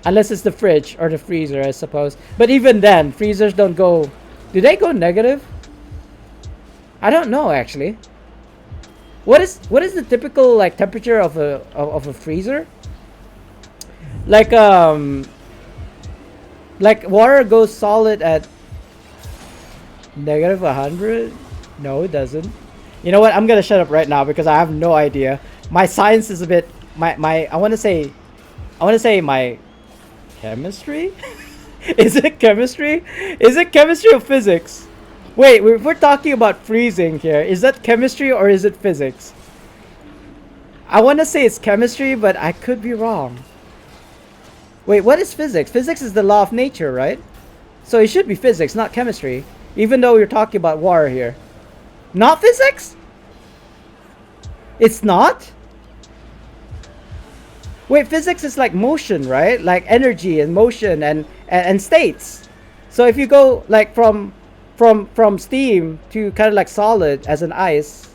Unless it's the fridge or the freezer, I suppose. But even then, freezers don't go... Do they go negative? I don't know, actually. What is the typical like temperature of a freezer? Like water goes solid at -100? No, it doesn't. You know what? I'm gonna shut up right now because I have no idea. My science is a bit... I want to say my... Chemistry? Is it chemistry? Is it chemistry or physics? Wait, we're talking about freezing here. Is that chemistry or is it physics? I want to say it's chemistry, but I could be wrong. Wait, what is physics? Physics is the law of nature, right? So it should be physics, not chemistry. Even though we're talking about water here. Not physics? It's not? Wait, physics is like motion, right? Like energy and motion and states. So if you go like from steam to kind of like solid as an ice.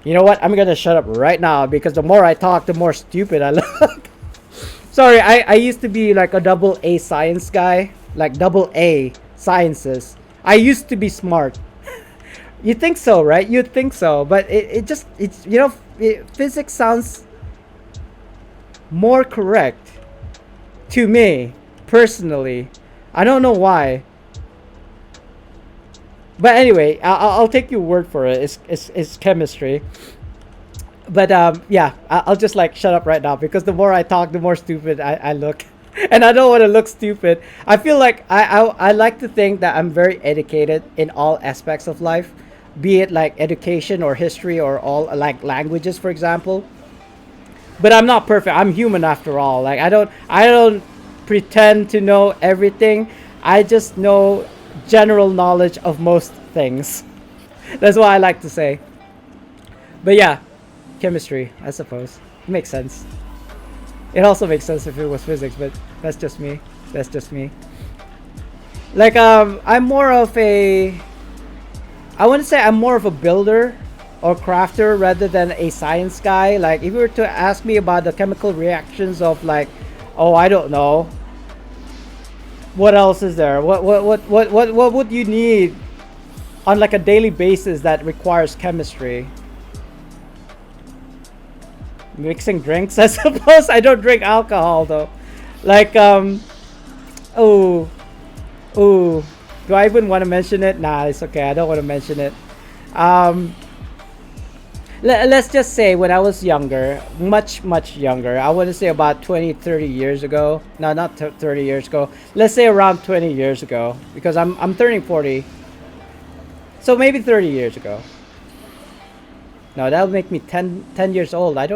You know what? I'm gonna shut up right now because the more I talk, the more stupid I look. Sorry, I used to be like a AA science guy, like AA sciences. I used to be smart. You think so, right? You'd think so, but it's you know, physics sounds more correct to me personally. I don't know why, but anyway, I'll take your word for it. It's chemistry. But yeah, I'll just like shut up right now because the more I talk, the more stupid I look. And I don't want to look stupid. I feel like I like to think that I'm very educated in all aspects of life, be it like education or history or all like languages, for example. But I'm not perfect. I'm human after all. Like I don't pretend to know everything. I just know general knowledge of most things. That's what I like to say. But yeah, chemistry, I suppose. It makes sense. It also makes sense if it was physics, but that's just me. That's just me. Like I'm more of a... I want to say I'm more of a builder or crafter rather than a science guy. Like if you were to ask me about the chemical reactions of like, oh, I don't know. What else is there? What would you need on like a daily basis that requires chemistry? Mixing drinks, I suppose. I don't drink alcohol though. Like oh, do I even want to mention it? Nah, it's okay. I don't want to mention it. Let's just say when I was younger, much younger, I want to say about 20-30 years ago. No, not 30 years ago. Let's say around 20 years ago because I'm turning 40. So maybe 30 years ago. No, that would make me 10 years old. I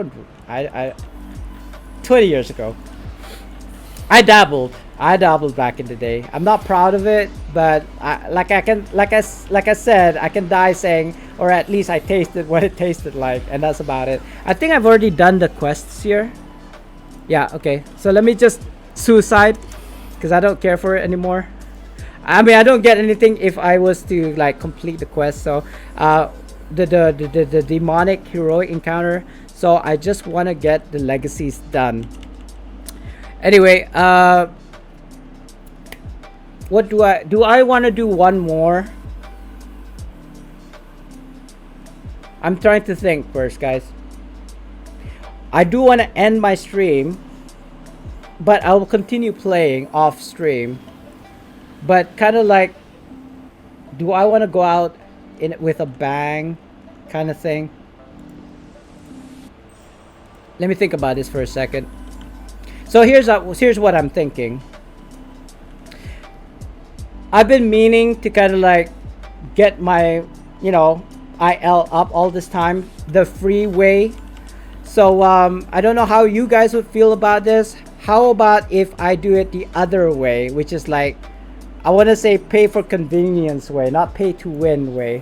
20 years ago. I dabbled back in the day. I'm not proud of it, but like I said, I can die saying, or at least I tasted what it tasted like, and that's about it. I think I've already done the quests here. Yeah, okay. So let me just suicide, because I don't care for it anymore. I mean, I don't get anything if I was to like complete the quest. So, the demonic heroic encounter. So I just want to get the legacies done. Anyway, what do I want to do one more? I'm trying to think first, guys. I do want to end my stream, but I will continue playing off stream. But kind of like, do I want to go out with a bang kind of thing? Let me think about this for a second. So here's what I'm thinking. I've been meaning to kind of like get my, you know, IL up all this time, the free way. So I don't know how you guys would feel about this. How about if I do it the other way, which is like, I want to say pay for convenience way, not pay to win way.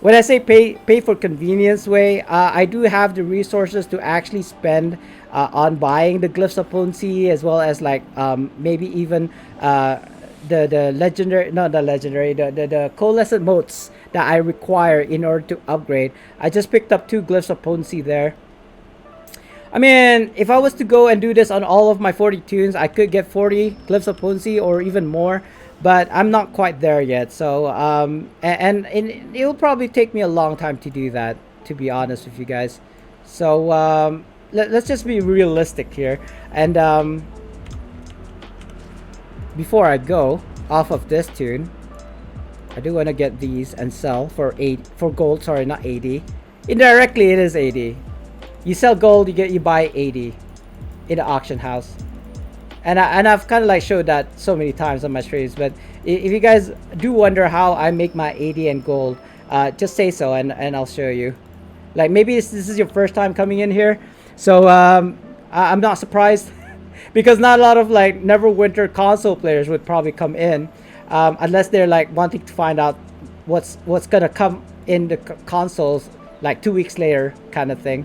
When I say pay for convenience way, I do have the resources to actually spend on buying the glyphs of potency, as well as like maybe even the legendary, not the legendary, the coalescent motes that I require in order to upgrade. I just picked up 2 glyphs of potency there. I mean, if I was to go and do this on all of my 40 tunes, I could get 40 glyphs of potency or even more, but I'm not quite there yet. So and it'll probably take me a long time to do that, to be honest with you guys. So let's just be realistic here. And before I go off of this tune, I do want to get these and sell for gold. Sorry, not 80. Indirectly, it is 80. You sell gold, you buy 80 in the auction house. And I've kind of like showed that so many times on my streams. But if you guys do wonder how I make my 80 and gold, just say so and I'll show you. Like maybe this is your first time coming in here, so I'm not surprised because not a lot of like Neverwinter console players would probably come in unless they're like wanting to find out what's gonna come in the consoles like 2 weeks later kind of thing.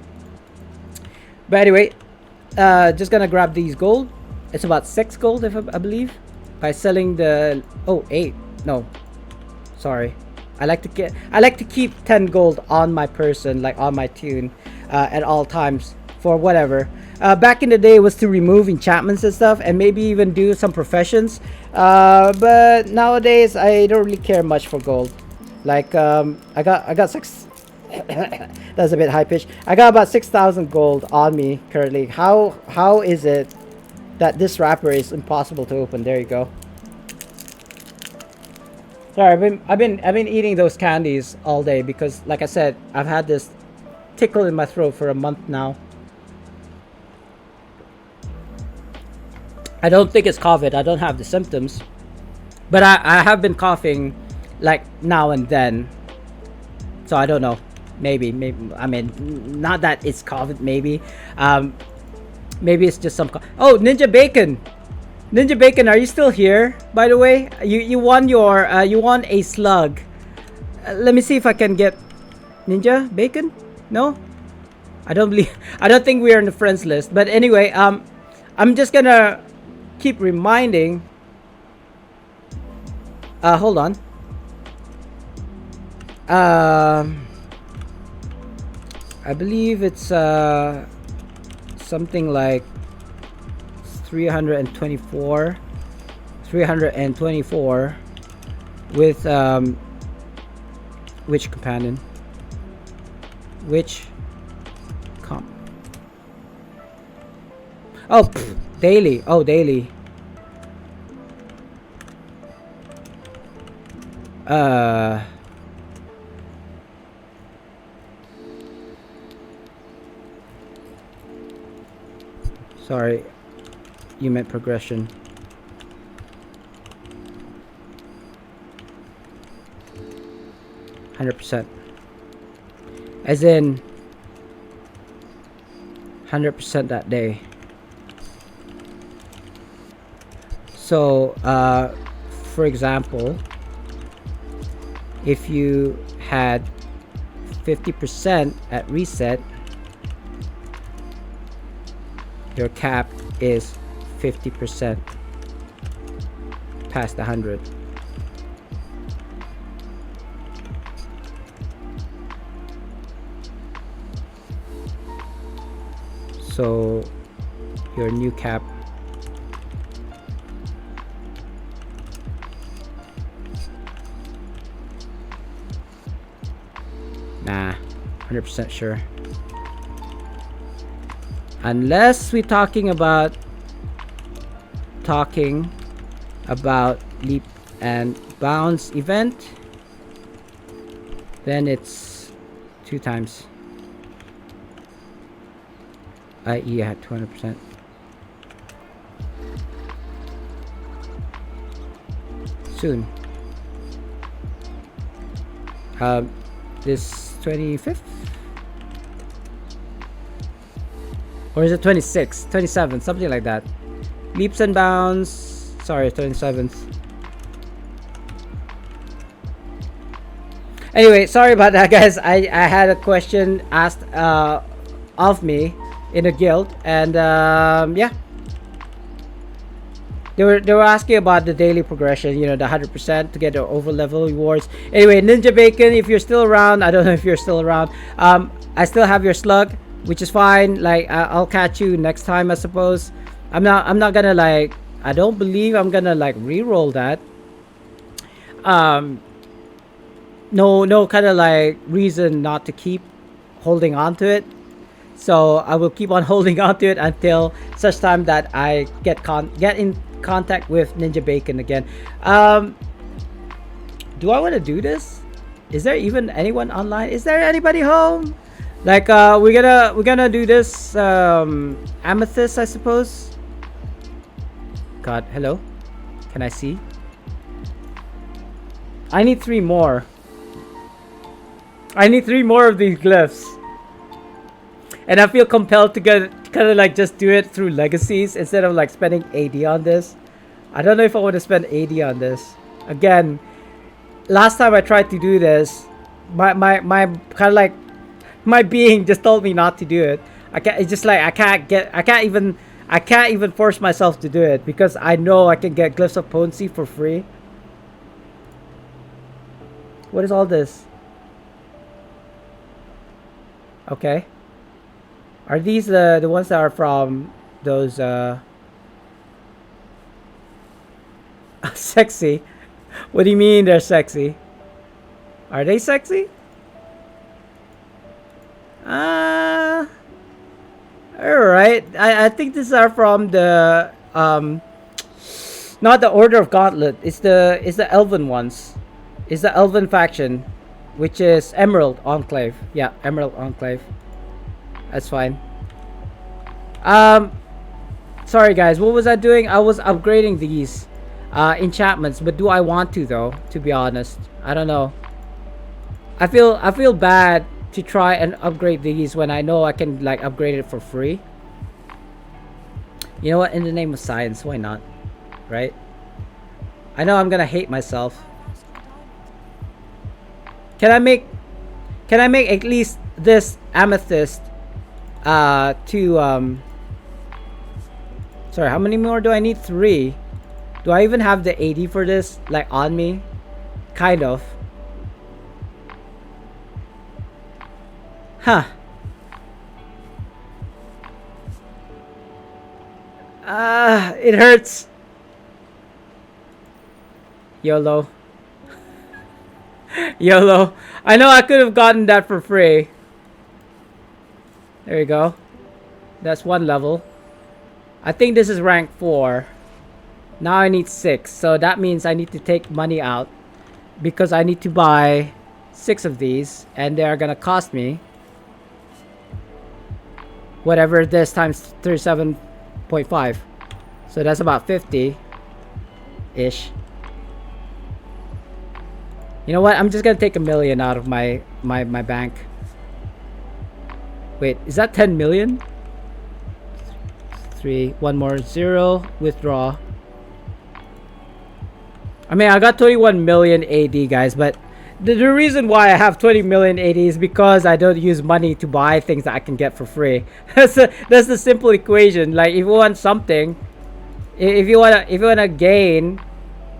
But anyway, just gonna grab these gold. It's about 6 gold, if I believe, by selling the 8. No, sorry. I like to keep 10 gold on my person, like on my tune, at all times for whatever. Back in the day, it was to remove enchantments and stuff, and maybe even do some professions. But nowadays, I don't really care much for gold. Like I got 6. That's a bit high pitched. I got about 6,000 gold on me currently. How is it that this wrapper is impossible to open? There you go. Sorry, I've been eating those candies all day because, like I said, I've had this tickle in my throat for a month now. I don't think it's COVID. I don't have the symptoms, but I have been coughing like now and then. So I don't know. Maybe I mean, not that it's COVID. Maybe maybe it's just some oh, Ninja Bacon, are you still here, by the way? You won your you won a slug. Let me see if I can get Ninja Bacon. No, I don't think we are in the friends list. But anyway, I'm just gonna keep reminding. Hold on. I believe it's something like 324 with which companion, daily. Daily. Sorry, you meant progression. %. As in 100% that day. So for example, if you had 50% at reset, your cap is 50% past 100. So your new cap nah, 100% sure. Unless we're talking about leap and bounce event, then it's 2 times. i.e. at 200%. Soon. This 25th? Or is it 26th? 27th, something like that. Leaps and bounds. Sorry, 27th. Anyway, sorry about that, guys. I had a question asked of me in a guild, and yeah, they were asking about the daily progression. You know, the 100% to get the over level rewards. Anyway, Ninja Bacon, if you're still around, I don't know if you're still around. I still have your slug, which is fine. Like I'll catch you next time, I suppose. I'm not gonna like. I don't believe I'm gonna like re-roll that. No kind of like reason not to keep holding on to it, so I will keep on holding on to it until such time that I get in contact with Ninja Bacon again. Do I want to do this? Is there even anyone online? Is there anybody home? Like we're gonna do this amethyst, I suppose. God, hello, can I see? I need 3 more. I need 3 more of these glyphs. And I feel compelled to get kind of like just do it through legacies instead of like spending 80 on this. I don't know if I want to spend 80 on this. Again, last time I tried to do this, my kind of like my being just told me not to do it. I can't. It's just like I can't even force myself to do it because I know I can get glyphs of potency for free. What is all this? Okay. Are these the ones that are from those sexy? What do you mean they're sexy? Are they sexy? Alright. I think these are from the not the Order of Gauntlet. It's the Elven ones. It's the Elven faction, which is Emerald Enclave. Yeah, Emerald Enclave. That's fine. Sorry guys, what was I doing? I was upgrading these enchantments, but do I want to though? To be honest, I don't know. I feel bad to try and upgrade these when I know I can like upgrade it for free. You know what? In the name of science, why not? Right? I know I'm gonna hate myself. Can I make at least this amethyst sorry, how many more do I need? 3. Do I even have the 80 for this like on me? Kind of. Huh. It hurts. YOLO. YOLO. I know I could have gotten that for free. There you go. That's 1 level. I think this is rank 4. Now I need 6. So that means I need to take money out because I need to buy 6 of these, and they are gonna cost me whatever this times 37.5. So that's about 50 ish. You know what? I'm just gonna take 1 million out of my bank. Wait, is that 10 million? 3, 1 more, 0, withdraw. I mean, I got 21 million AD, guys, but the reason why I have 20 million AD is because I don't use money to buy things that I can get for free. That's the simple equation. Like, if you want something, if you wanna gain,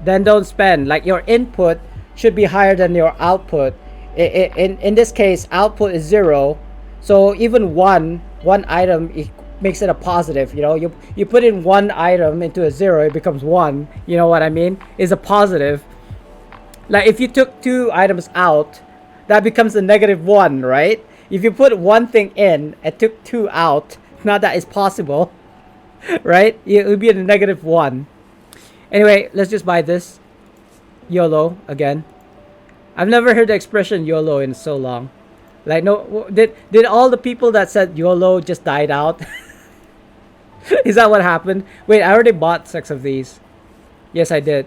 then don't spend. Like, your input should be higher than your output. In this case, output is 0, so even one item makes it a positive. You know, you put in 1 item into a 0, it becomes 1. You know what I mean? It's a positive. Like if you took 2 items out, that becomes a -1, right? If you put 1 thing in and took 2 out, now that is possible, right? It would be a -1. Anyway, let's just buy this. YOLO again. I've never heard the expression YOLO in so long. Like, no, did all the people that said YOLO just died out? Is that what happened? Wait, I already bought 6 of these. Yes, I did.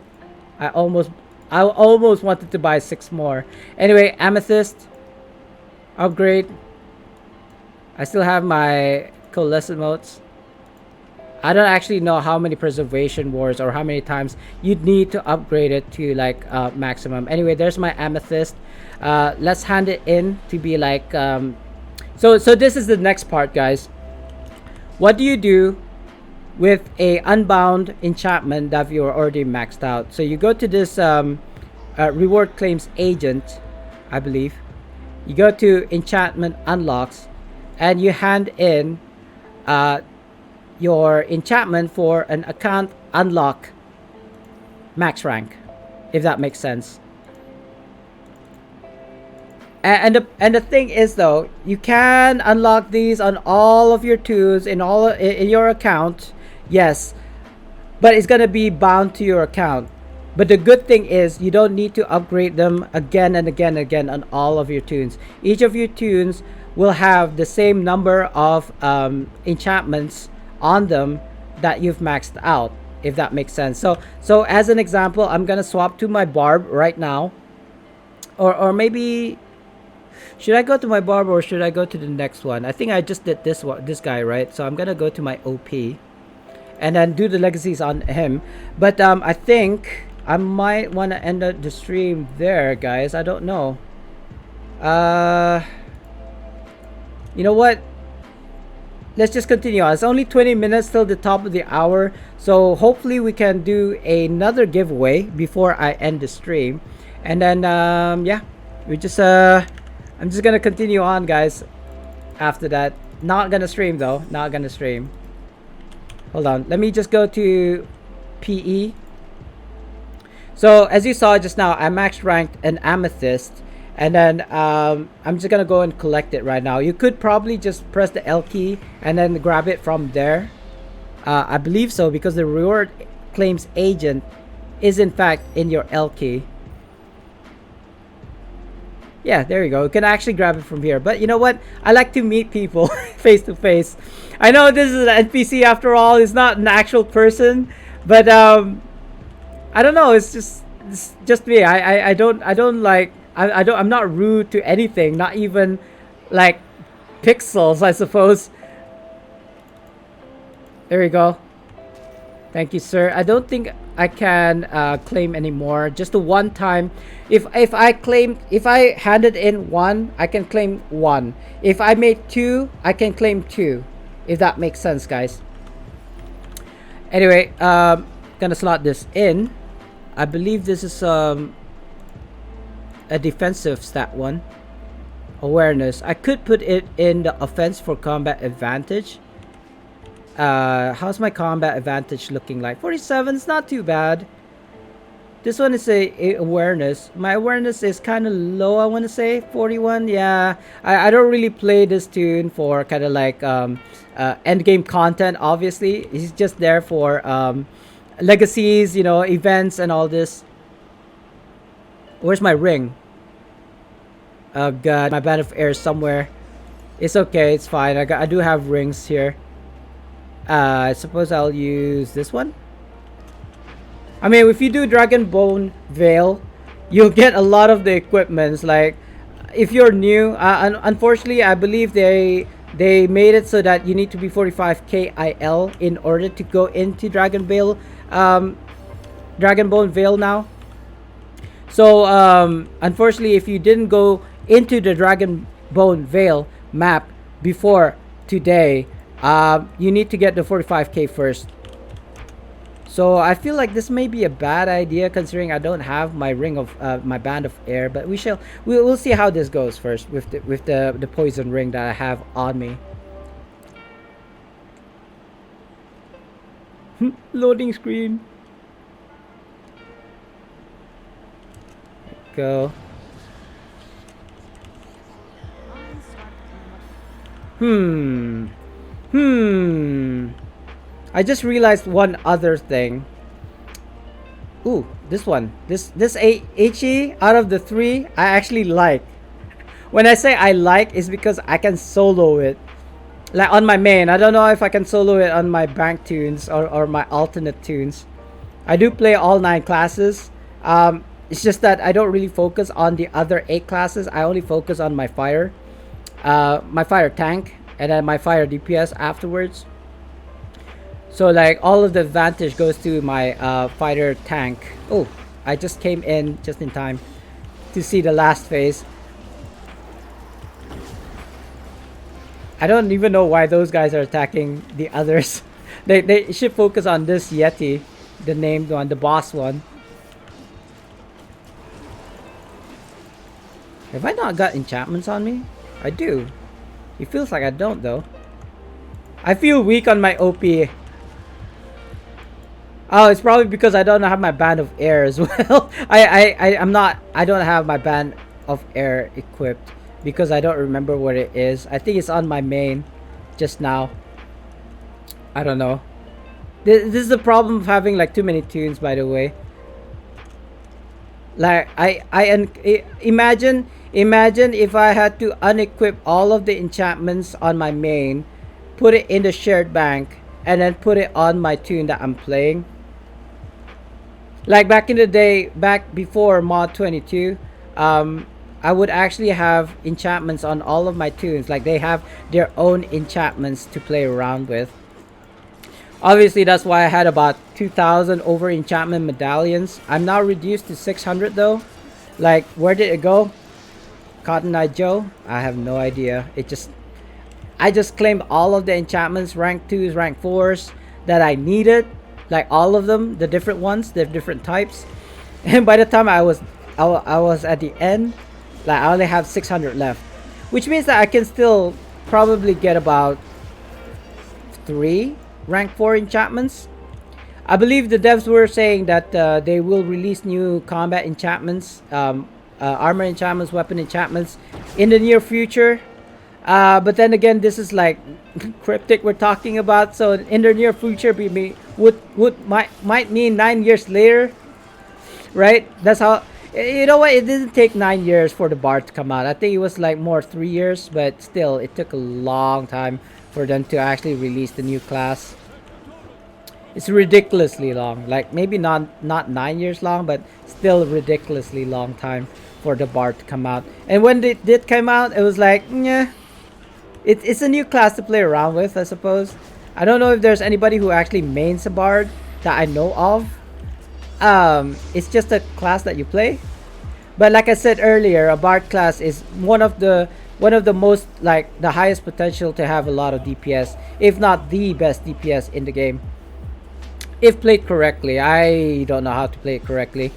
I almost wanted to buy 6 more. Anyway, amethyst upgrade. I still have my coalescent motes. I don't actually know how many preservation wars or how many times you'd need to upgrade it to like maximum. Anyway, there's my amethyst. Let's hand it in to be like so this is the next part, guys. What do you do with a unbound enchantment that you're already maxed out? So you go to this reward claims agent, I believe. You go to enchantment unlocks and you hand in your enchantment for an account unlock max rank, if that makes sense. And the thing is though, you can unlock these on all of your tools in your account, yes, but it's gonna be bound to your account. But the good thing is you don't need to upgrade them again and again and again on all of your tunes. Each of your tunes will have the same number of enchantments on them that you've maxed out, if that makes sense. So as an example, I'm gonna swap to my barb right now, or maybe should I go to my barb or should I go to the next one? I think I just did this guy, right? So I'm gonna go to my OP and then do the legacies on him. But I think I might want to end the stream there, guys. I don't know. You know what? Let's just continue on. It's only 20 minutes till the top of the hour, so hopefully we can do another giveaway before I end the stream. And then yeah, we just I'm just gonna continue on, guys, after that. Not gonna stream though, not gonna stream. Hold on, let me just go to PE. So as you saw just now, I max ranked an amethyst, and then I'm just gonna go and collect it right now. You could probably just press the L key and then grab it from there. I believe so, because the reward claims agent is in fact in your L key. Yeah, there you go. You can actually grab it from here. But you know what? I like to meet people face to face. I know this is an NPC after all. It's not an actual person, but I don't know. It's just me. I don't like. I'm not rude to anything. Not even like pixels, I suppose. There you go. Thank you, sir. I don't think I can claim anymore. Just the one time. If I handed in 1, I can claim 1. If I made 2, I can claim 2. If that makes sense, guys. Anyway, gonna slot this in. I believe this is a defensive stat one. Awareness. I could put it in the offense for combat advantage. How's my combat advantage looking like? 47 is not too bad. This one is a awareness. My awareness is kind of low, I want to say. 41. Yeah, I don't really play this tune for kind of like end game content. Obviously, it's just there for legacies, you know, events and all this. Where's my ring? Oh god, my band of air is somewhere. It's okay, it's fine. I do have rings here. I suppose I'll use this one. I mean, if you do Dragon Bone Veil, you'll get a lot of the equipments. Like, if you're new, unfortunately, I believe they made it so that you need to be 45 KIL in order to go into Dragon Bone Veil now. So, unfortunately, if you didn't go into the Dragon Bone Veil map before today, you need to get the 45k first. So I feel like this may be a bad idea considering I don't have my ring of my band of air, but we'll see how this goes first with the poison ring that I have on me. Loading screen. Go. I just realized one other thing. Ooh, this one. This HE out of the 3, I actually like. When I say I like, it's because I can solo it. Like on my main. I don't know if I can solo it on my bank tunes or my alternate tunes. I do play all 9 classes. It's just that I don't really focus on the other 8 classes. I only focus on my fire tank, and then my fire DPS afterwards. So like all of the advantage goes to my fighter tank. Oh, I just came in just in time to see the last phase. I don't even know why those guys are attacking the others. They should focus on this Yeti, the named one, the boss one. Have I not got enchantments on me? I do. It feels like I don't though. I feel weak on my OP. Oh, it's probably because I don't have my band of air as well. I don't have my band of air equipped because I don't remember what it is. I think it's on my main just now. I don't know. This is the problem of having like too many tunes, by the way. Like imagine if I had to unequip all of the enchantments on my main, put it in the shared bank, and then put it on my tune that I'm playing. Like back in the day, back before mod 22, I would actually have enchantments on all of my tunes. Like they have their own enchantments to play around with. Obviously, that's why I had about 2,000 over enchantment medallions. I'm now reduced to 600 though. Like, where did it go? Cotton Eye Joe? I have no idea. I just claimed all of the enchantments, rank 2s, rank 4s that I needed. Like all of them, the different ones, the different types. And by the time I was at the end, like I only have 600 left. Which means that I can still probably get about 3 rank 4 enchantments. I believe the devs were saying that they will release new combat enchantments, armor enchantments, weapon enchantments in the near future. But then again, this is like cryptic we're talking about. So in the near future, might mean 9 years later, right? That's how. You know what? It didn't take 9 years for the bard to come out. I think it was like more 3 years, but still, it took a long time for them to actually release the new class. It's ridiculously long. Like maybe not 9 years long, but still ridiculously long time for the bard to come out. And when it did come out, it was like, yeah, it's a new class to play around with, I suppose. I don't know if there's anybody who actually mains a bard that I know of. It's just a class that you play. But like I said earlier, a bard class is one of the most, like, the highest potential to have a lot of DPS, if not the best DPS in the game, if played correctly. I don't know how to play it correctly.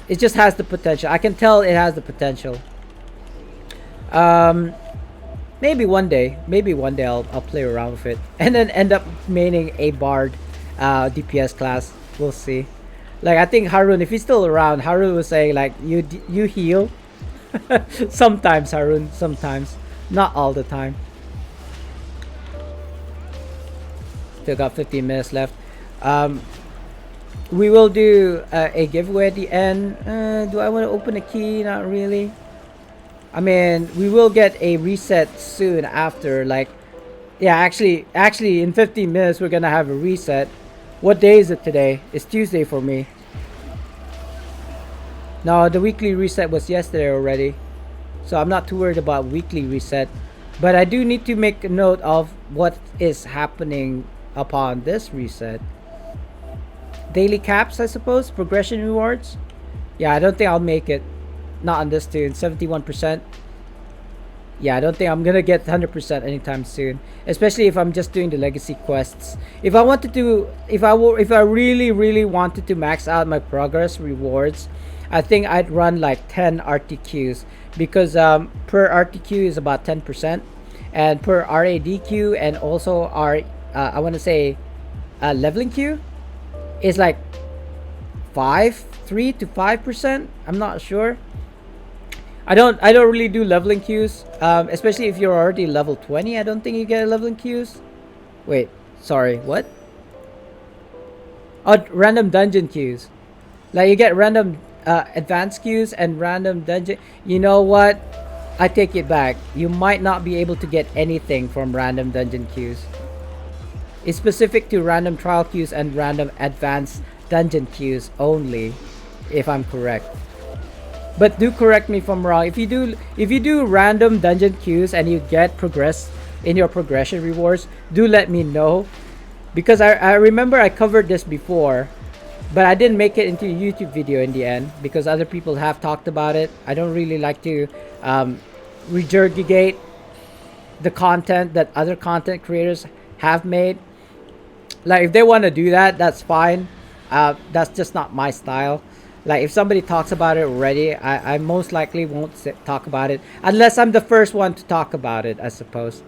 It just has the potential. I can tell it has the potential. Maybe one day I'll play around with it and then end up maining a bard DPS class. We'll see. Like I think Harun, if he's still around, Harun was saying like you heal. Sometimes, Harun, sometimes, not all the time. Still got 15 minutes left. We will do a giveaway at the end. Do I want to open a key? Not really. I mean, we will get a reset soon after. Like, yeah, actually, in 15 minutes we're gonna have a reset. What day is it today? It's Tuesday for me. No, the weekly reset was yesterday already, so I'm not too worried about weekly reset. But I do need to make a note of what is happening upon this reset. Daily caps, I suppose. Progression rewards. Yeah, I don't think I'll make it. Not on this tune. 71%. Yeah, I don't think I'm gonna get 100% anytime soon. Especially if I'm just doing the legacy quests. If I wanted to, if I really wanted to max out my progress rewards, I think I'd run like 10 RTQs, because per RTQ is about 10%, and per RADQ and also I want to say leveling queue is like 3 to 5%. I'm not sure. I don't really do leveling queues, especially if you're already level 20. I don't think you get leveling queues. Wait, sorry, what? Oh, random dungeon queues. Like you get random advanced queues and random dungeon. You know what? I take it back. You might not be able to get anything from random dungeon queues. It's specific to random trial queues and random advanced dungeon queues only, if I'm correct. But do correct me if I'm wrong. If you do random dungeon queues and you get progress in your progression rewards, do let me know. Because I remember I covered this before, but I didn't make it into a YouTube video in the end because other people have talked about it. I don't really like to regurgitate the content that other content creators have made. Like if they want to do that, that's fine. That's just not my style. Like if somebody talks about it already, I most likely won't talk about it unless I'm the first one to talk about it, I suppose.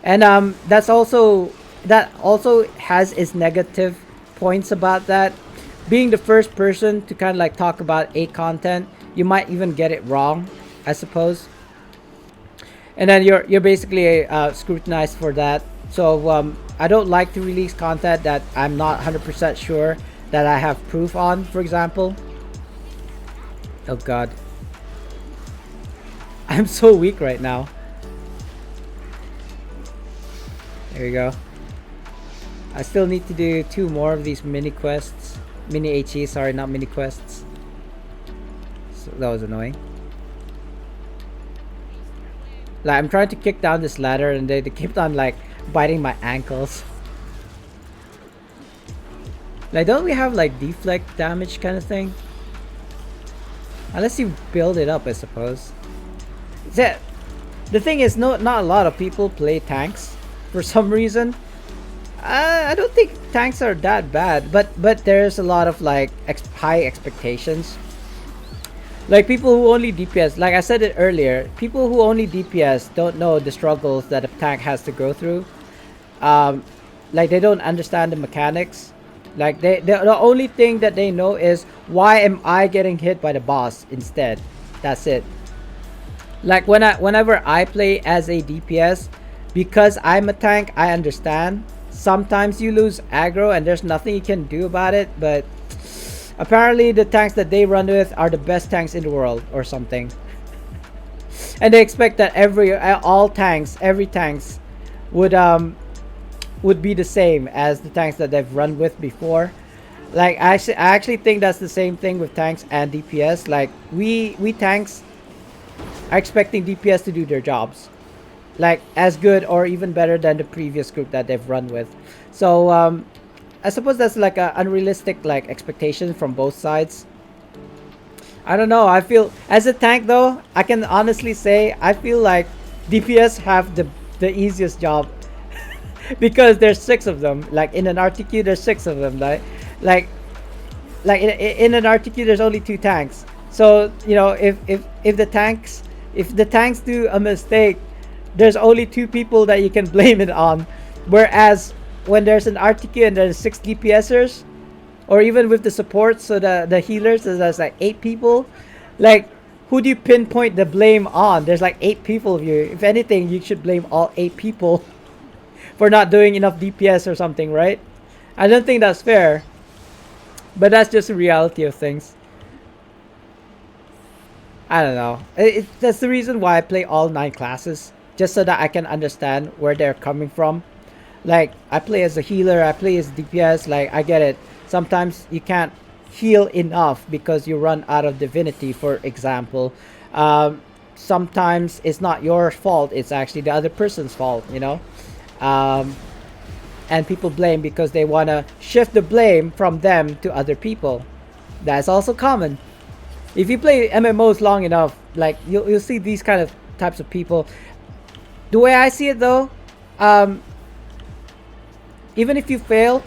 And that also has its negative points about that. Being the first person to kind of like talk about a content, you might even get it wrong, I suppose. And then you're basically scrutinized for that. So I don't like to release content that I'm not 100% sure that I have proof on, for example. Oh god. I'm so weak right now. There we go. I still need to do 2 more of these mini quests. Mini HE, sorry, not mini quests. So that was annoying. Like I'm trying to kick down this ladder and they kept on like biting my ankles. Like don't we have like deflect damage kind of thing? Unless you build it up, I suppose. The thing is, not a lot of people play tanks for some reason. I don't think tanks are that bad, but there's a lot of like high expectations. Like people who only DPS, like I said it earlier, people who only DPS don't know the struggles that a tank has to go through. Like they don't understand the mechanics. Like the only thing that they know is, why am I getting hit by the boss instead? That's it. Like whenever I play as a DPS, because I'm a tank, I understand. Sometimes you lose aggro and there's nothing you can do about it, but apparently the tanks that they run with are the best tanks in the world or something. And they expect that every tanks would be the same as the tanks that they've run with before. Like I actually think that's the same thing with tanks and DPS. Like we tanks are expecting DPS to do their jobs like as good or even better than the previous group that they've run with. So I suppose that's like a unrealistic like expectation from both sides. I don't know. I feel as a tank though, I can honestly say I feel like DPS have the easiest job because there's 6 of them. Like in an RTQ, there's 6 of them. Like in an RTQ, there's only 2 tanks. So you know, if the tanks do a mistake, there's only 2 people that you can blame it on. Whereas when there's an RTQ and there's 6 DPSers, or even with the supports, so the healers, there's like 8 people. Like, who do you pinpoint the blame on? There's like 8 people of you. If anything, you should blame all 8 people for not doing enough DPS or something, right? I don't think that's fair, but that's just the reality of things. I don't know. That's the reason why I play all 9 classes, just so that I can understand where they're coming from. Like, I play as a healer, I play as DPS, like, I get it. Sometimes you can't heal enough because you run out of divinity, for example. Sometimes it's not your fault, it's actually the other person's fault, you know? And people blame because they want to shift the blame from them to other people. That's also common. If you play MMOs long enough, like, you'll see these kind of types of people. The way I see it though, even if you fail,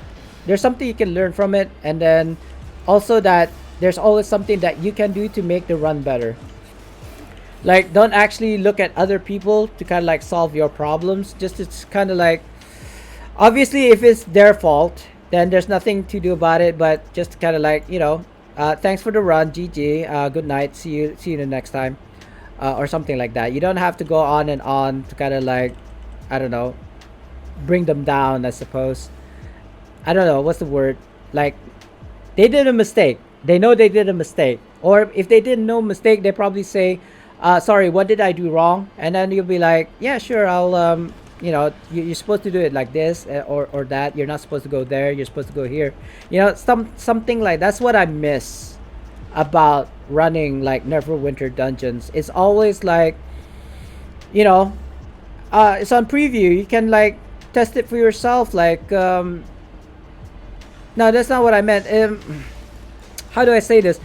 there's something you can learn from it, and then also that there's always something that you can do to make the run better. Like, don't actually look at other people to kind of like solve your problems. Just it's kind of like, obviously if it's their fault, then there's nothing to do about it, but just kind of like, you know, thanks for the run, GG, good night, see you the next time, or something like that. You don't have to go on and on to kind of like, I don't know, bring them down, I suppose. I don't know, what's the word? Like, they did a mistake. They know they did a mistake. Or if they didn't know mistake, they probably say, sorry, what did I do wrong? And then you'll be like, yeah, sure, I'll you're supposed to do it like this, or that. You're not supposed to go there, you're supposed to go here. Something like that's what I miss about running like Neverwinter dungeons. It's always like, it's on preview. You can like test it for yourself. Like, no, that's not what I meant. How do I say this?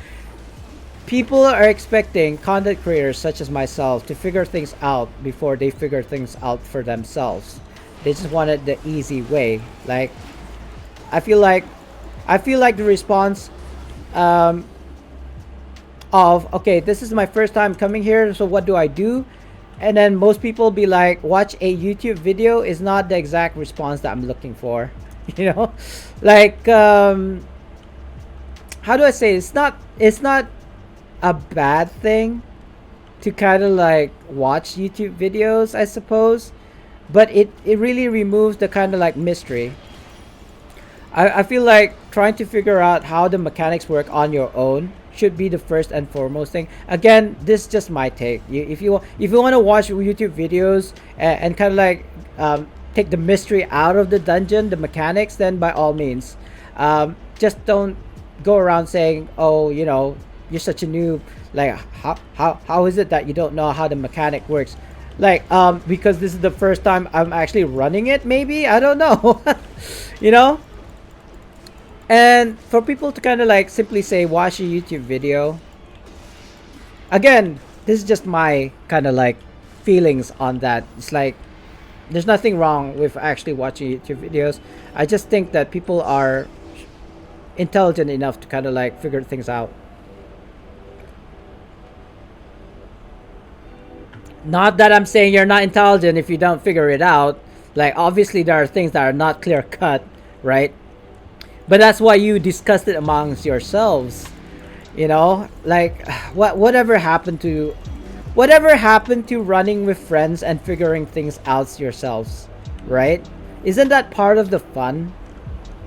People are expecting content creators such as myself to figure things out before they figure things out for themselves. They just wanted the easy way. Like, I feel like the response of, okay, this is my first time coming here, so what do I do? And then most people be like, watch a YouTube video, is not the exact response that I'm looking for. Like, how do I say it? It's not a bad thing to kind of like watch YouTube videos, I suppose, but it really removes the kind of like mystery. I feel like trying to figure out how the mechanics work on your own should be the first and foremost thing. Again, this is just my take. If you want to watch YouTube videos and kind of like take the mystery out of the dungeon, the mechanics, then by all means, just don't go around saying, oh, you're such a noob. Like, how is it that you don't know how the mechanic works? Like, because this is the first time I'm actually running it, maybe? I don't know. And for people to kind of like simply say, watch a YouTube video. Again, this is just my kind of like feelings on that. It's like, there's nothing wrong with actually watching YouTube videos. I just think that people are intelligent enough to kind of like figure things out. Not that I'm saying you're not intelligent if you don't figure it out. Like, obviously there are things that are not clear cut, right? But that's why you discuss it amongst yourselves. Like, whatever happened to running with friends and figuring things out yourselves, right? Isn't that part of the fun?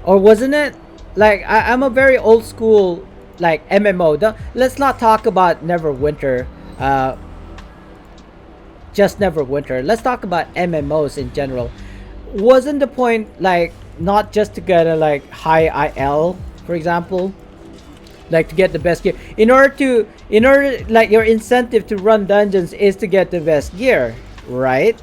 Or wasn't it? Like, I'm a very old school like MMO. Let's not talk about Neverwinter. Just Neverwinter. Let's talk about MMOs in general. Wasn't the point like not just to get a like high IL, for example, like to get the best gear? In order like your incentive to run dungeons is to get the best gear, right?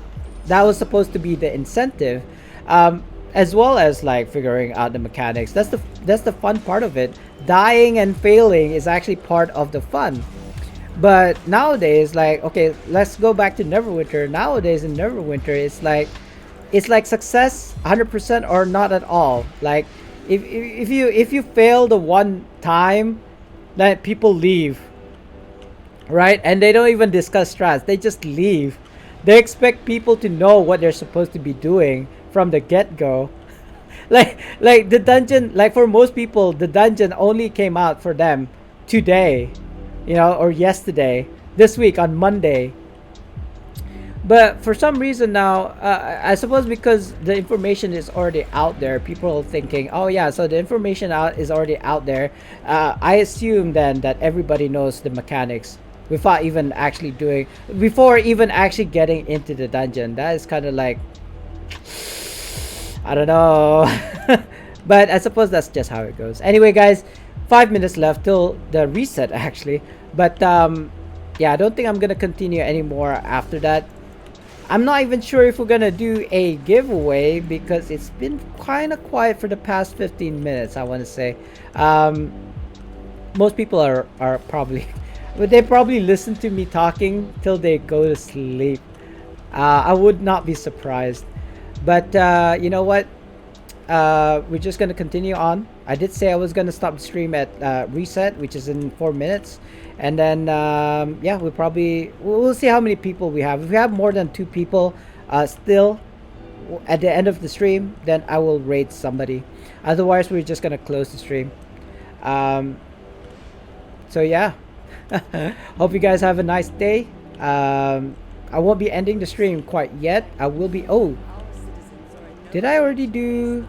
That was supposed to be the incentive, as well as like figuring out the mechanics. That's the fun part of it. Dying and failing is actually part of the fun. But nowadays, like, okay, let's go back to Neverwinter. Nowadays in Neverwinter, it's like success 100% or not at all. Like, if you fail the one time, then people leave, right? And they don't even discuss strats. They just leave. They expect people to know what they're supposed to be doing from the get-go. like the dungeon, like for most people, the dungeon only came out for them today, or yesterday, this week on Monday. But for some reason now, I suppose because the information is already out there, people are thinking, oh yeah, so the information is already out there. I assume then that everybody knows the mechanics before even actually getting into the dungeon. That is kind of like, I don't know. But I suppose that's just how it goes. Anyway, guys, 5 minutes left till the reset actually. But yeah, I don't think I'm gonna continue anymore after that. I'm not even sure if we're gonna do a giveaway because it's been kind of quiet for the past 15 minutes, I want to say. Most people are probably but they probably listen to me talking till they go to sleep. I would not be surprised. But you know what, we're just gonna continue on. I did say I was gonna stop the stream at reset, which is in 4 minutes. And then yeah, we'll see how many people we have. If we have more than 2 people still at the end of the stream, then I will raid somebody. Otherwise, we're just gonna close the stream. So yeah, hope you guys have a nice day. I won't be ending the stream quite yet. I will be. Oh, did I already do?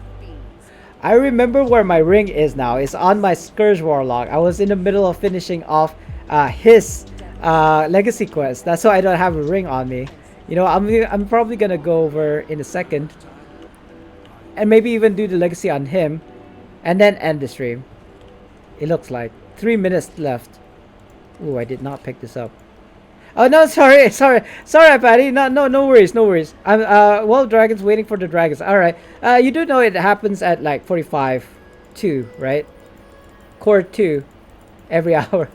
I remember where my ring is now. It's on my Scourge Warlock. I was in the middle of finishing off his legacy quest. That's why I don't have a ring on me. You know, I'm probably gonna go over in a second, and maybe even do the legacy on him, and then end the stream. It looks like 3 minutes left. Ooh, I did not pick this up. Oh no, sorry, Patty. No worries, no worries. I'm well, dragons waiting for the dragons. All right. You do know it happens at like 45-2, right? Core 2, every hour,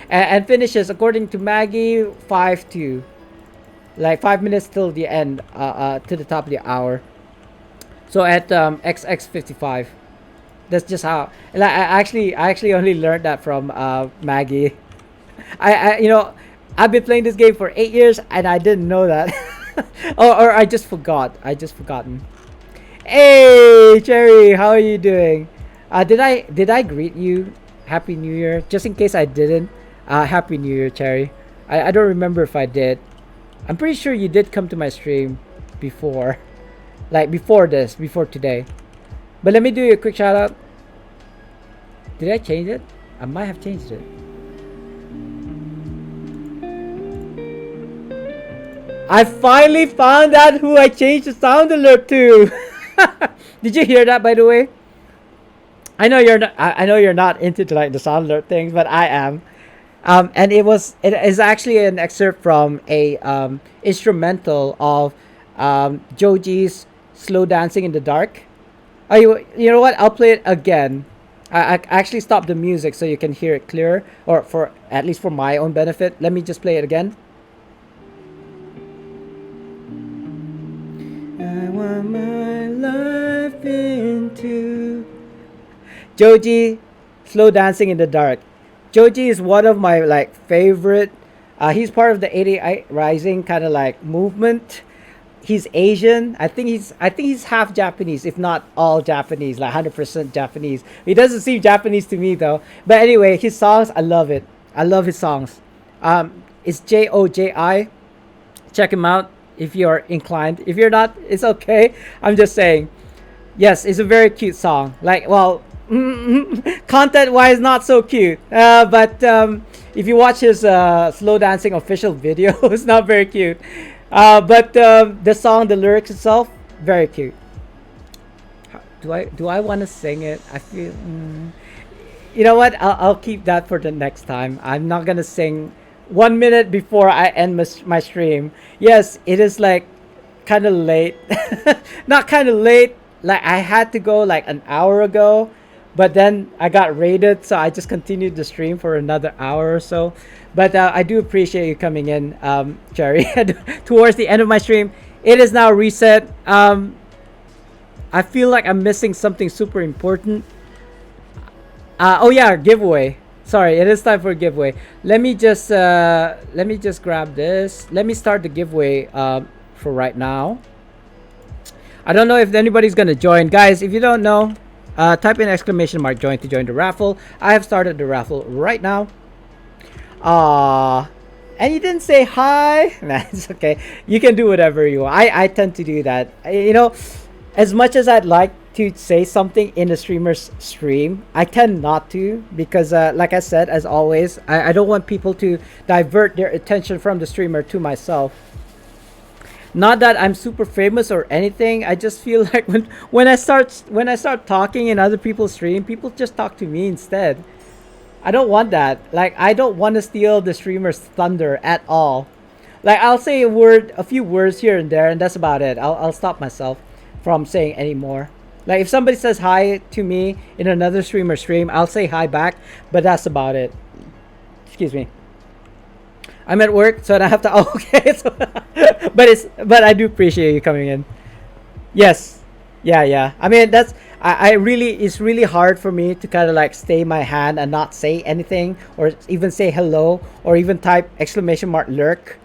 and finishes according to Maggie 5-2, like 5 minutes till the end, to the top of the hour. So at XX 55. That's just how. Like, I actually only learned that from Maggie. You know, I've been playing this game for 8 years and I didn't know that. or I just forgot. I just forgotten. Hey, Cherry, how are you doing? Did I greet you? Happy New Year. Just in case I didn't. Happy New Year, Cherry. I don't remember if I did. I'm pretty sure you did come to my stream before. Like before today. But let me do you a quick shout out. Did I change it? I might have changed it. I finally found out who I changed the sound alert to. Did you hear that, by the way? I know you're not. I know you're not into like the sound alert things, but I am. And it is actually an excerpt from a instrumental of Joji's "Slow Dancing in the Dark." Oh, you know what? I'll play it again. I actually stopped the music so you can hear it clearer, or for at least for my own benefit. Let me just play it again. I want my life into Joji, "Slow Dancing in the Dark." Joji is one of my like favorite. He's part of the 88 Rising kind of like movement. He's Asian. I think he's half Japanese, if not all Japanese, like 100% Japanese. He doesn't seem Japanese to me though. But anyway, his songs, I love it. I love his songs. It's Joji. Check him out if you're inclined. If you're not, it's okay. I'm just saying. Yes, it's a very cute song. Like, well, content-wise, not so cute. But if you watch his slow dancing official video, it's not very cute. But the song, the lyrics itself, very cute. Do I want to sing it? I feel. You know what? I'll keep that for the next time. I'm not gonna sing 1 minute before I end my stream. Yes, it is like kind of late. Not kind of late. Like I had to go like an hour ago, but then I got raided, so I just continued the stream for another hour or so. But I do appreciate you coming in, Cherry. Towards the end of my stream, it is now reset. I feel like I'm missing something super important. Oh yeah, giveaway. Sorry, it is time for a giveaway. Let me just grab this. Let me start the giveaway for right now. I don't know if anybody's gonna join, guys. If you don't know, type in !join to join the raffle. I have started the raffle right now. And you didn't say hi. Nah, it's okay. You can do whatever you want. I tend to do that. You know, as much as I'd like to say something in a streamer's stream, I tend not to, because like I said, as always, I don't want people to divert their attention from the streamer to myself. Not that I'm super famous or anything. I just feel like when I start talking in other people's stream, people just talk to me instead. I don't want that. Like, I don't want to steal the streamer's thunder at all. Like, I'll say a few words here and there, and that's about it. I'll stop myself from saying any more. Like, if somebody says hi to me in another streamer stream, I'll say hi back, but that's about it. Excuse me. I'm at work, so I have to. Oh, okay. So, but I do appreciate you coming in. Yes. Yeah. I mean, it's really hard for me to kind of like stay my hand and not say anything, or even say hello, or even type !lurk.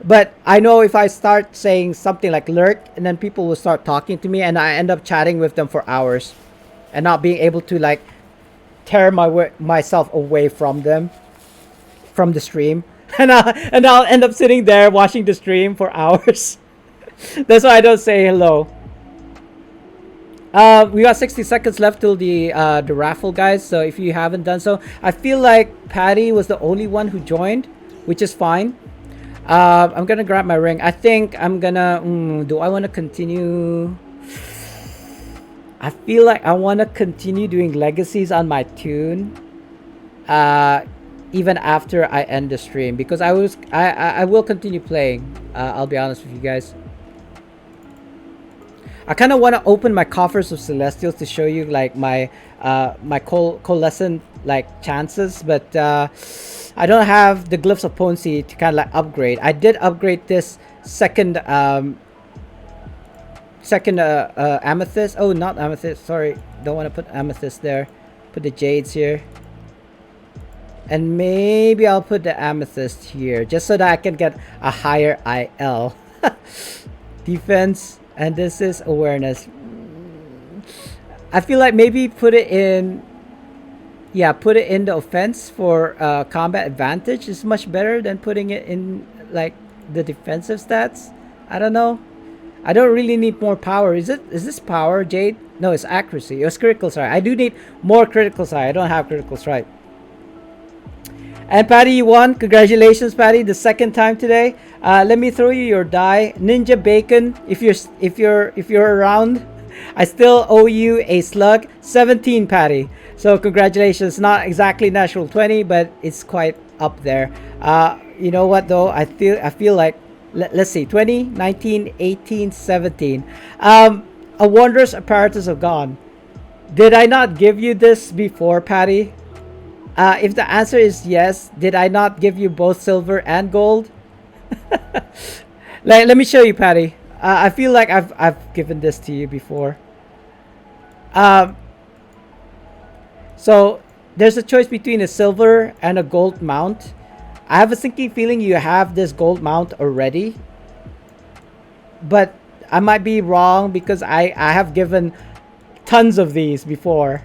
But I know if I start saying something like lurk, and then people will start talking to me, and I end up chatting with them for hours and not being able to like tear myself away from them, from the stream. And I'll end up sitting there watching the stream for hours. That's why I don't say hello. We got 60 seconds left till the raffle, guys. So if you haven't done so, I feel like Patty was the only one who joined. which is fine. I'm gonna grab my ring. I think I'm gonna. Do I want to continue? I feel like I want to continue doing legacies on my tune, even after I end the stream, because I will continue playing. I'll be honest with you guys. I kind of want to open my coffers of celestials to show you like my my coalescent like chances, but I don't have the glyphs of Ponzi to kind of like upgrade. I did upgrade this second amethyst. Oh, not amethyst. Sorry, don't want to put amethyst there. Put the jades here, and maybe I'll put the amethyst here just so that I can get a higher IL. Defense. And this is awareness. I feel like maybe put it in. Yeah, put it in the offense for combat advantage is much better than putting it in like the defensive stats. I don't know. I don't really need more power. Is this power, Jade? No, it's accuracy. It's critical strike. I do need more critical strike. I don't have critical strike. And Patty, you won. Congratulations, Patty. The second time today. Let me throw you your die, Ninja Bacon. If you're around, I still owe you a slug. 17, Patty. So congratulations. Not exactly natural 20, but it's quite up there. You know what though? I feel like let's see. 20, 19, 18, 17. A wondrous apparatus of gone. Did I not give you this before, Patty? If the answer is yes, did I not give you both silver and gold? Let me show you, Patty. I feel like I've given this to you before. So there's a choice between a silver and a gold mount. I have a sinking feeling you have this gold mount already, but I might be wrong because I have given tons of these before.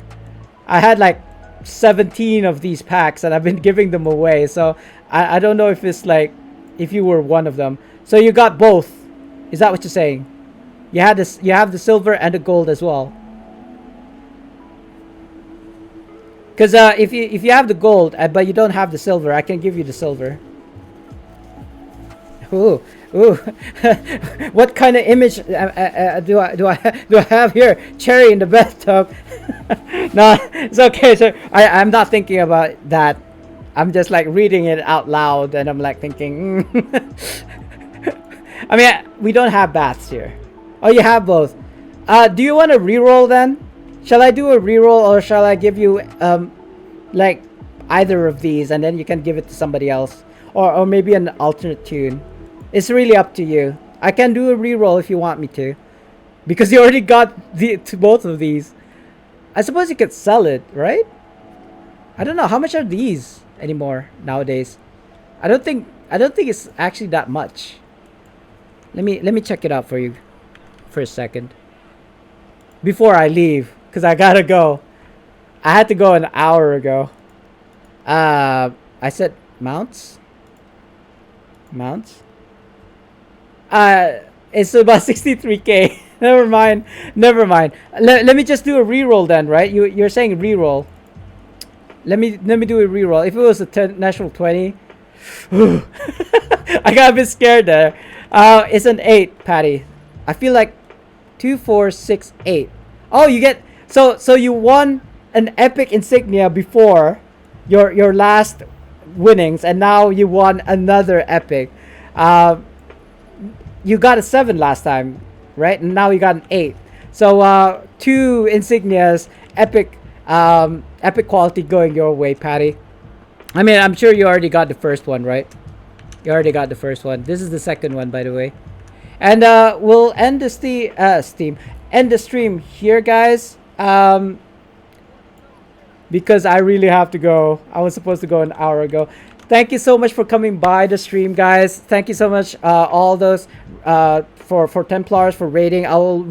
I had like 17 of these packs and I've been giving them away, so I don't know if it's like if you were one of them. So you got both. Is that what you're saying? You had this, you have the silver and the gold as well. Because if you have the gold but you don't have the silver, I can give you the silver. Ooh. What kind of image do I have here? Cherry in the bathtub. No, it's okay, sir. I'm not thinking about that. I'm just like reading it out loud, and I'm like thinking. I mean, we don't have baths here. Oh, you have both. Do you want to reroll then? Shall I do a reroll, or shall I give you like either of these, and then you can give it to somebody else, or maybe an alternate tune? It's really up to you. I can do a reroll if you want me to, because you already got both of these. I suppose you could sell it, right? I don't know how much are these anymore nowadays. I don't think it's actually that much. Let me check it out for you for a second before I leave, because I gotta go. I had to go an hour ago. I said mounts. It's about 63k. Never mind. Let me just do a reroll then, right? You're saying reroll. Let me do a reroll. If it was a natural 20, I got a bit scared there. It's an 8, Patty. I feel like 2, 4, 6, 8. Oh, you get so you won an epic insignia before your last winnings, and now you won another epic. You got a 7 last time, right? And now you got an 8. So 2 insignias, epic quality going your way, Patty. I mean, I'm sure you already got the first one, right? You already got the first one. This is the second one, by the way. And we'll end the stream here, guys. Because I really have to go. I was supposed to go an hour ago. Thank you so much for coming by the stream, guys. Thank you so much, all those for Templars for rating. I'll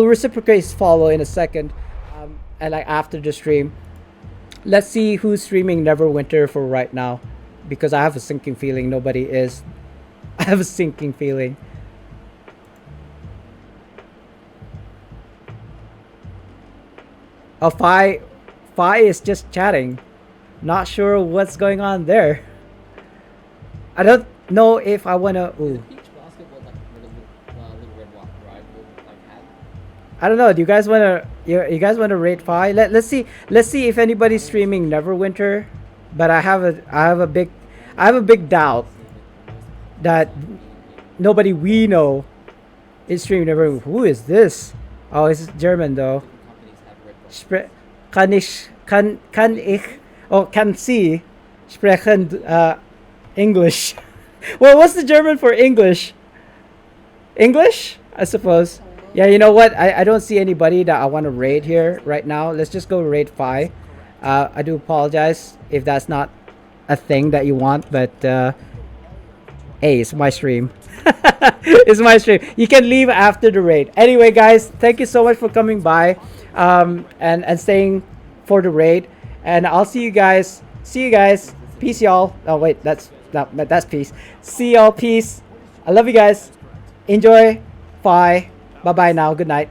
reciprocate follow in a second, and like after the stream. Let's see who's streaming Neverwinter for right now, because I have a sinking feeling nobody is. I have a sinking feeling. Oh, Fi is just chatting. Not sure what's going on there. I don't know if I wanna. Is Ooh, it beach basketball like with a little red rival like hat? I don't know. Do you guys wanna? You guys wanna rate 5? Let's see. Let's see if anybody's streaming Neverwinter. But I have a big doubt that nobody we know is streaming Neverwinter. Who is this? Oh, it's German though. Companies have red buttons. Kann ich, oh, kann Sie sprechen English? Well, what's the German for English? English, I suppose. Yeah, you know what? I don't see anybody that I want to raid here right now. Let's just go raid 5. I do apologize if that's not a thing that you want, but hey, it's my stream. It's my stream. You can leave after the raid. Anyway, guys, thank you so much for coming by and staying for the raid. And I'll see you guys. See you guys. Peace, y'all. Oh wait, that's peace. See y'all. Peace. I love you guys. Enjoy. Bye. Bye bye now. Good night.